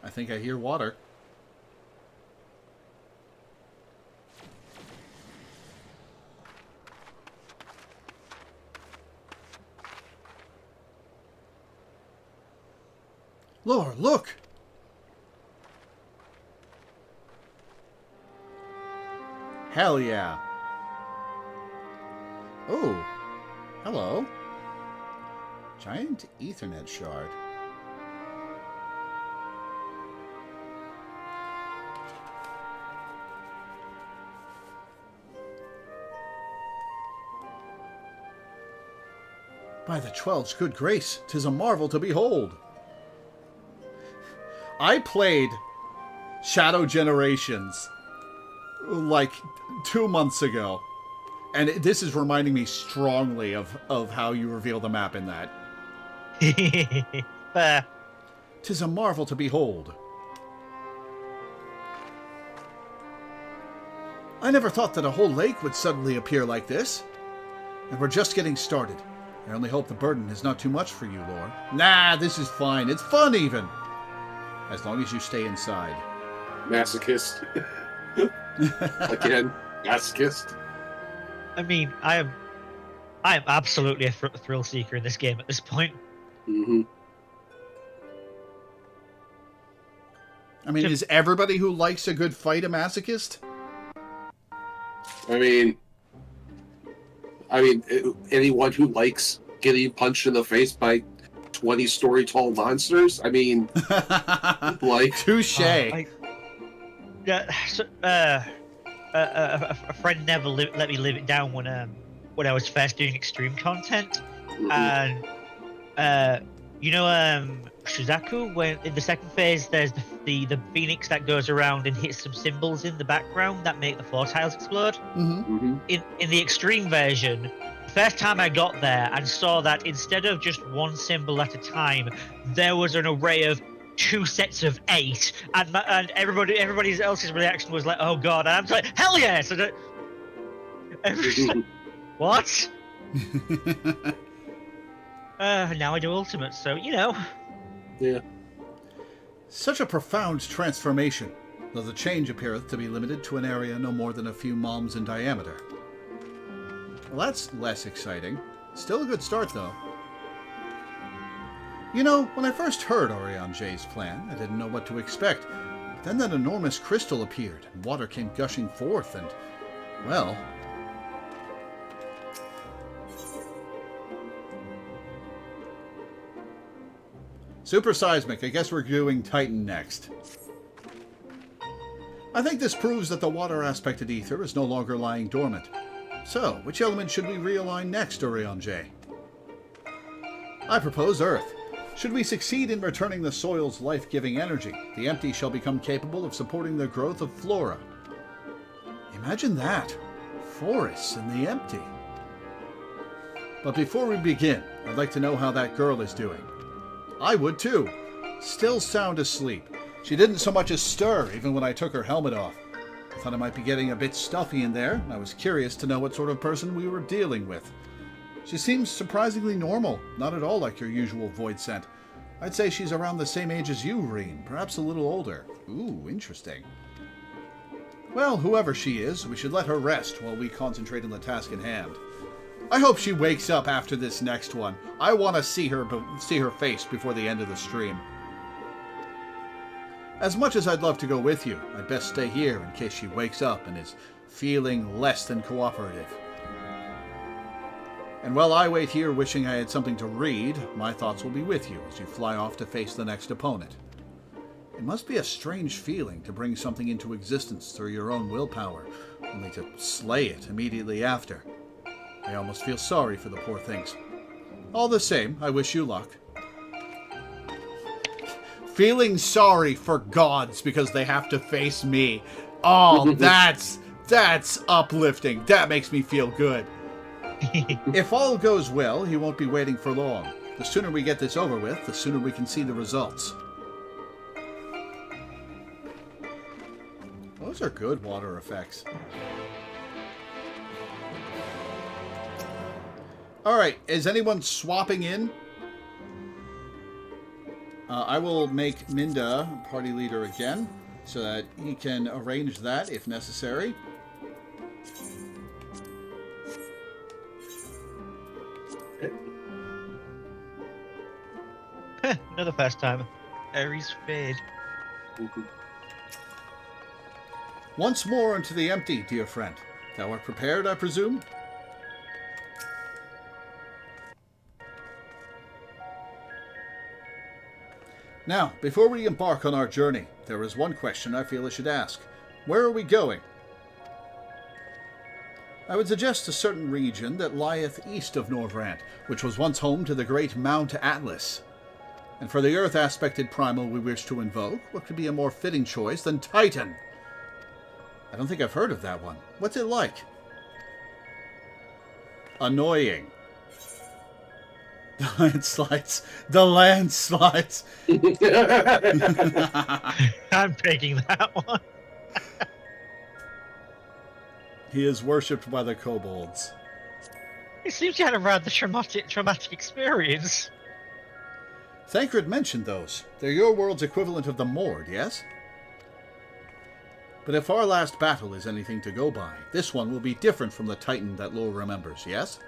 I think I hear water. Lore, look! Hell yeah. Oh, hello. Giant Ethernet shard. By the 12's good grace, 'tis a marvel to behold. I played Shadow Generations like 2 months ago, and this is reminding me strongly of how you reveal the map in that. 'Tis a marvel to behold. I never thought that a whole lake would suddenly appear like this. And we're just getting started. I only hope the burden is not too much for you, Lore. Nah, this is fine. It's fun, even. As long as you stay inside. Masochist. Again, masochist. I mean, I am absolutely a thrill seeker in this game at this point. Mm-hmm. I mean, is everybody who likes a good fight a masochist? I mean, anyone who likes getting punched in the face by 20-story tall monsters. I mean, like, touche. A friend never let me live it down when I was first doing extreme content, and Shizaku, when in the second phase there's the phoenix that goes around and hits some symbols in the background that make the floor tiles explode. In the extreme version, the first time I got there and saw that instead of just one symbol at a time, there was an array of 2 sets of 8, and everybody else's reaction was like, "Oh god!" And I'm like, "Hell yes!" And everybody's like, "What?" Now I do ultimate, so Yeah. Such a profound transformation, though the change appeareth to be limited to an area no more than a few malms in diameter. Well, that's less exciting. Still a good start, though. You know, when I first heard Orion J's plan, I didn't know what to expect. But then that enormous crystal appeared, and water came gushing forth, and, well... Super Seismic, I guess we're doing Titan next. I think this proves that the water aspected ether is no longer lying dormant. So, which element should we realign next, Orion J? I propose Earth. Should we succeed in returning the soil's life-giving energy, the empty shall become capable of supporting the growth of flora. Imagine that. Forests in the empty. But before we begin, I'd like to know how that girl is doing. I would too. Still sound asleep. She didn't so much as stir even when I took her helmet off. I thought it might be getting a bit stuffy in there, and I was curious to know what sort of person we were dealing with. She seems surprisingly normal, not at all like your usual void scent. I'd say she's around the same age as you, Reen, perhaps a little older. Ooh, interesting. Well, whoever she is, we should let her rest while we concentrate on the task in hand. I hope she wakes up after this next one. I want to see her face before the end of the stream. As much as I'd love to go with you, I'd best stay here in case she wakes up and is feeling less than cooperative. And while I wait here wishing I had something to read, my thoughts will be with you as you fly off to face the next opponent. It must be a strange feeling to bring something into existence through your own willpower, only to slay it immediately after. I almost feel sorry for the poor things. All the same, I wish you luck. Feeling sorry for gods because they have to face me. Oh, that's uplifting. That makes me feel good. If all goes well, he won't be waiting for long. The sooner we get this over with, the sooner we can see the results. Those are good water effects. Alright, is anyone swapping in? I will make Minda party leader again, so that he can arrange that if necessary. Another fast time. Aries fade. Once more into the empty, dear friend. Thou art prepared, I presume? Now, before we embark on our journey, there is one question I feel I should ask. Where are we going? I would suggest a certain region that lieth east of Norvrant, which was once home to the great Mount Atlas. And for the earth-aspected primal we wish to invoke, what could be a more fitting choice than Titan? I don't think I've heard of that one. What's it like? Annoying. The landslides. The landslides. I'm taking that one. He is worshipped by the kobolds. It seems you had a rather traumatic experience. Thancred mentioned those. They're your world's equivalent of the Mord, yes? But if our last battle is anything to go by, this one will be different from the Titan that Lore remembers, yes?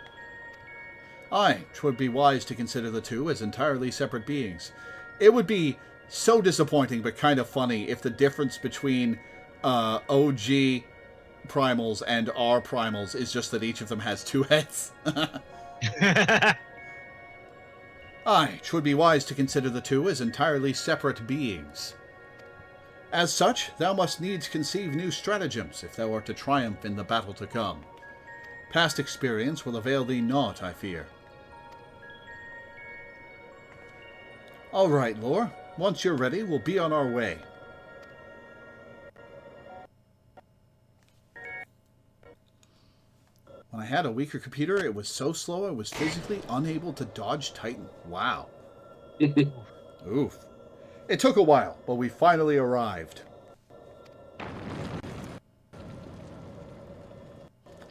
Aye, 'twould be wise to consider the two as entirely separate beings. It would be so disappointing but kind of funny if the difference between OG primals and our primals is just that each of them has two heads. Aye, 'twould be wise to consider the two as entirely separate beings. As such, thou must needs conceive new stratagems if thou art to triumph in the battle to come. Past experience will avail thee naught, I fear. All right, Lore. Once you're ready, we'll be on our way. When I had a weaker computer, it was so slow I was physically unable to dodge Titan. Wow. Oof. It took a while, but we finally arrived.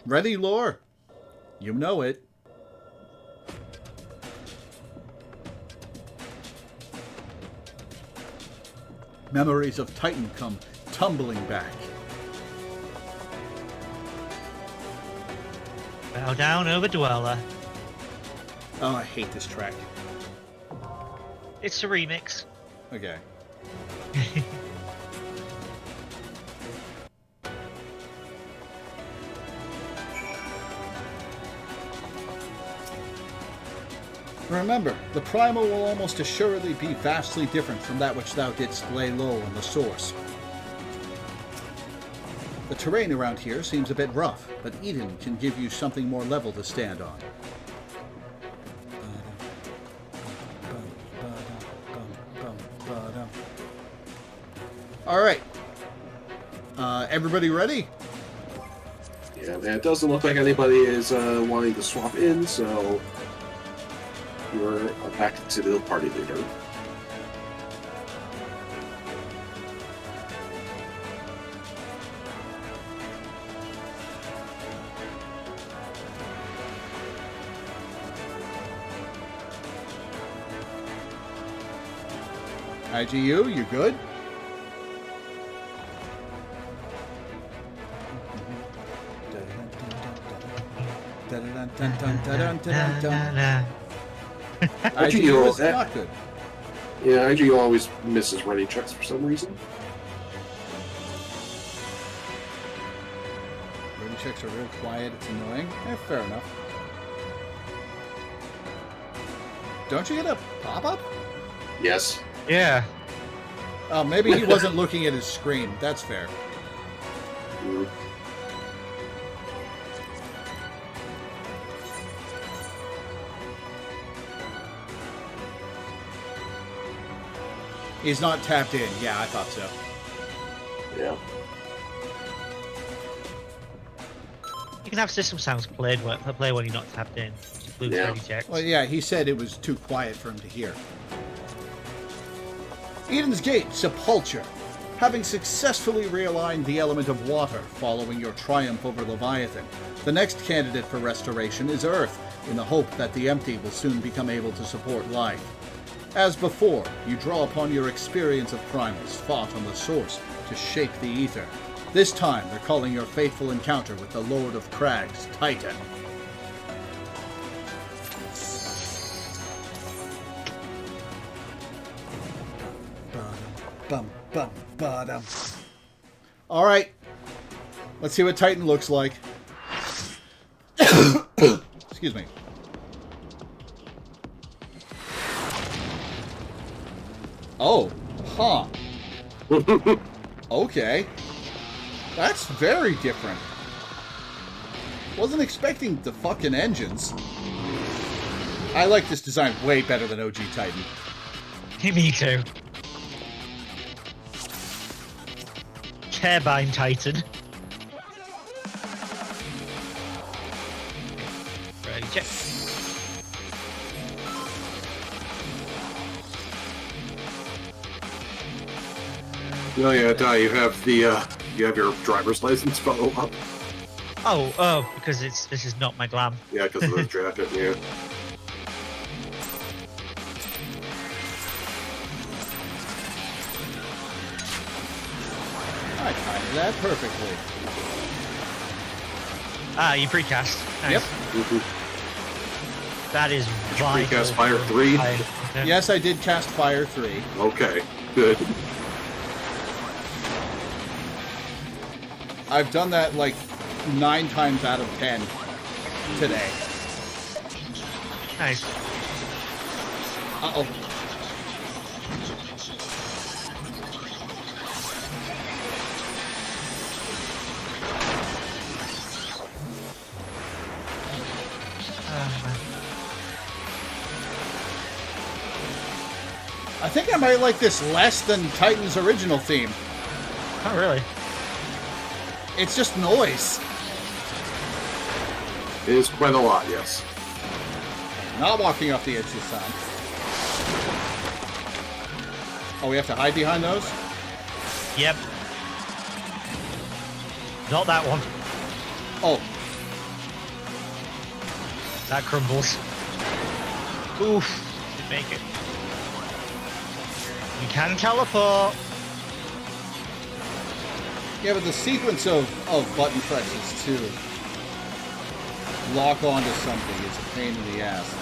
Ready, Lore? You know it. Memories of Titan come tumbling back. Bow down, Overdweller. Oh, I hate this track. It's a remix. Okay. Remember, the primal will almost assuredly be vastly different from that which thou didst lay low on the source. The terrain around here seems a bit rough, but Eden can give you something more level to stand on. Alright. Everybody ready? Yeah, man, it doesn't look like anybody is wanting to swap in, so we're back to the party leader. IGU, you good? IGU is not good. Yeah, IGU always misses ready checks for some reason. Ready checks are real quiet. It's annoying. Fair enough. Don't you get a pop-up? Yes. Yeah. Oh, maybe he wasn't looking at his screen. That's fair. Mm. He's not tapped in. Yeah, I thought so. Yeah. You can have system sounds play when you're not tapped in. Which includes Yeah. ready checks. Well, yeah, he said it was too quiet for him to hear. Eden's Gate, Sepulture. Having successfully realigned the element of water following your triumph over Leviathan, the next candidate for restoration is Earth, in the hope that the empty will soon become able to support life. As before, you draw upon your experience of primals fought on the source to shape the ether. This time, recalling your fateful encounter with the Lord of Crags, Titan. Bum, bum, bottom. All right. Let's see what Titan looks like. Excuse me. Oh, huh. Okay. That's very different. Wasn't expecting the fucking engines. I like this design way better than OG Titan. Me too. Turbine Titan. Ready, check. Oh yeah, Di, you have the you have your driver's license photo up. Oh, because this is not my glam. Yeah, because of the jacket. Yeah. I timed that perfectly. Ah, you precast. Nice. Yep. Mm-hmm. That is vital. Precast Fire 3? Yes, I did cast Fire 3. Okay, good. I've done that like 9 times out of 10 today. Nice. Uh-oh. I think I might like this less than Titan's original theme. Oh, really? It's just noise. It is quite a lot, yes. Not walking off the edge this time. Oh, we have to hide behind those? Yep. Not that one. Oh, That crumbles. Oof. Didn't make it. You can teleport. yeah, but the sequence of button presses to lock onto something is a pain in the ass.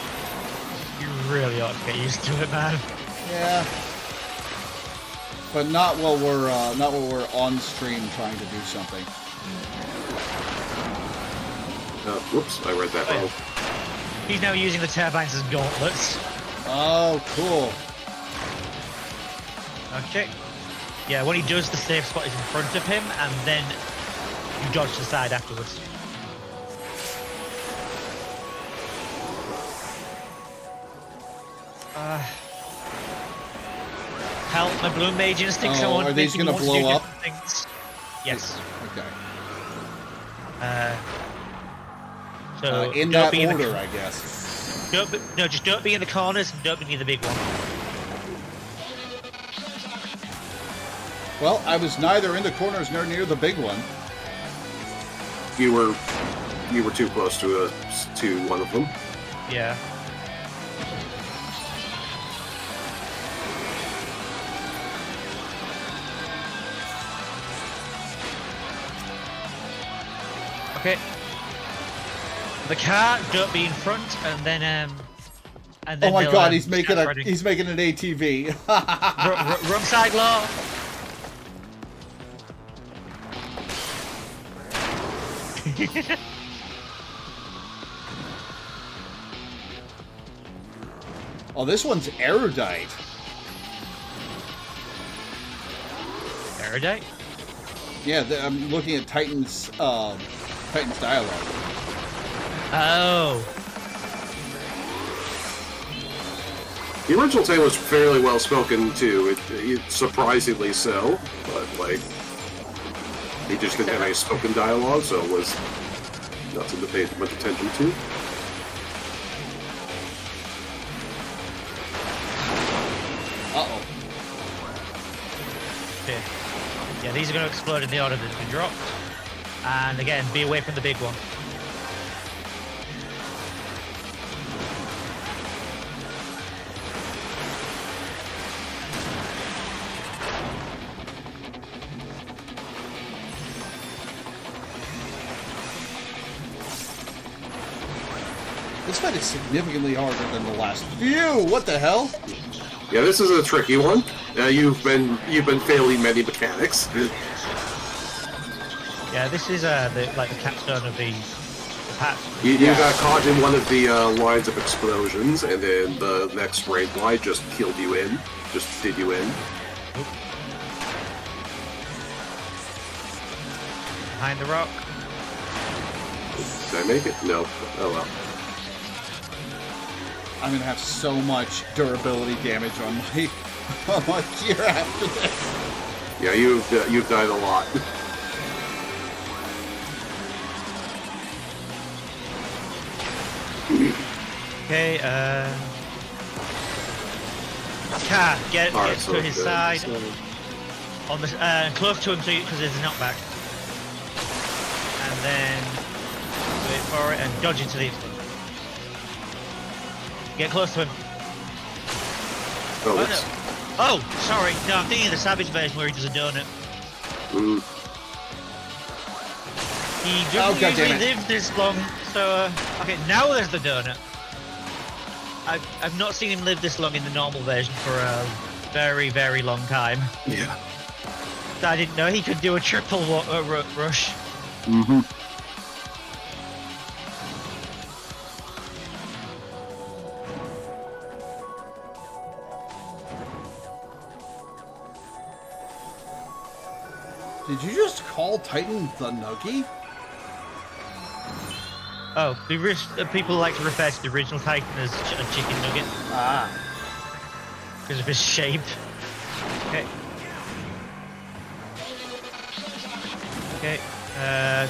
You really ought to get used to it, man. Yeah. But not while we're on stream trying to do something. Whoops, I read that wrong. He's now using the turbines as gauntlets. Oh, cool. Okay. Yeah, when he does, the safe spot is in front of him, and then you dodge to the side afterwards. Help, my Bloom Mage instincts. Oh, I are these gonna blow up? Things. Yes. Okay. So In don't that be in the- order, I guess. No, just don't be in the corners and don't be near the big one. Well, I was neither in the corners nor near the big one. You were too close to one of them. Yeah. Okay. The car, don't be in front, and then Oh my god, he's making an ATV. Wrong side, Law. Oh, this one's erudite. Erudite? Yeah, I'm looking at Titan's dialogue. The original tale was fairly well spoken too. It surprisingly so, but like he just didn't have any spoken dialogue, so it was nothing to pay much attention to. Uh-oh. Okay. Yeah, these are going to explode in the order that they've been dropped. And again, be away from the big one. This fight is significantly harder than the last few. What the hell? Yeah, this is a tricky one. You've been failing many mechanics. Yeah, this is the capstone of the patch. You got caught in one of the lines of explosions, and then the next rank line just killed you in. Just did you in. Oop. Behind the rock. Did I make it? No. Oh well. I'm gonna have so much durability damage on my gear after this. Yeah, you've died a lot. Okay, car, get to his side. So... On the close to him because there's a knockback. And then wait for it and dodge into the explosion. Get close to him. Oh, no. Oh, sorry. No, I'm thinking of the Savage version where he does a donut. He doesn't usually live this long, so okay, now there's the donut. I've not seen him live this long in the normal version for a very, very long time. Yeah. I didn't know he could do a triple rush. Mm-hmm. Did you just call Titan the Nuggie? Oh, people like to refer to the original Titan as a chicken nugget. Ah. Because of his shape. Okay. Okay.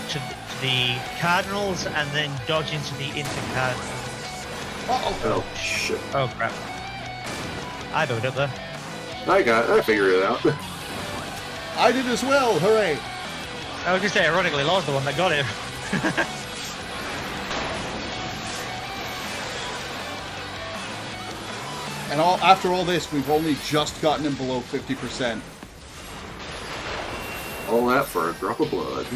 To the Cardinals and then dodge into the inter-Cardinals. Uh-oh. Oh, shit. Oh, crap. I bowed up there. I figured it out. I did as well, hooray! I was going to say, ironically, Law's the one that got it. And after all this, we've only just gotten him below 50%. All that for a drop of blood.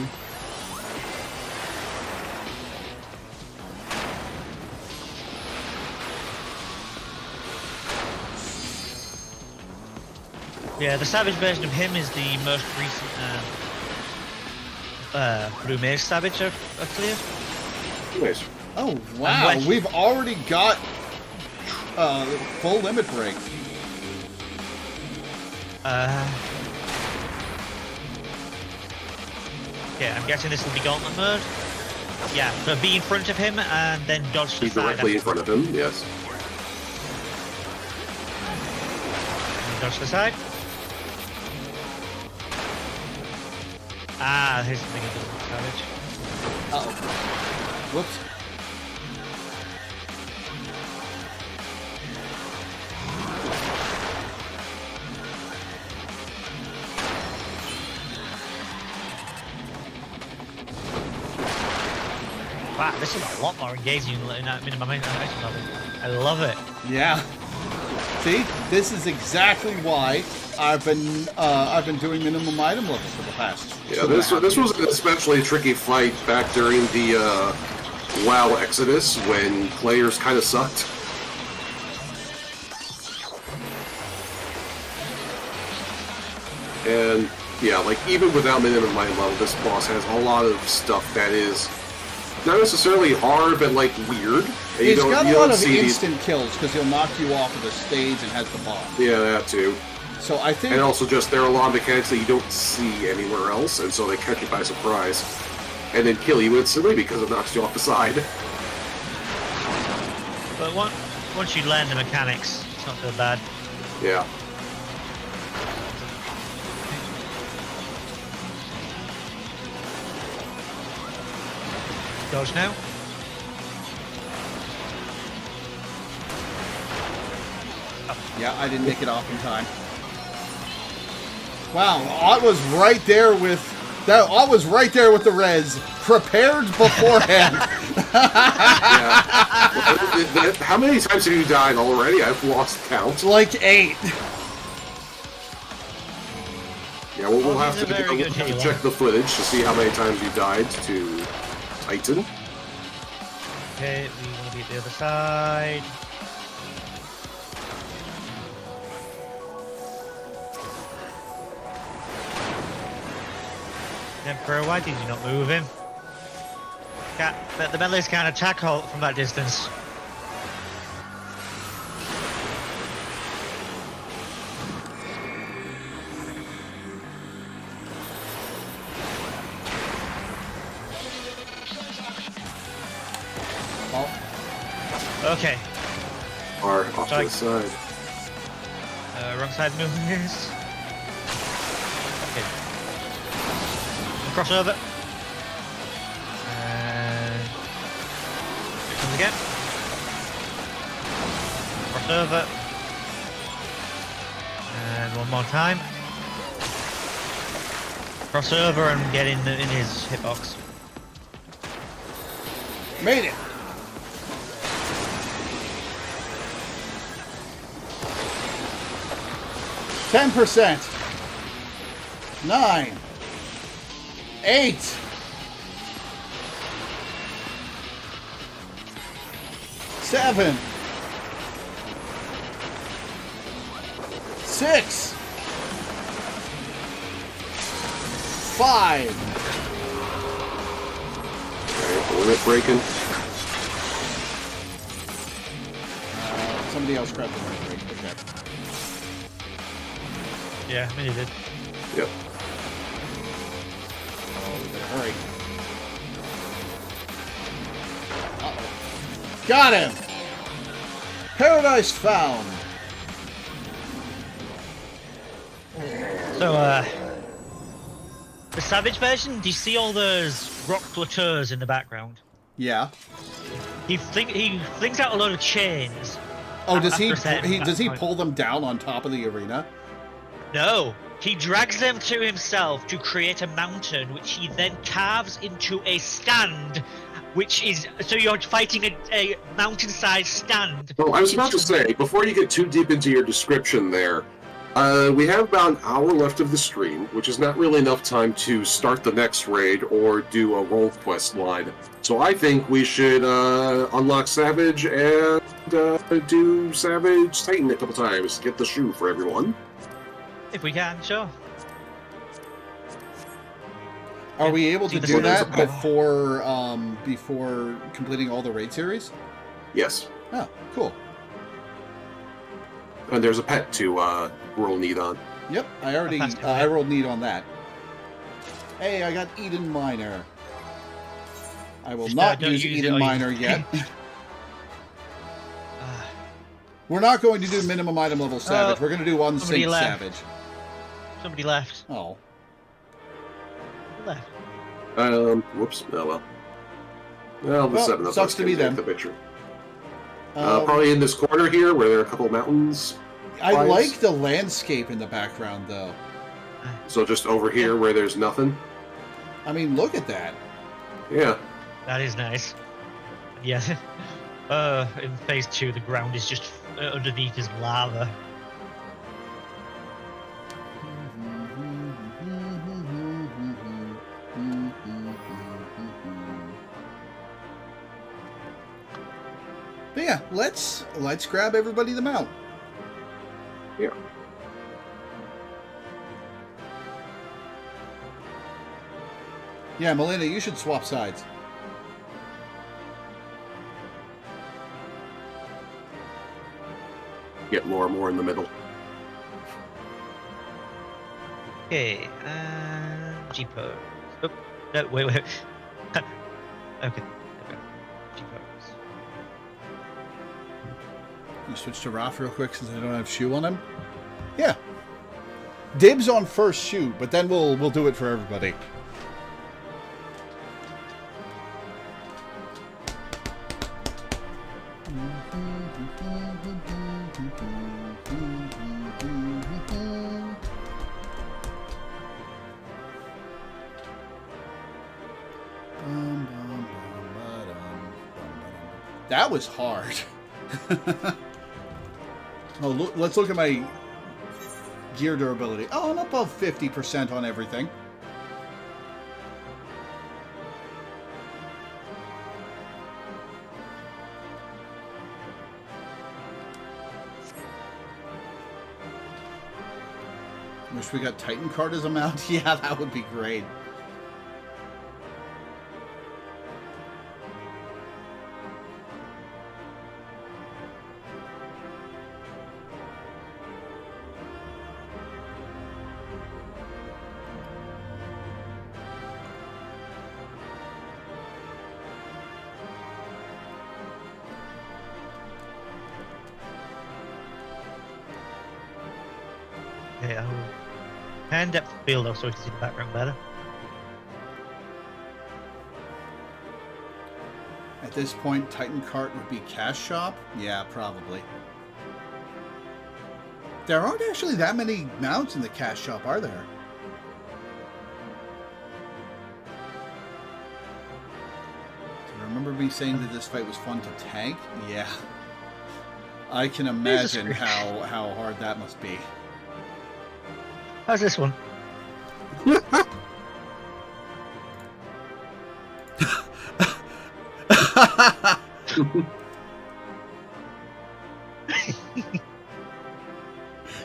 Yeah, the Savage version of him is the most recent Blue Mage Savage I've cleared. Nice. Oh, wow. We've already got full limit break. Yeah, I'm guessing this will be Gauntlet mode. Yeah, so be in front of him and then dodge to the side. Directly in front of him, yes. And dodge to the side. Ah, here's the thing that doesn't Savage. Uh-oh. Whoops. Wow, this is a lot more engaging in that minimum interaction level. I love it. Yeah. See, this is exactly why I've been doing minimum item level for the past. Yeah, this was an especially tricky fight back during the WoW Exodus when players kind of sucked. And yeah, like even without minimum item level, this boss has a lot of stuff that is not necessarily hard, but like weird. He's got a lot of instant kills because he'll knock you off of the stage and has the bomb. Yeah, that too. So I think, and also just there are a lot of mechanics that you don't see anywhere else, and so they catch you by surprise, and then kill you instantly because it knocks you off the side. But once you learn the mechanics, it's not so bad. Yeah. Dodge now. Yeah, I didn't make it off in time. Wow, Ott was right there with that. Ott was right there with the res, prepared beforehand. Yeah. How many times have you died already? I've lost count. Like 8. Yeah, we'll have to check the footage to see how many times you died to Titan. Okay, we want to be at the other side. Emperor, why did you not move him? The melees can't attack from that distance. Oh. Okay. Or off to the side. Wrong side movement is. Okay. Crossover. And here comes again. Crossover. And one more time. Crossover and get in his hitbox. Made it. %. 9. 8. 7. 6. 5. Alright, limit breaking. Somebody else grabbed the limit break. Okay. Yeah, many did. Yep. Oh, we better hurry. Uh-oh. Got him! Paradise found! So, the Savage version, do you see all those rock plateaus in the background? Yeah. He flings out a load of chains. Oh, does he pull them down on top of the arena? No, he drags them to himself to create a mountain, which he then carves into a stand, which is so you're fighting a mountain-sized stand. Well, I was about to say, before you get too deep into your description there, we have about an hour left of the stream, which is not really enough time to start the next raid or do a role quest line. So I think we should unlock Savage and do Savage Titan a couple times. Get the shoe for everyone. If we can, sure. Are we able to do that before completing all the raid series? Yes. Oh, cool. And there's a pet to roll need on. Yep, I rolled need on that. Hey, I got Eden Miner. I will not use Eden Miner yet. We're not going to do minimum item level Savage. We're going to do one sync Savage. Somebody left. Oh. Who left? Whoops. Oh well. Well, the 7 of sucks us to can be take them. the picture. Probably in this corner here, where there are a couple of mountains. I like the landscape in the background, though. So just over here, where there's nothing. I mean, look at that. Yeah. That is nice. Yeah. In phase 2, the ground is just underneath is lava. let's grab everybody the mount. Yeah. Yeah, Melina, you should swap sides. Get Laura more in the middle. Okay, G-pose. Oh, no, wait. Okay. G-pose. You switch to Raph real quick since I don't have shoe on him. Yeah. Dibs on first shoe, but then we'll do it for everybody. That was hard. Oh, let's look at my gear durability. Oh, I'm above 50% on everything. Wish we got Titan card as a mount. Yeah, that would be great. Okay, I'll hand depth of field off so we can see the background better. At this point, Titan cart would be cash shop? Yeah, probably. There aren't actually that many mounts in the cash shop, are there? Do you remember me saying that this fight was fun to tank? Yeah. I can imagine how hard that must be. How's this one?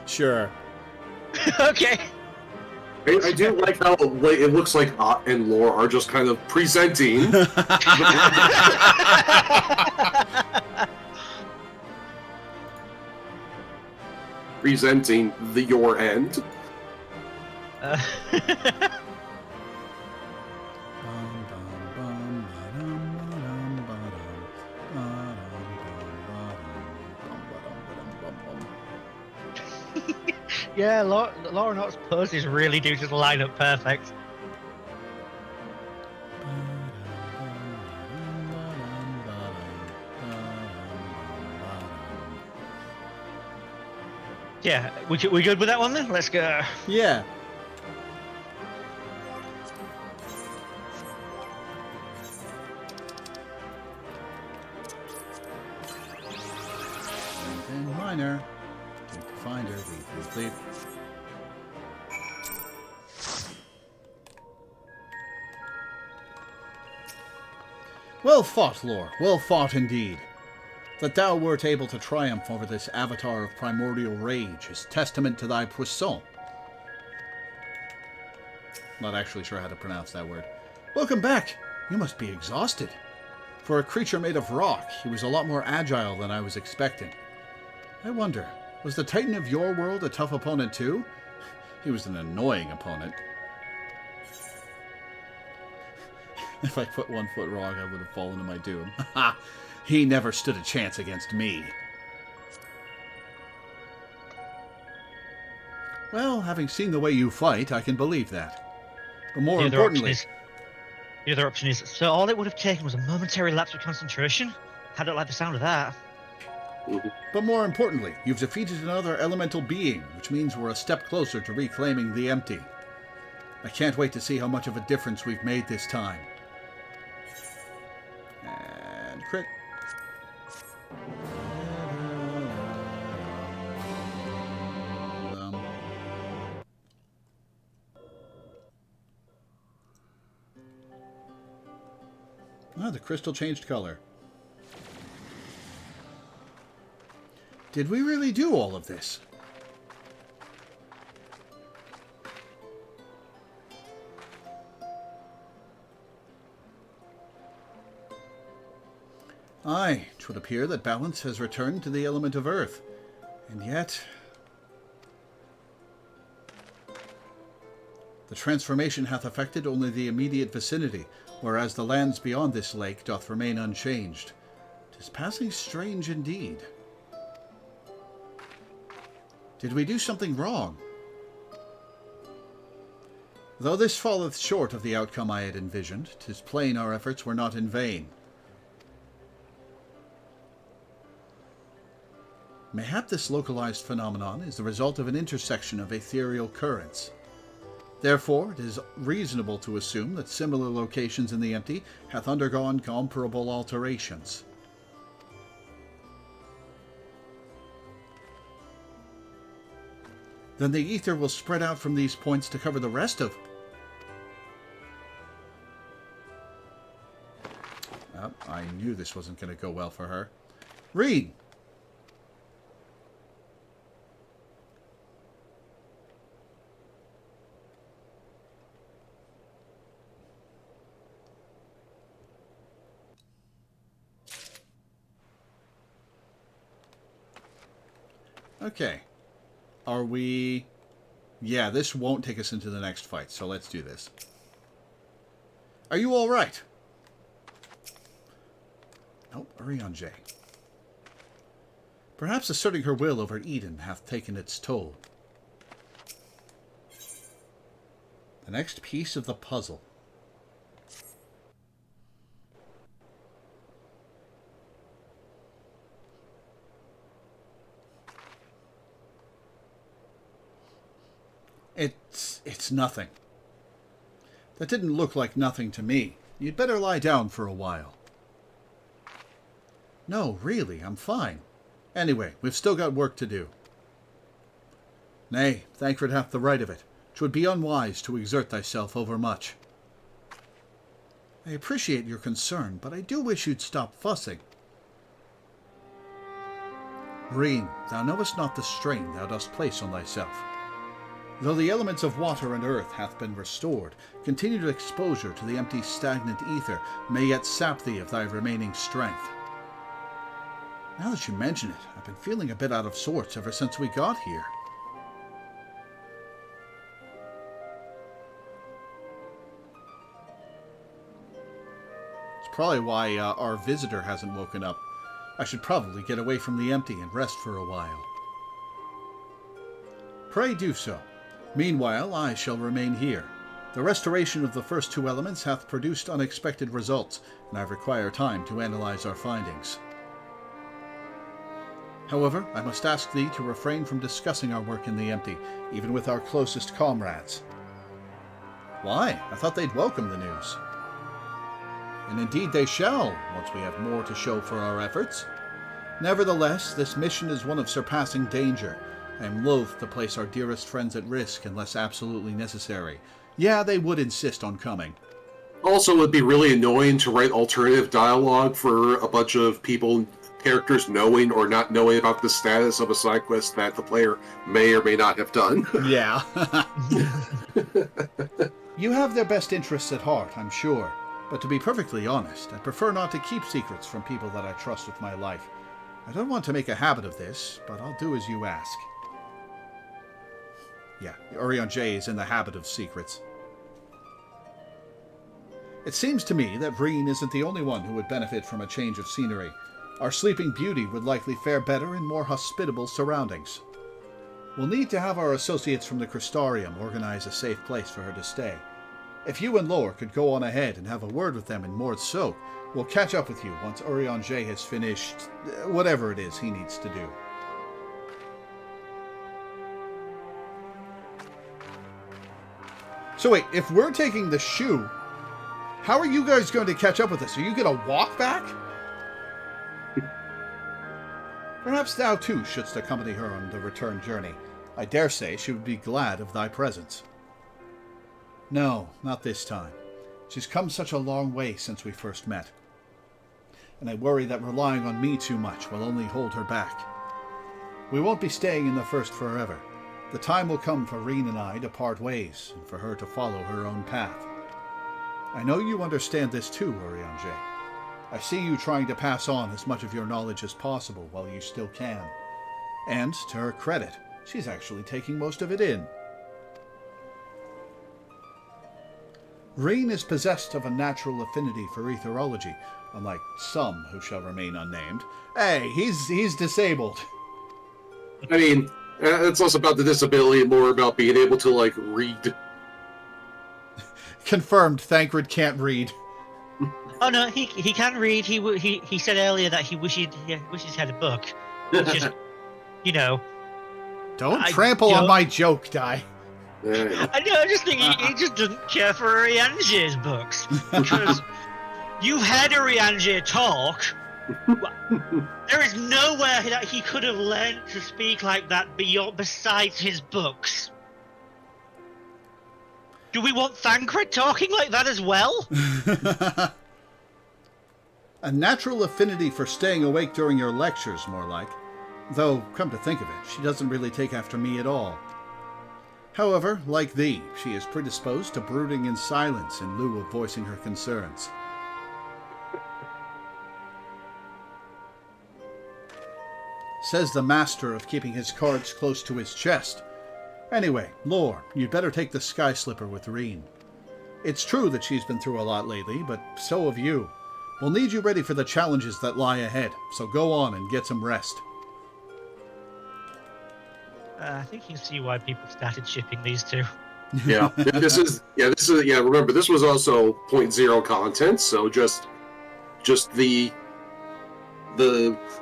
Sure. Okay. I do like how it looks like Ott and Lore are just kind of presenting. Presenting your end. Yeah, Laura and Ott's poses really do just line up perfect. Yeah, we good with that one then? Let's go. Yeah. And minor. Take the finder. Leave. Well fought, Lore. Well fought indeed. That thou wert able to triumph over this avatar of primordial rage is testament to thy puissance. Not actually sure how to pronounce that word. Welcome back. You must be exhausted. For a creature made of rock, he was a lot more agile than I was expecting. I wonder, was the Titan of your world a tough opponent too? He was an annoying opponent. If I put 1 foot wrong, I would have fallen to my doom. Ha! He never stood a chance against me. Well, having seen the way you fight, I can believe that. But more importantly... The other option is, so all it would have taken was a momentary lapse of concentration? I don't like the sound of that. But more importantly, you've defeated another elemental being, which means we're a step closer to reclaiming the empty. I can't wait to see how much of a difference we've made this time. And crit. The crystal changed color. Did we really do all of this? Aye, 'twould appear that balance has returned to the element of earth. And yet... the transformation hath affected only the immediate vicinity, whereas the lands beyond this lake doth remain unchanged. 'Tis passing strange indeed. Did we do something wrong? Though this falleth short of the outcome I had envisioned, 'tis plain our efforts were not in vain. Mayhap this localized phenomenon is the result of an intersection of ethereal currents. Therefore, it is reasonable to assume that similar locations in the empty hath undergone comparable alterations. Then the ether will spread out from these points to cover the rest of... Oh, I knew this wasn't going to go well for her. Read! Okay. Are we... Yeah, this won't take us into the next fight, so let's do this. Are you all right? Oh, Orion J. Perhaps asserting her will over Eden hath taken its toll. The next piece of the puzzle. It's nothing. That didn't look like nothing to me. You'd better lie down for a while. No, really, I'm fine. Anyway, we've still got work to do. Nay, Thancred hath the right of it. 'Twould be unwise to exert thyself overmuch. I appreciate your concern, but I do wish you'd stop fussing. Reen, thou knowest not the strain thou dost place on thyself. Though the elements of water and earth hath been restored, continued exposure to the empty stagnant ether may yet sap thee of thy remaining strength. Now that you mention it, I've been feeling a bit out of sorts ever since we got here. It's probably why our visitor hasn't woken up. I should probably get away from the empty and rest for a while. Pray do so. Meanwhile, I shall remain here. The restoration of the first two elements hath produced unexpected results, and I require time to analyze our findings. However, I must ask thee to refrain from discussing our work in the empty, even with our closest comrades. Why? I thought they'd welcome the news. And indeed they shall, once we have more to show for our efforts. Nevertheless, this mission is one of surpassing danger. I am loath to place our dearest friends at risk unless absolutely necessary. Yeah, they would insist on coming. Also, it would be really annoying to write alternative dialogue for a bunch of characters knowing or not knowing about the status of a side quest that the player may or may not have done. Yeah. You have their best interests at heart, I'm sure. But to be perfectly honest, I prefer not to keep secrets from people that I trust with my life. I don't want to make a habit of this, but I'll do as you ask. Yeah, Orion J is in the habit of secrets. It seems to me that Reen isn't the only one who would benefit from a change of scenery. Our Sleeping Beauty would likely fare better in more hospitable surroundings. We'll need to have our associates from the Crystarium organize a safe place for her to stay. If you and Lore could go on ahead and have a word with them in Mord's Soak, we'll catch up with you once Orion J has finished whatever it is he needs to do. So wait, if we're taking the shoe, how are you guys going to catch up with us? Are you going to walk back? Perhaps thou too shouldst accompany her on the return journey. I dare say she would be glad of thy presence. No, not this time. She's come such a long way since we first met. And I worry that relying on me too much will only hold her back. We won't be staying in the First forever. The time will come for Reen and I to part ways, and for her to follow her own path. I know you understand this too, Oriange. I see you trying to pass on as much of your knowledge as possible while you still can. And, to her credit, she's actually taking most of it in. Reen is possessed of a natural affinity for etherology, unlike some who shall remain unnamed. Hey, he's disabled. I mean, it's less about the disability and more about being able to, like, read. Confirmed, Thancred can't read. Oh no, he can read. He said earlier that he wishes he had a book. It's just, you know. Don't trample on my joke, Di. I know. I just think he just doesn't care for Oriange's books because you've heard Oriange talk. There is nowhere that he could have learned to speak like that besides his books. Do we want Thancred talking like that as well? A natural affinity for staying awake during your lectures, more like. Though, come to think of it, she doesn't really take after me at all. However, like thee, she is predisposed to brooding in silence in lieu of voicing her concerns. Says the master of keeping his cards close to his chest. Anyway, Lore, you'd better take the Sky Slipper with Reen. It's true that she's been through a lot lately, but so have you. We'll need you ready for the challenges that lie ahead, so go on and get some rest. I think you can see why people started shipping these two. Yeah, remember, this was also 0.0 content, so just the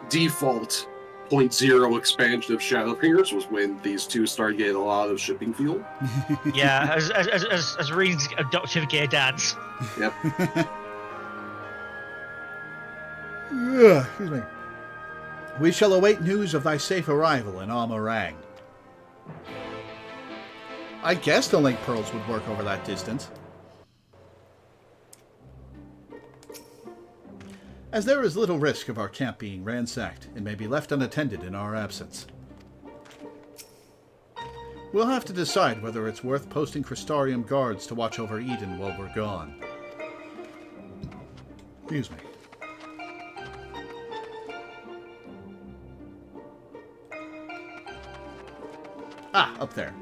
default 0.0 expansion of Shadowbringers was when these two started getting a lot of shipping fuel. Yeah, as Reen's adoptive gay dads. Yep. Excuse me. We shall await news of thy safe arrival in Amarang. I guess the link pearls would work over that distance. As there is little risk of our camp being ransacked, it may be left unattended in our absence. We'll have to decide whether it's worth posting Crystarium guards to watch over Eden while we're gone. Excuse me. Ah, up there.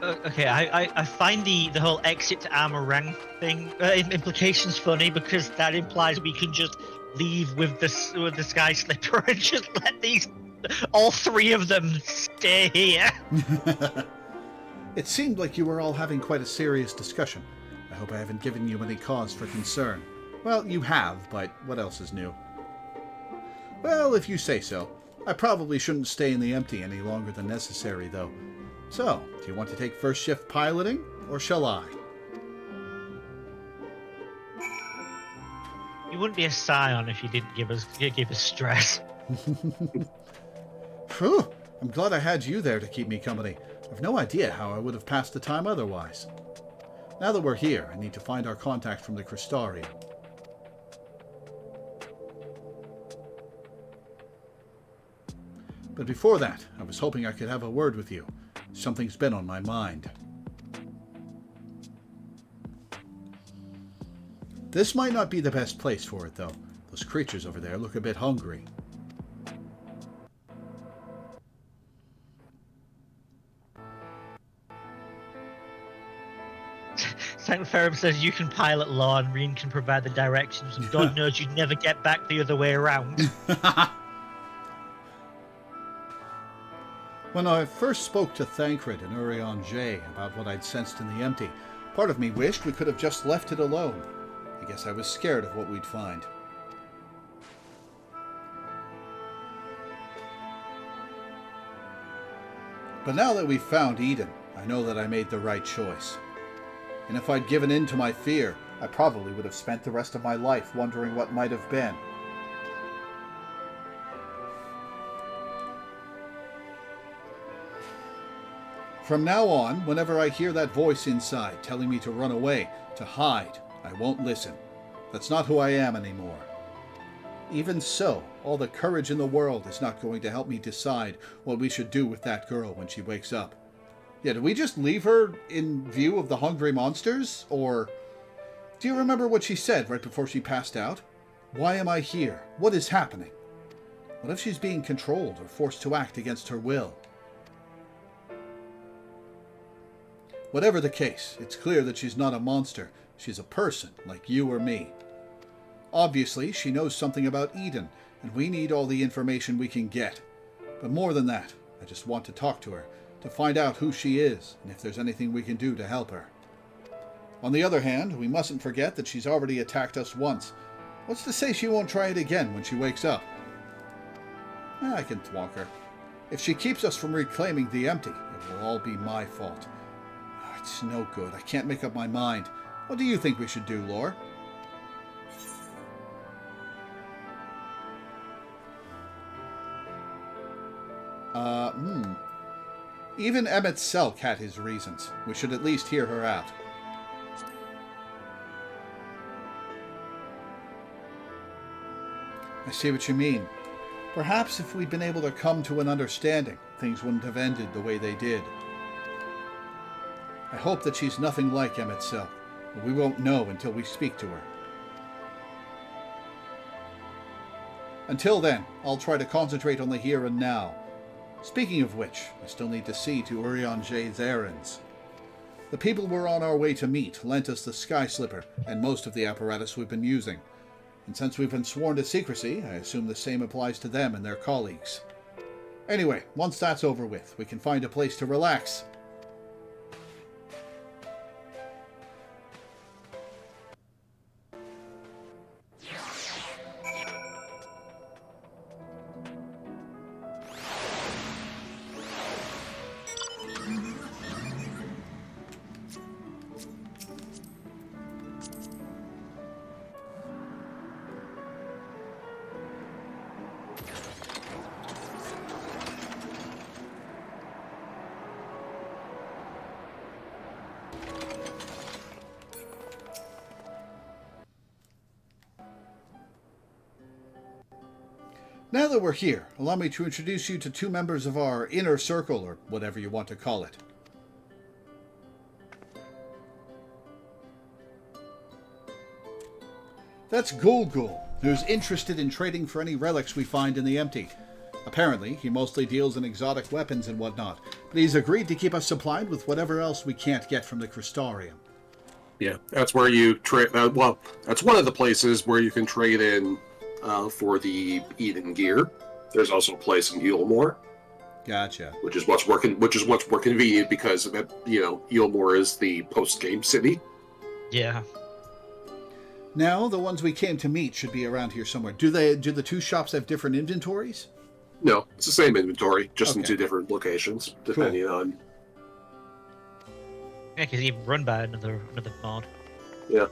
Okay, I find the whole exit to Amarang thing implications funny because that implies we can just leave with the Sky Slipper and just let all three of them stay here. It seemed like you were all having quite a serious discussion. I hope I haven't given you any cause for concern. Well, you have, but what else is new? Well, if you say so. I probably shouldn't stay in the empty any longer than necessary, though. So, do you want to take first shift piloting, or shall I? You wouldn't be a scion if you didn't give us stress. Phew, I'm glad I had you there to keep me company. I've no idea how I would have passed the time otherwise. Now that we're here, I need to find our contact from the Crystarium. But before that, I was hoping I could have a word with you. Something's been on my mind. This might not be the best place for it, though. Those creatures over there look a bit hungry. Sanctferum says you can pilot Law and Reen can provide the directions, and God knows you'd never get back the other way around. When I first spoke to Thancred and Oriange about what I'd sensed in the empty, part of me wished we could have just left it alone. I guess I was scared of what we'd find. But now that we've found Eden, I know that I made the right choice. And if I'd given in to my fear, I probably would have spent the rest of my life wondering what might have been. From now on, whenever I hear that voice inside telling me to run away, to hide, I won't listen. That's not who I am anymore. Even so, all the courage in the world is not going to help me decide what we should do with that girl when she wakes up. Yeah, do we just leave her in view of the hungry monsters? Or do you remember what she said right before she passed out? Why am I here? What is happening? What if she's being controlled or forced to act against her will? Whatever the case, it's clear that she's not a monster. She's a person, like you or me. Obviously, she knows something about Eden, and we need all the information we can get. But more than that, I just want to talk to her, to find out who she is, and if there's anything we can do to help her. On the other hand, we mustn't forget that she's already attacked us once. What's to say she won't try it again when she wakes up? I can thwonk her. If she keeps us from reclaiming the empty, it will all be my fault. It's no good. I can't make up my mind. What do you think we should do, Lore? Even Emmett Selk had his reasons. We should at least hear her out. I see what you mean. Perhaps if we'd been able to come to an understanding, things wouldn't have ended the way they did. I hope that she's nothing like Emmett Selk, but we won't know until we speak to her. Until then, I'll try to concentrate on the here and now. Speaking of which, I still need to see to Urianger's errands. The people we're on our way to meet lent us the Sky Slipper and most of the apparatus we've been using. And since we've been sworn to secrecy, I assume the same applies to them and their colleagues. Anyway, once that's over with, we can find a place to relax. Now that we're here, allow me to introduce you to two members of our inner circle, or whatever you want to call it. That's Gulgul, who's interested in trading for any relics we find in the empty. Apparently, he mostly deals in exotic weapons and whatnot, but he's agreed to keep us supplied with whatever else we can't get from the Crystarium. Yeah, that's where you trade. Well, that's one of the places where you can trade in for the Eden gear. There's also a place in Eulmore. Gotcha. Which is what's more convenient because Eulmore is the post-game city. Yeah. Now, the ones we came to meet should be around here somewhere. Do the two shops have different inventories? No, it's the same inventory, just in Okay. two different locations, depending on. Yeah, because even run by another mod. Yeah.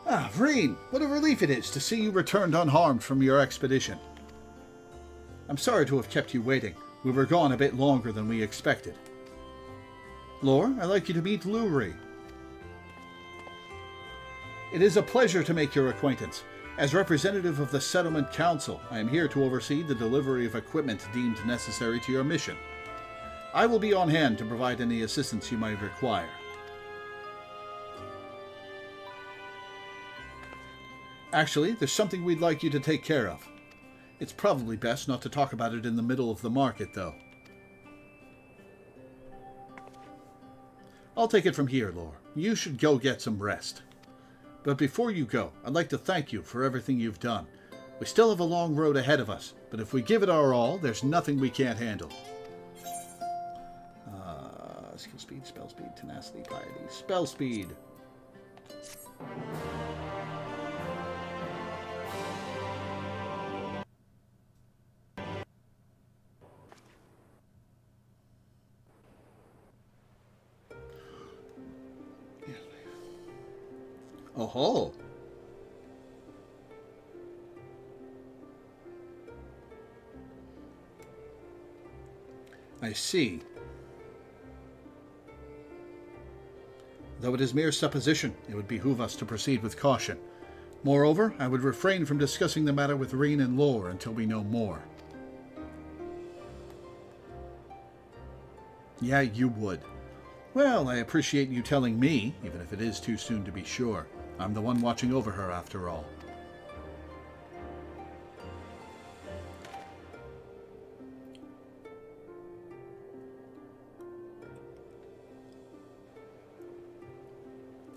Ah, Vreen, what a relief it is to see you returned unharmed from your expedition. I'm sorry to have kept you waiting. We were gone a bit longer than we expected. Lore, I'd like you to meet Luri. It is a pleasure to make your acquaintance. As representative of the Settlement Council, I am here to oversee the delivery of equipment deemed necessary to your mission. I will be on hand to provide any assistance you might require. Actually, there's something we'd like you to take care of. It's probably best not to talk about it in the middle of the market, though. I'll take it from here, Lore. You should go get some rest. But before you go, I'd like to thank you for everything you've done. We still have a long road ahead of us, but if we give it our all, there's nothing we can't handle. Skill speed, spell speed, tenacity, piety, spell speed. Oh-ho! I see. Though it is mere supposition, it would behoove us to proceed with caution. Moreover, I would refrain from discussing the matter with Reen and Lore until we know more. Yeah, you would. Well, I appreciate you telling me, even if it is too soon to be sure. I'm the one watching over her, after all.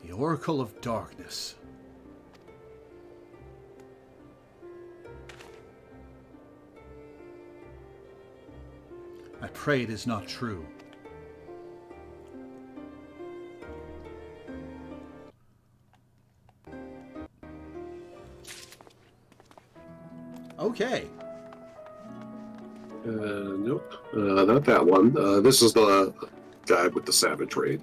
The Oracle of Darkness. I pray it is not true. Okay. Nope. Not that one. This is the guy with the savage raid.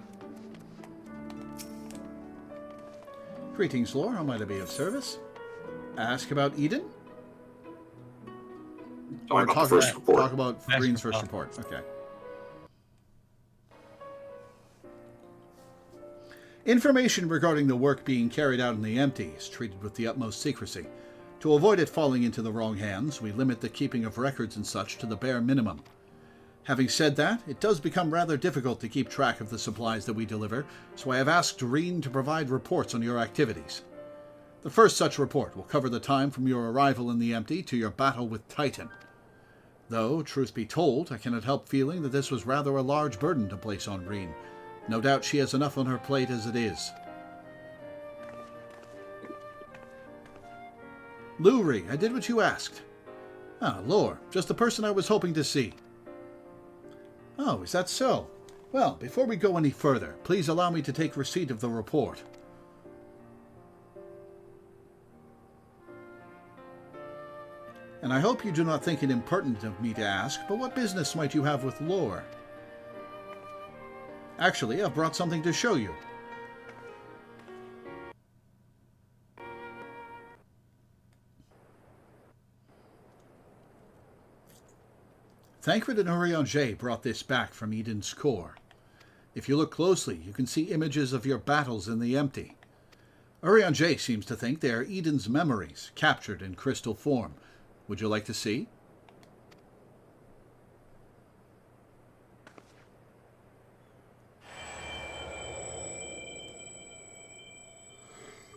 Greetings, Lore. How might I be of service? Ask about Eden? Talk about the first report. Talk about Green's first report. Okay. Information regarding the work being carried out in the Empty is treated with the utmost secrecy. To avoid it falling into the wrong hands, we limit the keeping of records and such to the bare minimum. Having said that, it does become rather difficult to keep track of the supplies that we deliver, so I have asked Reen to provide reports on your activities. The first such report will cover the time from your arrival in the Empty to your battle with Titan. Though, truth be told, I cannot help feeling that this was rather a large burden to place on Reen. No doubt she has enough on her plate as it is. Luri, I did what you asked. Ah, Lore, just the person I was hoping to see. Oh, is that so? Well, before we go any further, please allow me to take receipt of the report. And I hope you do not think it impertinent of me to ask, but what business might you have with Lore? Actually, I've brought something to show you. Thancred and Urianger brought this back from Eden's core. If you look closely, you can see images of your battles in the Empty. Urianger seems to think they are Eden's memories, captured in crystal form. Would you like to see?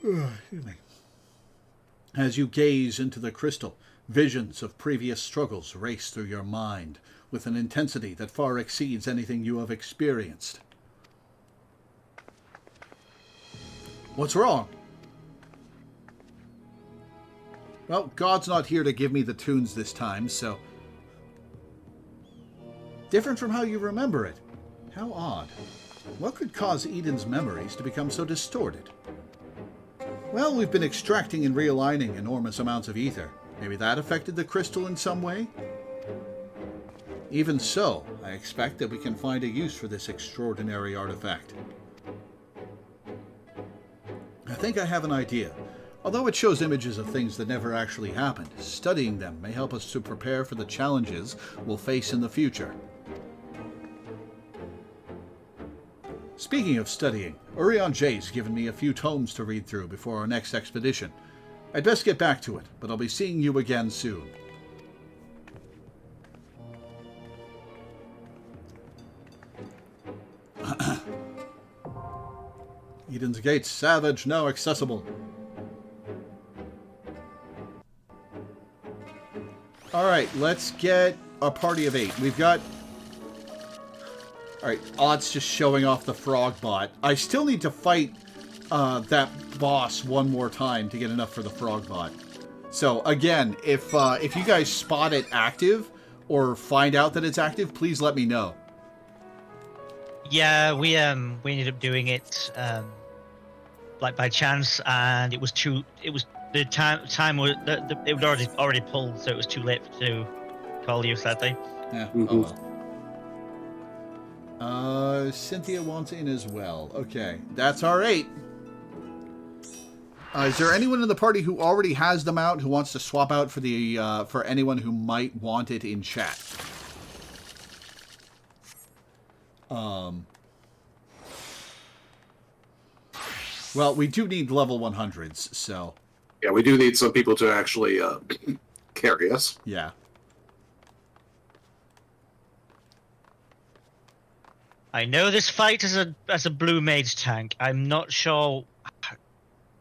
Excuse me. As you gaze into the crystal, visions of previous struggles race through your mind with an intensity that far exceeds anything you have experienced. What's wrong? Well, God's not here to give me the tunes this time, so... Different from how you remember it. How odd. What could cause Eden's memories to become so distorted? Well, we've been extracting and realigning enormous amounts of ether. Maybe that affected the crystal in some way? Even so, I expect that we can find a use for this extraordinary artifact. I think I have an idea. Although it shows images of things that never actually happened, studying them may help us to prepare for the challenges we'll face in the future. Speaking of studying, Urianger's given me a few tomes to read through before our next expedition. I'd best get back to it, but I'll be seeing you again soon. Eden's Gate Savage now accessible. Alright, let's get a party of 8. We've got... Alright, Odd's just showing off the frog bot. I still need to fight that boss one more time to get enough for the frog bot. So, again, if you guys spot it active, or find out that it's active, please let me know. Yeah, we ended up doing it like by chance, and it was the time was it was already pulled, so it was too late to call you, sadly. Yeah. Mm-hmm. Oh well. Cynthia wants in as well. Okay, that's our 8. Is there anyone in the party who already has them out who wants to swap out for the for anyone who might want it in chat? Well, we do need level 100s, so Yeah, we do need some people to actually carry us. Yeah. I know this fight is a blue mage tank. I'm not sure.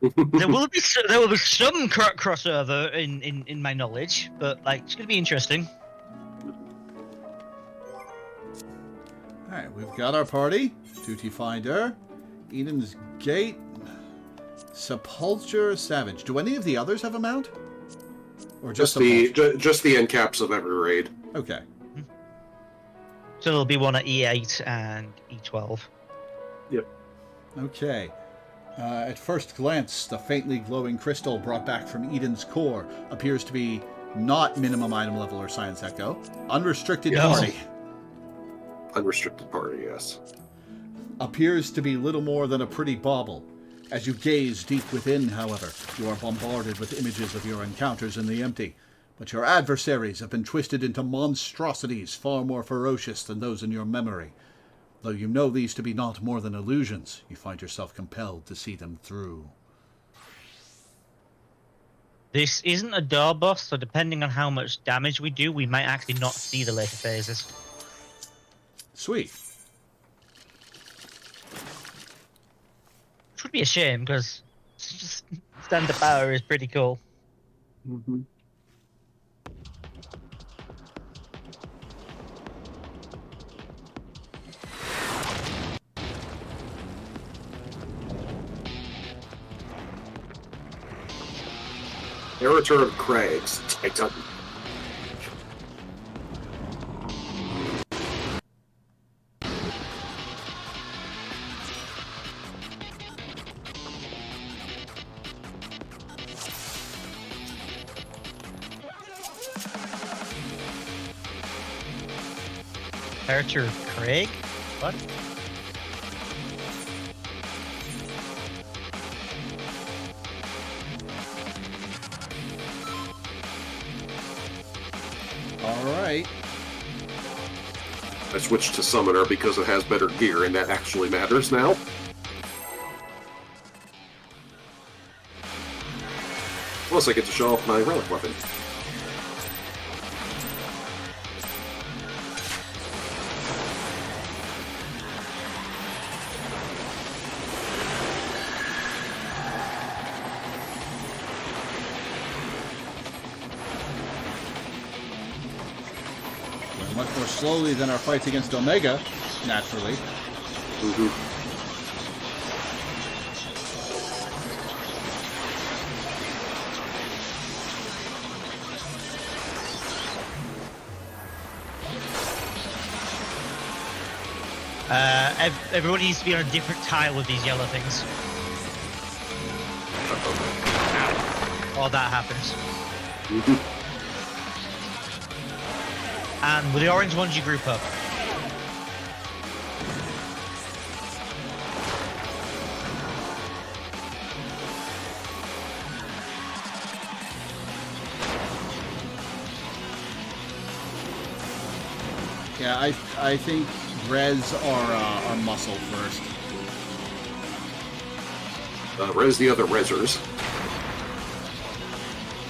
There will be some crossover in my knowledge, but like it's gonna be interesting. All right, we've got our party. Duty Finder, Eden's Gate, Sepulture, Savage. Do any of the others have a mount? Or just the end caps of every raid. Okay. So there'll be one at E8 and E12. Yep. Okay. At first glance, the faintly glowing crystal brought back from Eden's core appears to be not minimum item level or science echo. Unrestricted party. Unrestricted party, yes. Appears to be little more than a pretty bauble. As you gaze deep within, however, you are bombarded with images of your encounters in the empty. But your adversaries have been twisted into monstrosities far more ferocious than those in your memory. Though you know these to be not more than illusions, you find yourself compelled to see them through. This isn't a door boss, so depending on how much damage we do, we might actually not see the later phases. Sweet. Which would be a shame, because just standard power is pretty cool. Mm-hmm. Narrator of Craig's Titan. Character Craig? What? Alright. I switched to Summoner because it has better gear, and that actually matters now. Plus, I get to show off my relic weapon. Much more slowly than our fights against Omega, naturally. Mm-hmm. Everybody needs to be on a different tile with these yellow things. Or that happens. Mm-hmm. And with the orange ones, you group up. Yeah, I think res are muscle first. Res the other resers.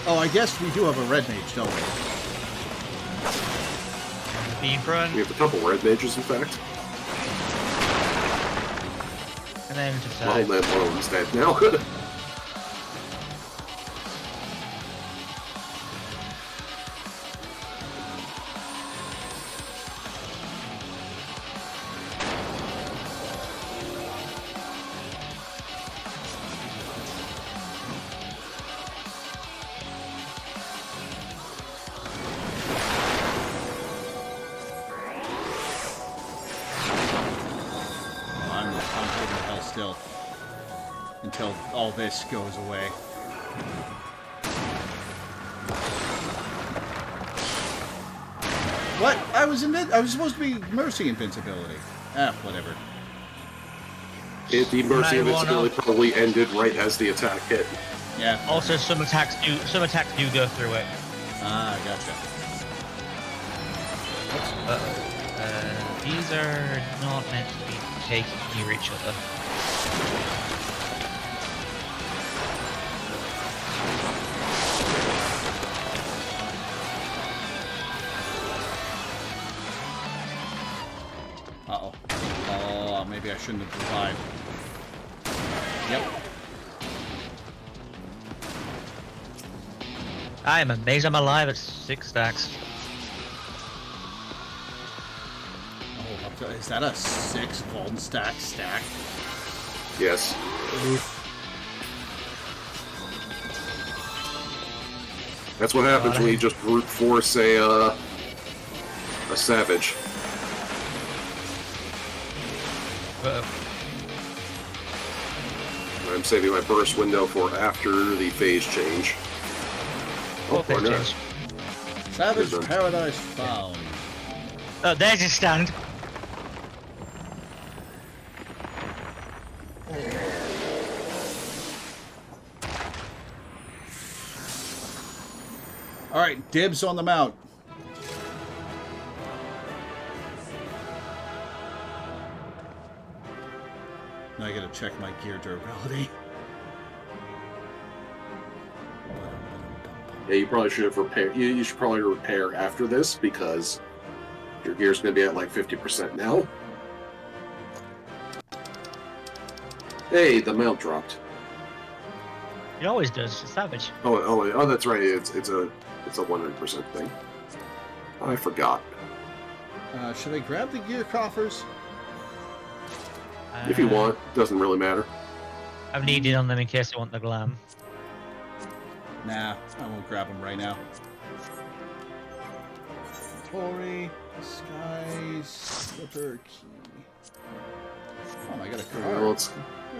Oh, I guess we do have a red mage, don't we? Being run. We have a couple red mages, in fact. And then to Well, that one's dead now. Until all this goes away. What? I was supposed to be Mercy invincibility. Whatever. The Mercy invincibility probably ended right as the attack hit. Yeah. Also, some attacks do go through it. Ah, gotcha. These are not meant to be taken near each other. Uh-oh. Oh, maybe I shouldn't have revived. Yep. I am amazed I'm alive at 6 stacks. Oh, up to, is that a 6 Vuln stack? Yes. Oof. That's what happens when you just brute force a savage. I'm saving my burst window for after the phase change. Oh, phase not. change? Savage Paradise found. Oh, there's his stand. Alright, dibs on the mount. Now I gotta check my gear durability. Yeah, you probably should have repaired. You should probably repair after this because your gear's going to be at like 50% now. Hey, the mount dropped. It always does. It's savage. Oh, that's right. It's a 100% thing. I forgot. Should I grab the gear coffers? If you want, doesn't really matter. I've needed on them in case I want the glam. Nah, I won't grab them right now. Tori, Skies, Slipper, Key. Oh, I got a card. Well,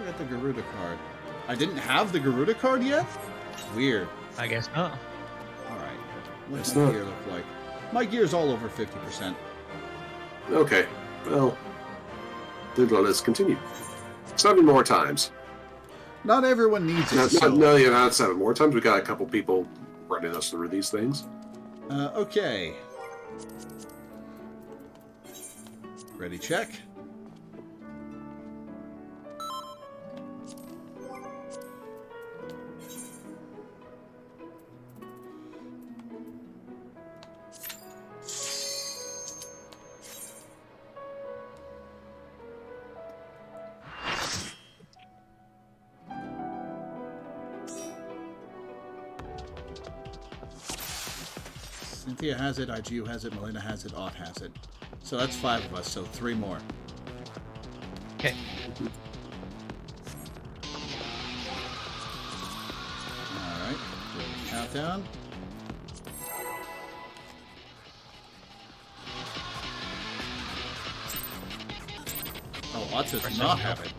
I got the Garuda card. I didn't have the Garuda card yet? Weird. I guess not. Alright. What's It's my not. gear look like? My gear's all over 50%. Okay. Well, then let us continue. 7 more times. Not everyone needs it. Not 7 more times. We got a couple people running us through these things. Okay. Ready, check. Cynthia has it, IGU has it, Melina has it, Ott has it. So that's 5 of us, so 3 more. Okay. Alright, countdown. Oh, Ott does not have it.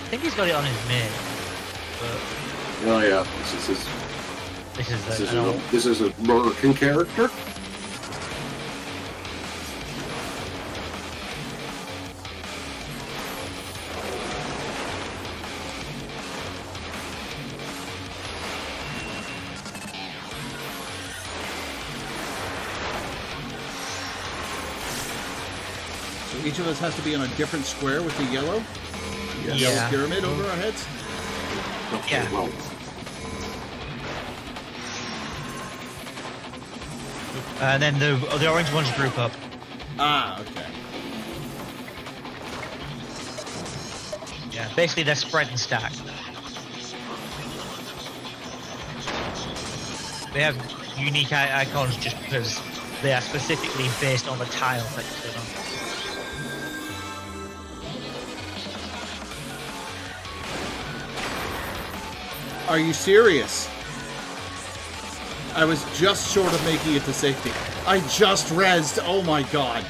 I think he's got it on his main. But Oh yeah, this is a American character. So each of us has to be on a different square with the yellow? Yes. Yellow Yeah. pyramid over our heads? Okay, Yeah. well, and then the orange ones group up. Ah, okay. Yeah, basically they're spread and stacked. They have unique icons just because they are specifically based on the tiles that you sit on. Are you serious? I was just short of making it to safety. I just rezzed. Oh my god.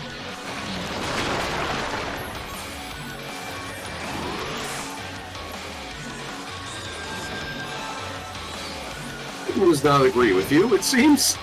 who does not agree with you, it seems.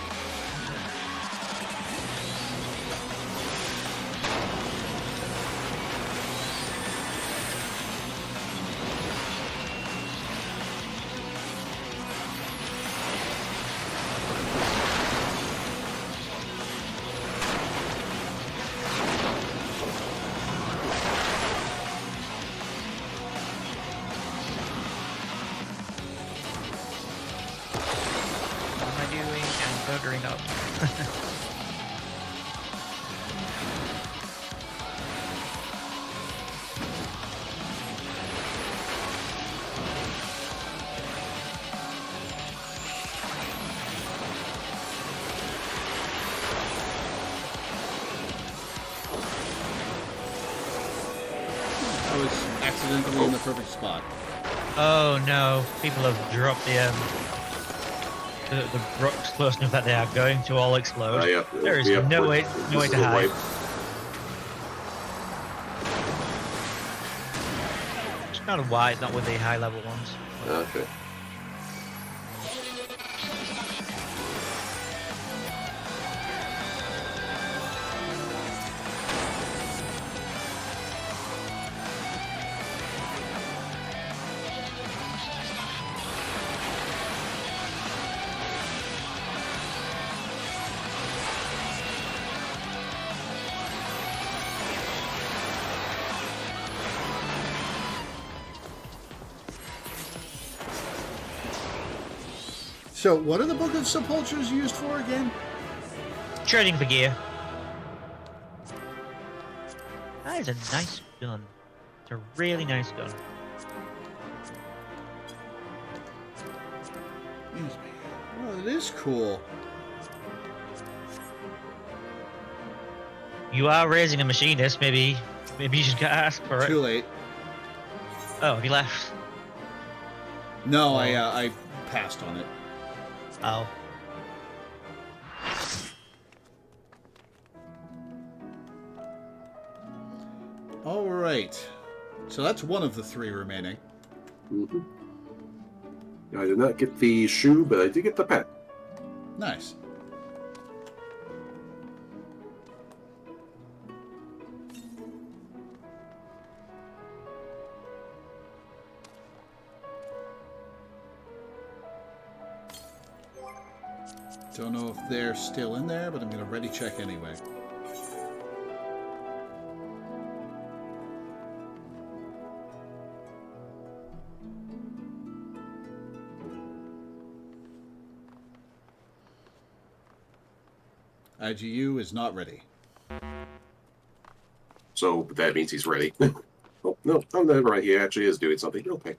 murdering up. I was accidentally in the perfect spot. Oh no, people have dropped the rocks close enough that they are going to all explode. Yeah. There is no way to hide. It's kind of why it's not with the high level ones. Okay. So, what are the Book of Sepulchres used for again? Trading for gear. That is a nice gun. It's a really nice gun. Oh, it is cool. You are raising a machinist. Maybe you should ask for it. Too late. Oh, have you left? No, I passed on it. Oh. All right. So that's one of the 3 remaining. Mm-hmm. I did not get the shoe, but I did get the pet. Nice. Don't know if they're still in there, but I'm going to ready check anyway. IGU is not ready. So that means he's ready. Oh, no, never mind. He actually is doing something. Okay.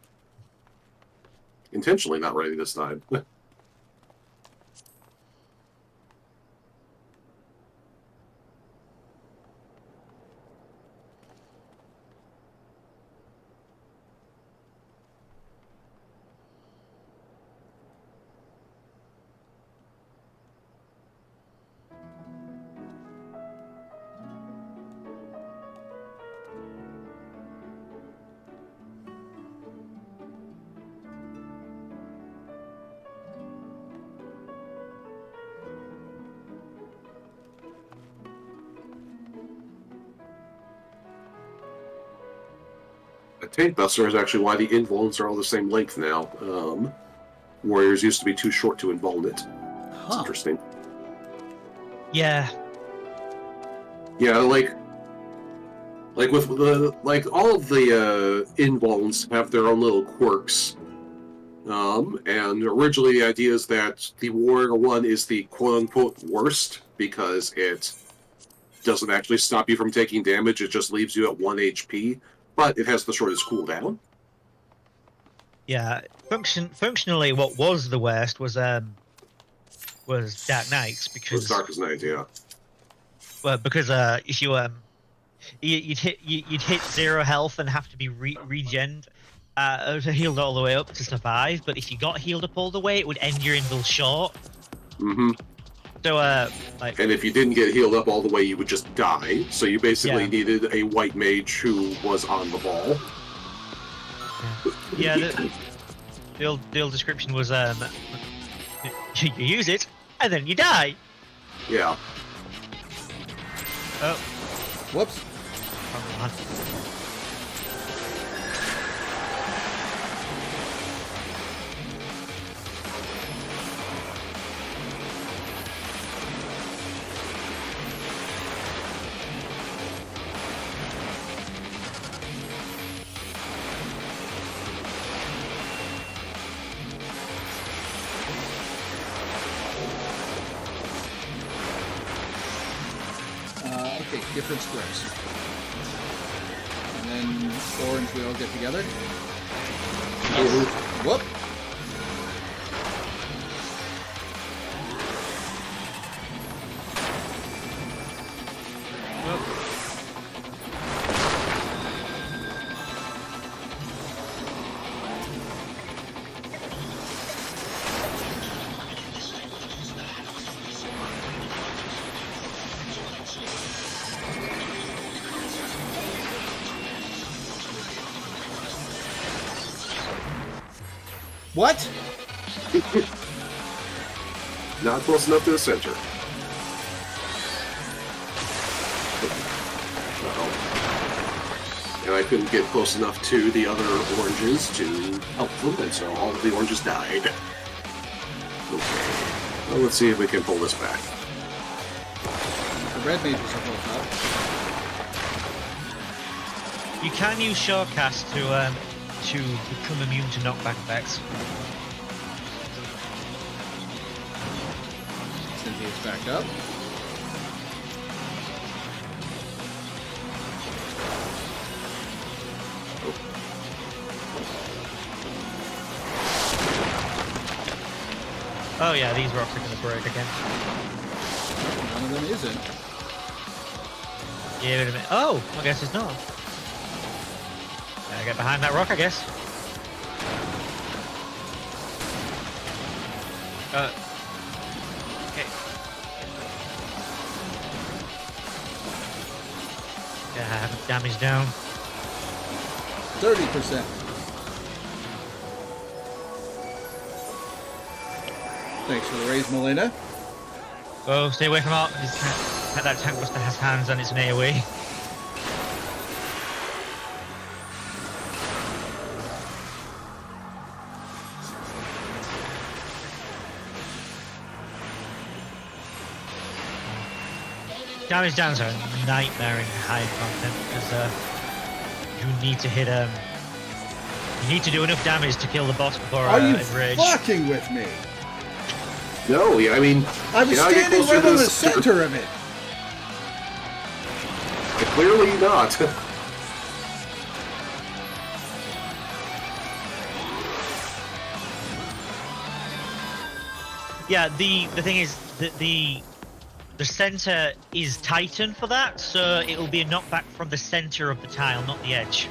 Intentionally not ready this time. A tank buster is actually why the invulns are all the same length now. Warriors used to be too short to invuln it. It's interesting. Yeah. Yeah, like with the all of the invulns have their own little quirks. And originally the idea is that the Warrior 1 is the quote-unquote worst because it doesn't actually stop you from taking damage, it just leaves you at 1 HP, but it has the shortest cooldown. Yeah. Functionally, what was the worst was Dark Knights because It was Darkest Night, yeah. well, because if you'd hit 0 health and have to be regened, healed all the way up to survive. But if you got healed up all the way, it would end your invul short. Mm-hmm. So and if you didn't get healed up all the way, you would just die. So you basically needed a white mage who was on the ball. Yeah, the old description was you use it and then you die. Yeah. Oh. Whoops. Come on. different squares. And then orange, we all get together. Whoop. What? Not close enough to the center. And I couldn't get close enough to the other oranges to help them, and so all of the oranges died. Okay. Well, let's see if we can pull this back. The red mages are both up. You can use Shortcast to become immune to knockback effects. Cynthia's back up. Oh yeah, these rocks are going to break again. None of them isn't. Yeah, wait a minute. Oh, I guess it's not. Get behind that rock, I guess. Okay. Yeah, damage down. 30%. Thanks for the raise, Melina. Oh, stay away from that. That tank must have has hands and it's an AoE. Damage downs are a nightmare in high content because you need to hit you need to do enough damage to kill the boss before Are you enrage. fucking with me? No, yeah, I mean... I was standing right on the center of it. Clearly not. Yeah, the thing is that the center is Titan for that, so it will be a knockback from the center of the tile, not the edge.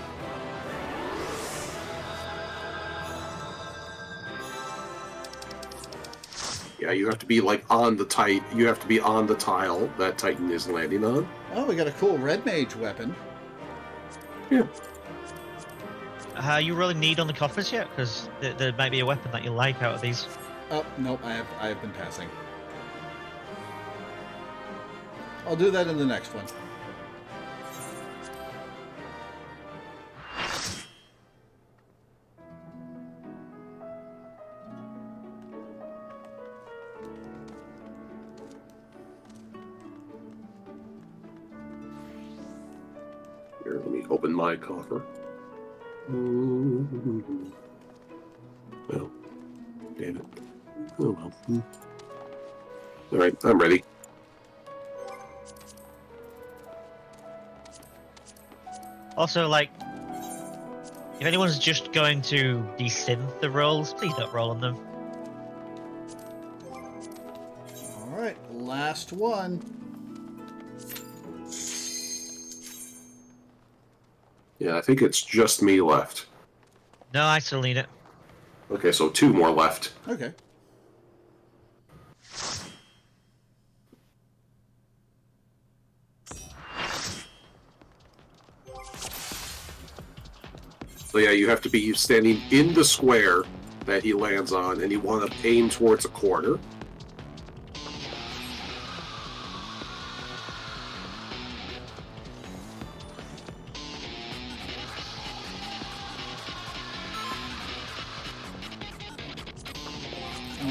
Yeah, you have to be like on the you have to be on the tile that Titan is landing on. Oh, we got a cool red mage weapon. Yeah. You really need on the coffers yet? Because there might be a weapon that you like out of these. Oh, nope, I have been passing. I'll do that in the next one. Here, let me open my coffer. Well, damn it. Oh well. Alright, I'm ready. Also, like, if anyone's just going to desynth the rolls, please don't roll on them. Alright, last one. Yeah, I think it's just me left. No, I still need it. Okay, so 2 more left. Okay. So yeah, you have to be standing in the square that he lands on, and you want to aim towards a corner.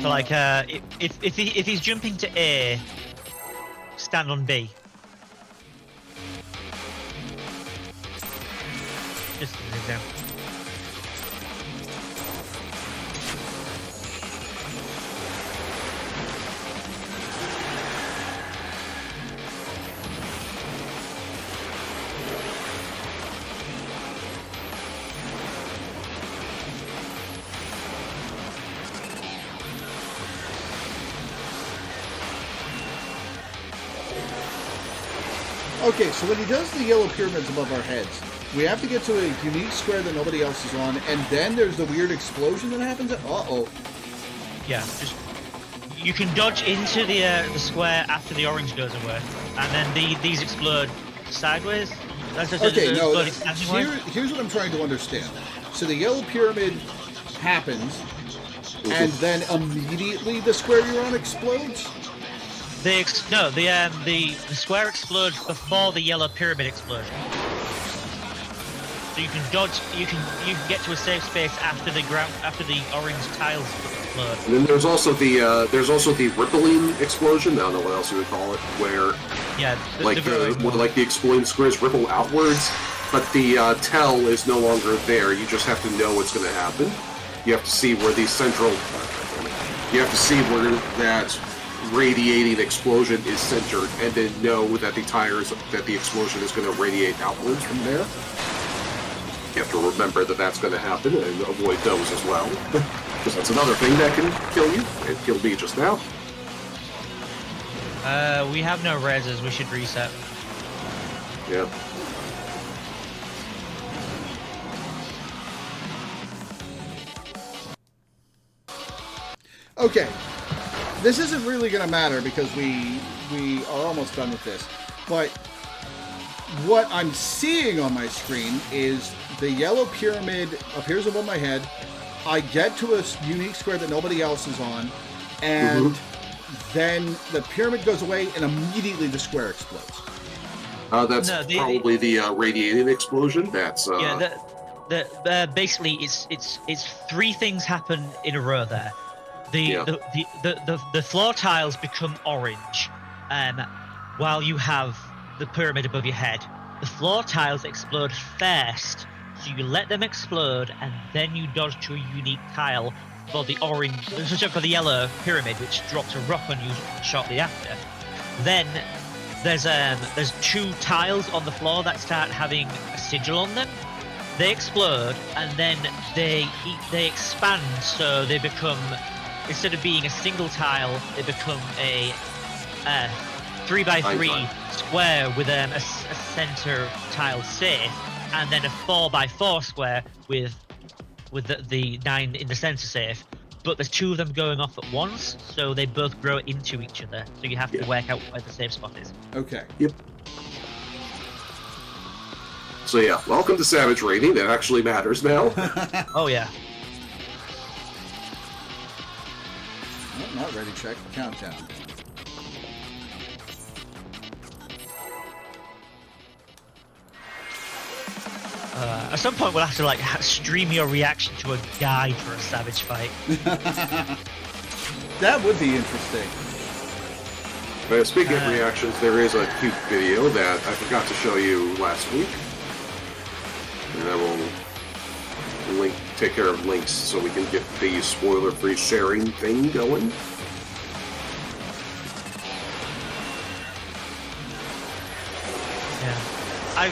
So, like, if he's jumping to A, stand on B. Just an example. Okay, so when he does the yellow pyramids above our heads, we have to get to a unique square that nobody else is on, and then there's the weird explosion that happens. Uh-oh. Yeah, just you can dodge into the square after the orange goes away, and then these explode sideways. Okay, no, here's what I'm trying to understand. So the yellow pyramid happens, and then immediately the square you're on explodes? The square explodes before the yellow pyramid explosion. So you can dodge. You can get to a safe space after the orange tiles explode. And then there's also the rippling explosion. I don't know what else you would call it, where the exploding squares ripple outwards, but the tell is no longer there. You just have to know what's going to happen. You have to see where the central. You have to see where that radiating explosion is centered, and then know that the explosion is going to radiate outwards from there. You have to remember that that's going to happen and avoid those as well, because that's another thing that can kill you. It killed me just now. We have no reses. We should reset. Yeah. Okay. This isn't really going to matter because we are almost done with this. But what I'm seeing on my screen is the yellow pyramid appears above my head. I get to a unique square that nobody else is on, and then the pyramid goes away, and immediately the square explodes. That's probably the radiating explosion. That's basically it's three things happen in a row there. The floor tiles become orange, while you have the pyramid above your head. The floor tiles explode first, so you let them explode, and then you dodge to a unique tile for the yellow pyramid, which drops a rock on you shortly after. Then there's two tiles on the floor that start having a sigil on them. They explode, and then they expand, so they become, instead of being a single tile, they become a 3x3 square with a center tile safe, and then a 4x4 square with the 9 in the center safe. But there's two of them going off at once, so they both grow into each other. So you have to work out where the safe spot is. Okay. Yep. So yeah, welcome to Savage Rating. That actually matters now. Oh yeah. Oh, not ready. Check countdown. At some point, we'll have to stream your reaction to a guide for a Savage fight. That would be interesting. But speaking of reactions, there is a cute video that I forgot to show you last week, and I will take care of links so we can get the spoiler-free sharing thing going. Yeah,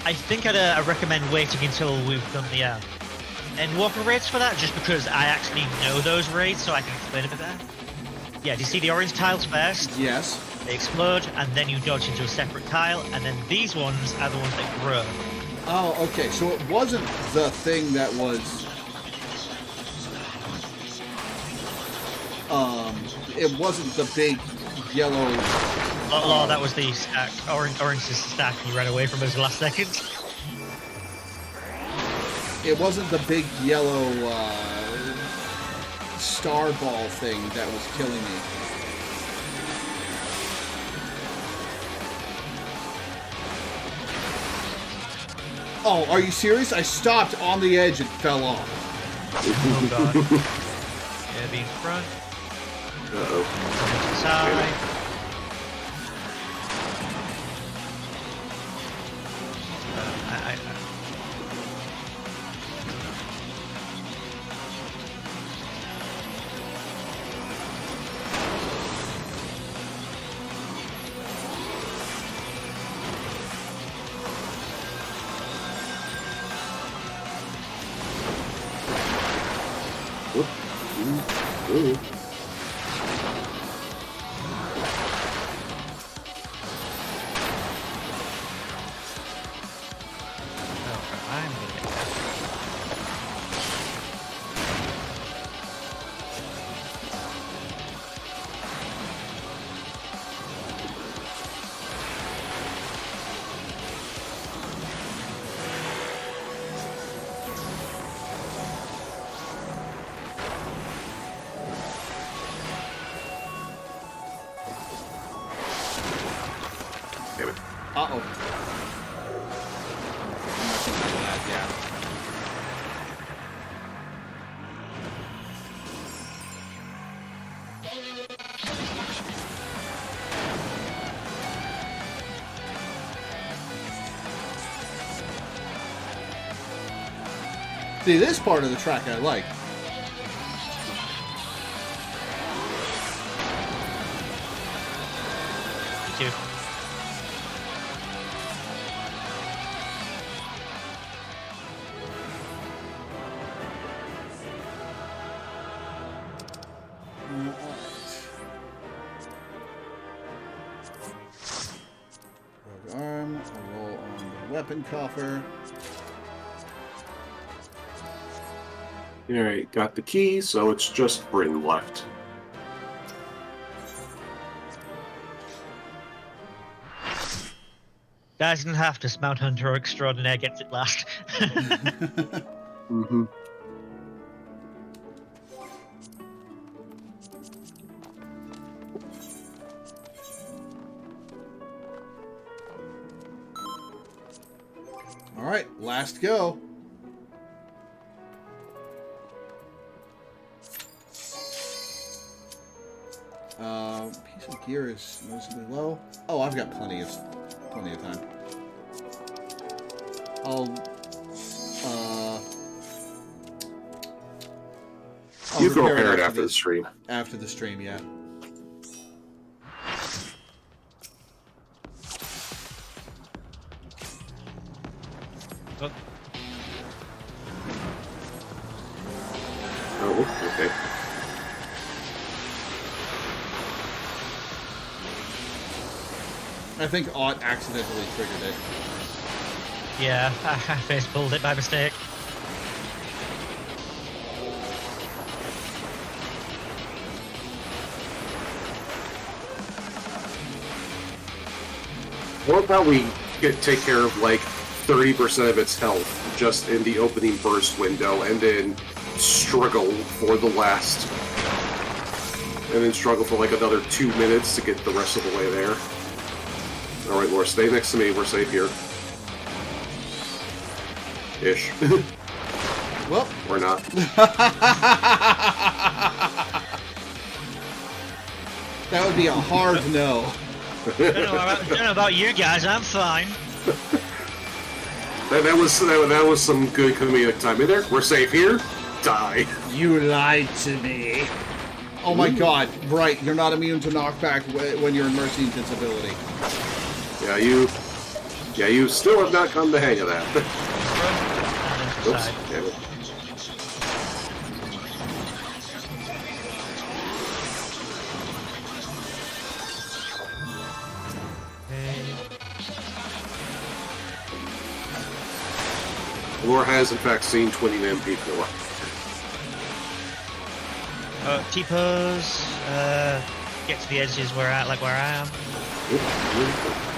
I think I'd recommend waiting until we've done the Endwalker raids for that, just because I actually know those raids, so I can explain a bit better. Yeah, do you see the orange tiles first? Yes. They explode, and then you dodge into a separate tile, and then these ones are the ones that grow. Oh, okay. So it wasn't the thing that was... it wasn't the big yellow... Oh, that was the stack. Orange is the stack you ran away from us last second. It wasn't the big yellow star ball thing that was killing me. Oh, are you serious? I stopped on the edge and fell off. Oh god. Yeah, being front. Uh-oh. Side. See, this part of the track I like. Me too. Rogue arm. I'll roll on the weapon coffer. Alright, got the key, so it's just Bryn left. Doesn't have to. Mount Hunter Extraordinaire gets it last. Mm-hmm. Alright, last go. Piece of gear is noticeably low. Oh, I've got plenty of time. I'll You can repair repair it after the stream. After the stream, yeah. Oh, okay. I think Ott accidentally triggered it. Yeah, I face pulled it by mistake. What about we take care of like 30% of its health just in the opening burst window, and then struggle for the last, and then struggle for like another 2 minutes to get the rest of the way there. All right, Laura, stay next to me. We're safe here. Ish. Well, or not. That would be a hard no. Don't know about you guys. I'm fine. That was some good comedic timing there. We're safe here. Die. You lied to me. Oh my god, right, you're not immune to knockback when you're in Mercy Invincibility. Yeah, you still have not come to hang of that. Oops, damn it. Laura has, in fact, seen 20 MP before. T-pose, get to the edges where I am.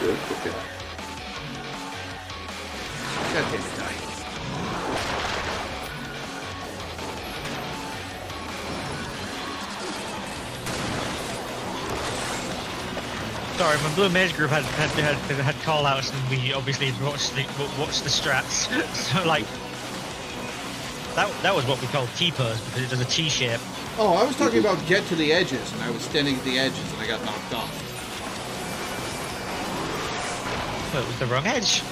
Good, okay. God damn it, die. Sorry, my Blue Mage group had call outs, and we obviously watched the strats. So like that was what we called T-pose, because it does a T shape. Oh, I was talking about get to the edges, and I was standing at the edges, and I got knocked off. So it was the wrong edge.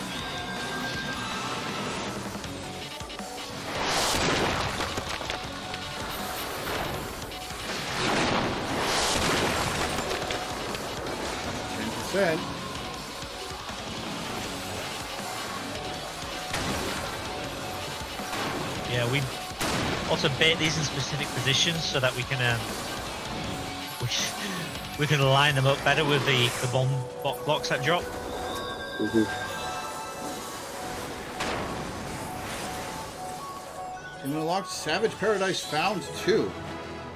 Said. Yeah, we also bait these in specific positions so that we can we can line them up better with the bomb blocks that drop. Unlocked Savage Paradise found 2.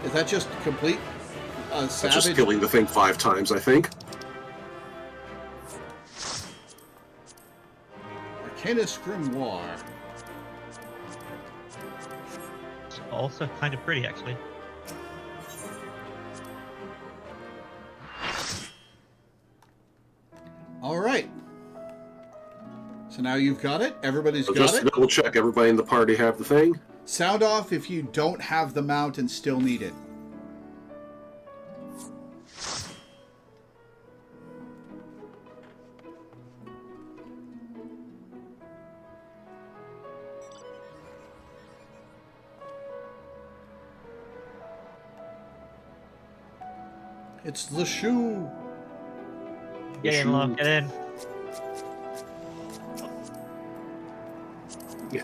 Is that just complete That's Savage? just killing the thing 5 times, I think. Arcanist Grimoire. It's also kind of pretty, actually. All right. So now you've got it. Everybody's got Just it. to double check, everybody in the party have the thing. Sound off if you don't have the mount and still need it. It's the shoe. Get in, Lord. Get in. Yeah.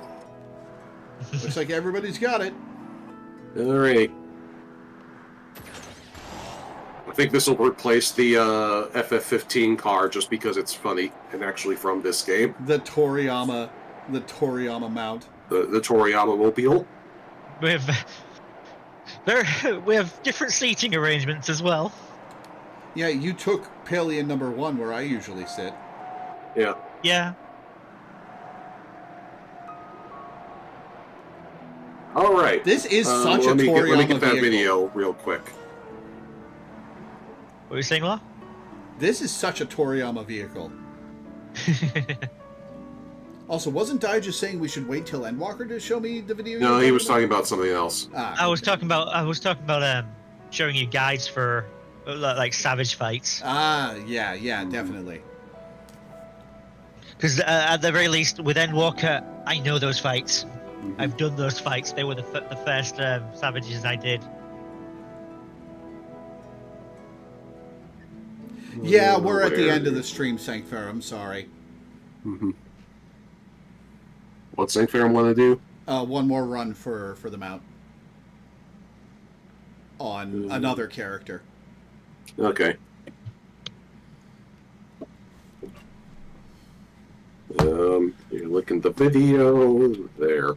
Looks like everybody's got it. All right. I think this will replace the FF15 car just because it's funny and actually from this game. The Toriyama mount. The Toriyama mobile. We have different seating arrangements as well. Yeah, you took Palian number 1 where I usually sit. Yeah. Yeah. All right. This is such a let me Toriyama get that vehicle. video real quick. What were you saying, Law? This is such a Toriyama vehicle. Also, wasn't Dai just saying we should wait till Endwalker to show me the video? No, he was talking about something else. I was talking about showing you guides for like savage fights. Yeah, definitely. Because at the very least, with Endwalker, I know those fights. I've done those fights. They were the first savages I did. Yeah, we're at the end of the stream, Sanctfair. I'm sorry. What's Sanctfair want to do? One more run for the mount. On another character. Okay. You're looking at the video there.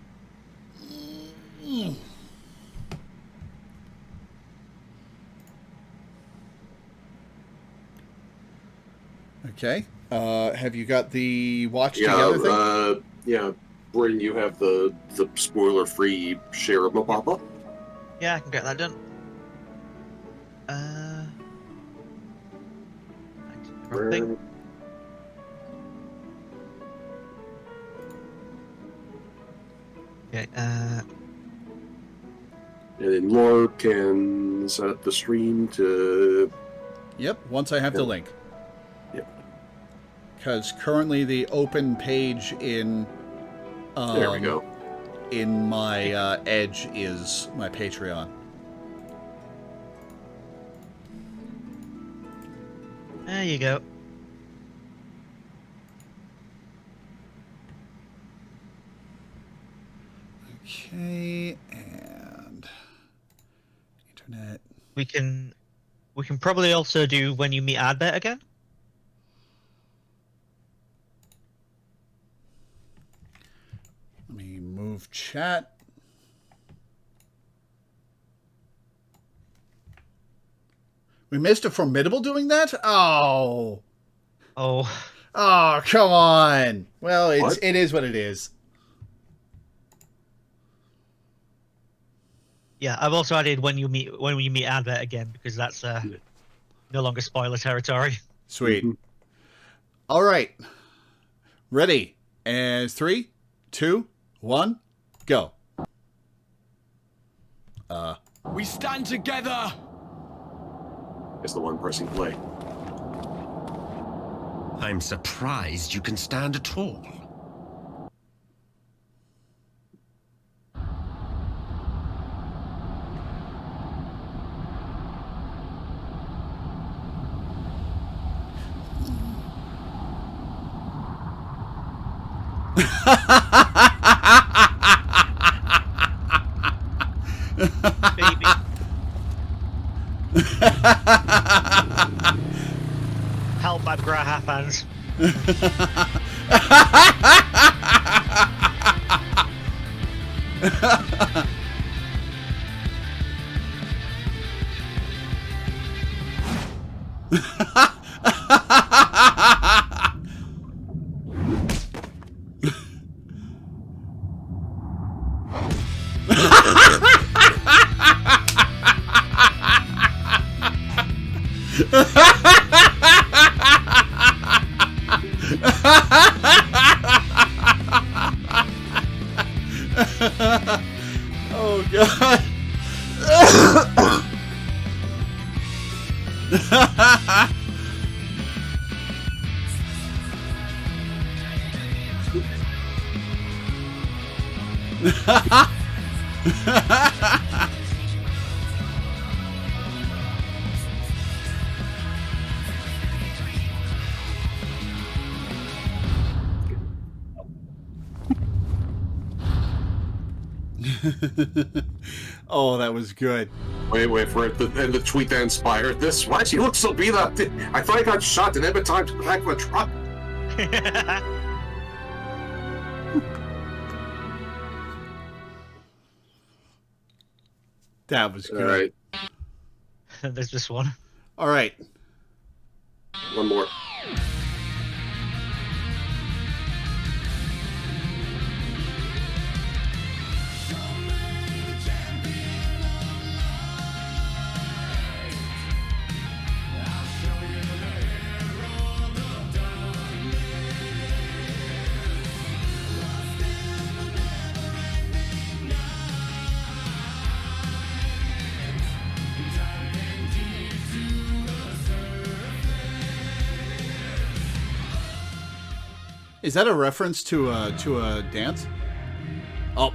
Okay. Have you got the watch together thing? Yeah. Bryn, you have the spoiler-free share of Mapapa? Yeah, I can get that done. Thing. Okay, And then Lore can set up the stream to... Yep, once I have the link. Yep. Because currently the open page in... there we go. In my Edge is my Patreon. There you go. Okay, and internet. We can probably also do when you meet Adbet again. Let me move chat. We missed a Formidable doing that? Oh. Oh, Come on. Well, it is what it is. yeah. I've also added when you meet Adbet again because that's no longer spoiler territory. Sweet. All right. Ready. And 3, 2, 1, go. We stand together. It's the one pressing play. I'm surprised you can stand at all. Baby. Help my bra half hands. Oh, God. Oh, that was good. Wait for it. And the tweet that inspired this. Why does he look so beat up? I thought I got shot and every time to the back of a truck. That was good. All right. There's this one. All right. One more. Is that a reference to a dance? Oh.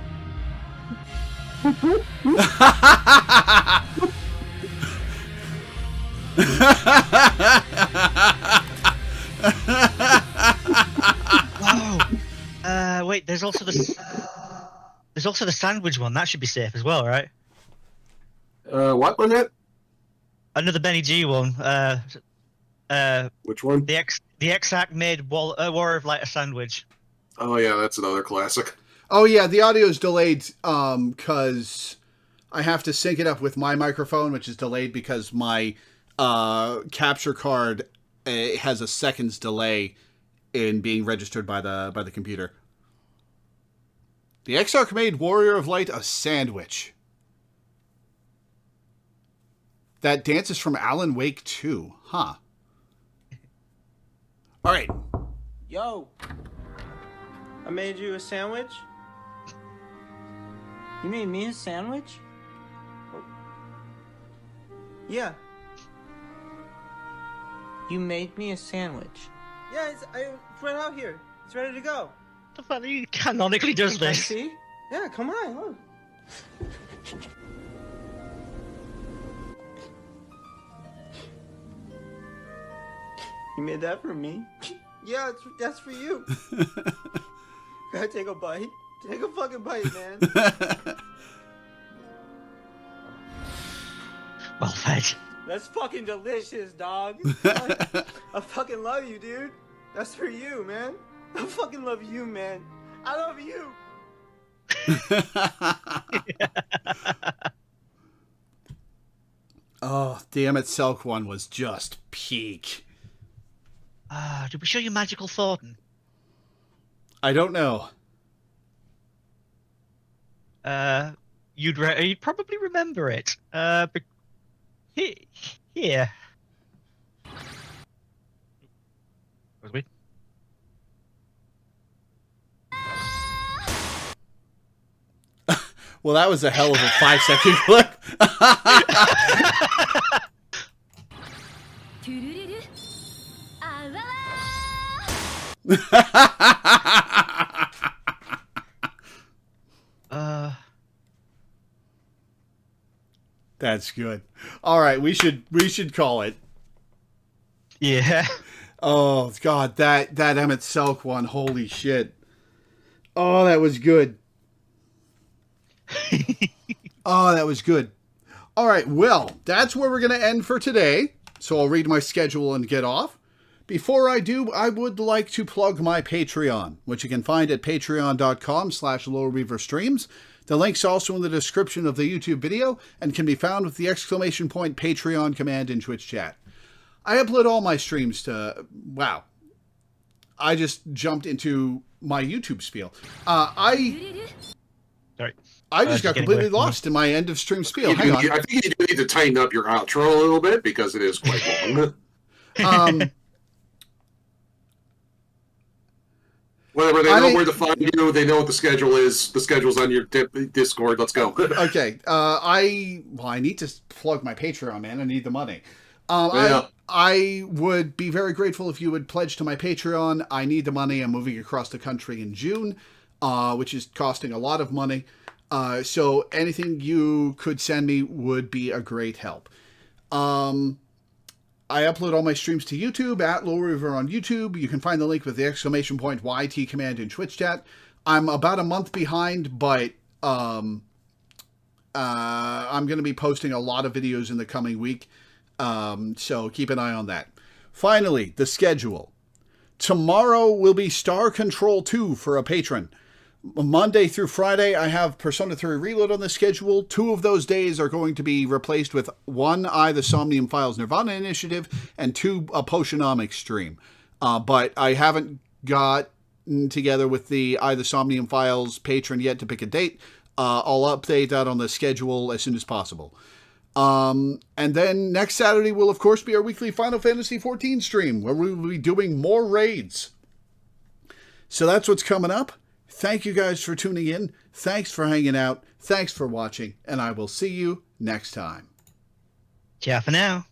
Wow. Wait. There's also the sandwich one. That should be safe as well, right? What was it? Another Benny G one. Which one? The Exact made War of Light a sandwich. Oh yeah, that's another classic. Oh yeah, the audio is delayed because I have to sync it up with my microphone, which is delayed because my capture card has a second's delay in being registered by the computer. The Exarch made Warrior of Light a sandwich. That dance is from Alan Wake 2, huh? All right. Yo, I made you a sandwich. You made me a sandwich? Yeah. You made me a sandwich. Yeah, it's right out here. It's ready to go. The fact that he canonically does this. See? Yeah, come on, look. You made that for me? Yeah, that's for you. Gotta take a bite. Take a fucking bite, man. Well fed. That's fucking delicious, dog. I fucking love you, dude. That's for you, man. I fucking love you, man. I love you. Oh, damn it, Selk one was just peak. Did we show you Magical Thornton? I don't know. You'd probably remember it. Here. Was we? Well, that was a hell of a 5-second clip. That's good. All right, we should call it. Yeah. Oh God, that Emmett Selk one, holy shit. Oh, that was good. Oh, that was good. All right, well, that's where we're going to end for today. So I'll read my schedule and get off. Before I do, I would like to plug my Patreon, which you can find at patreon.com/LoreweaverStreams. The link's also in the description of the YouTube video and can be found with the ! Patreon command in Twitch chat. I upload all my streams to... Wow. I just jumped into my YouTube spiel. Sorry. I just got completely lost in my end of stream spiel. Hang on. I think you need to tighten up your outro a little bit because it is quite long. Whatever, they know where to find you. They know what the schedule is. The schedule's on your Discord. Let's go. Okay. I need to plug my Patreon, man. I need the money. I would be very grateful if you would pledge to my Patreon. I need the money. I'm moving across the country in June, which is costing a lot of money. So anything you could send me would be a great help. I upload all my streams to YouTube, at Loreweaver on YouTube. You can find the link with the ! YT command in Twitch chat. I'm about a month behind, but I'm going to be posting a lot of videos in the coming week, so keep an eye on that. Finally, the schedule. Tomorrow will be Star Control 2 for a patron. Monday through Friday, I have Persona 3 Reload on the schedule. 2 of those days are going to be replaced with 1, the Somnium Files Nirvana Initiative, and 2, a Potionomics stream. But I haven't got together with the Somnium Files patron yet to pick a date. I'll update that on the schedule as soon as possible. And then next Saturday will, of course, be our weekly Final Fantasy XIV stream, where we will be doing more raids. So that's what's coming up. Thank you guys for tuning in. Thanks for hanging out. Thanks for watching. And I will see you next time. Ciao for now.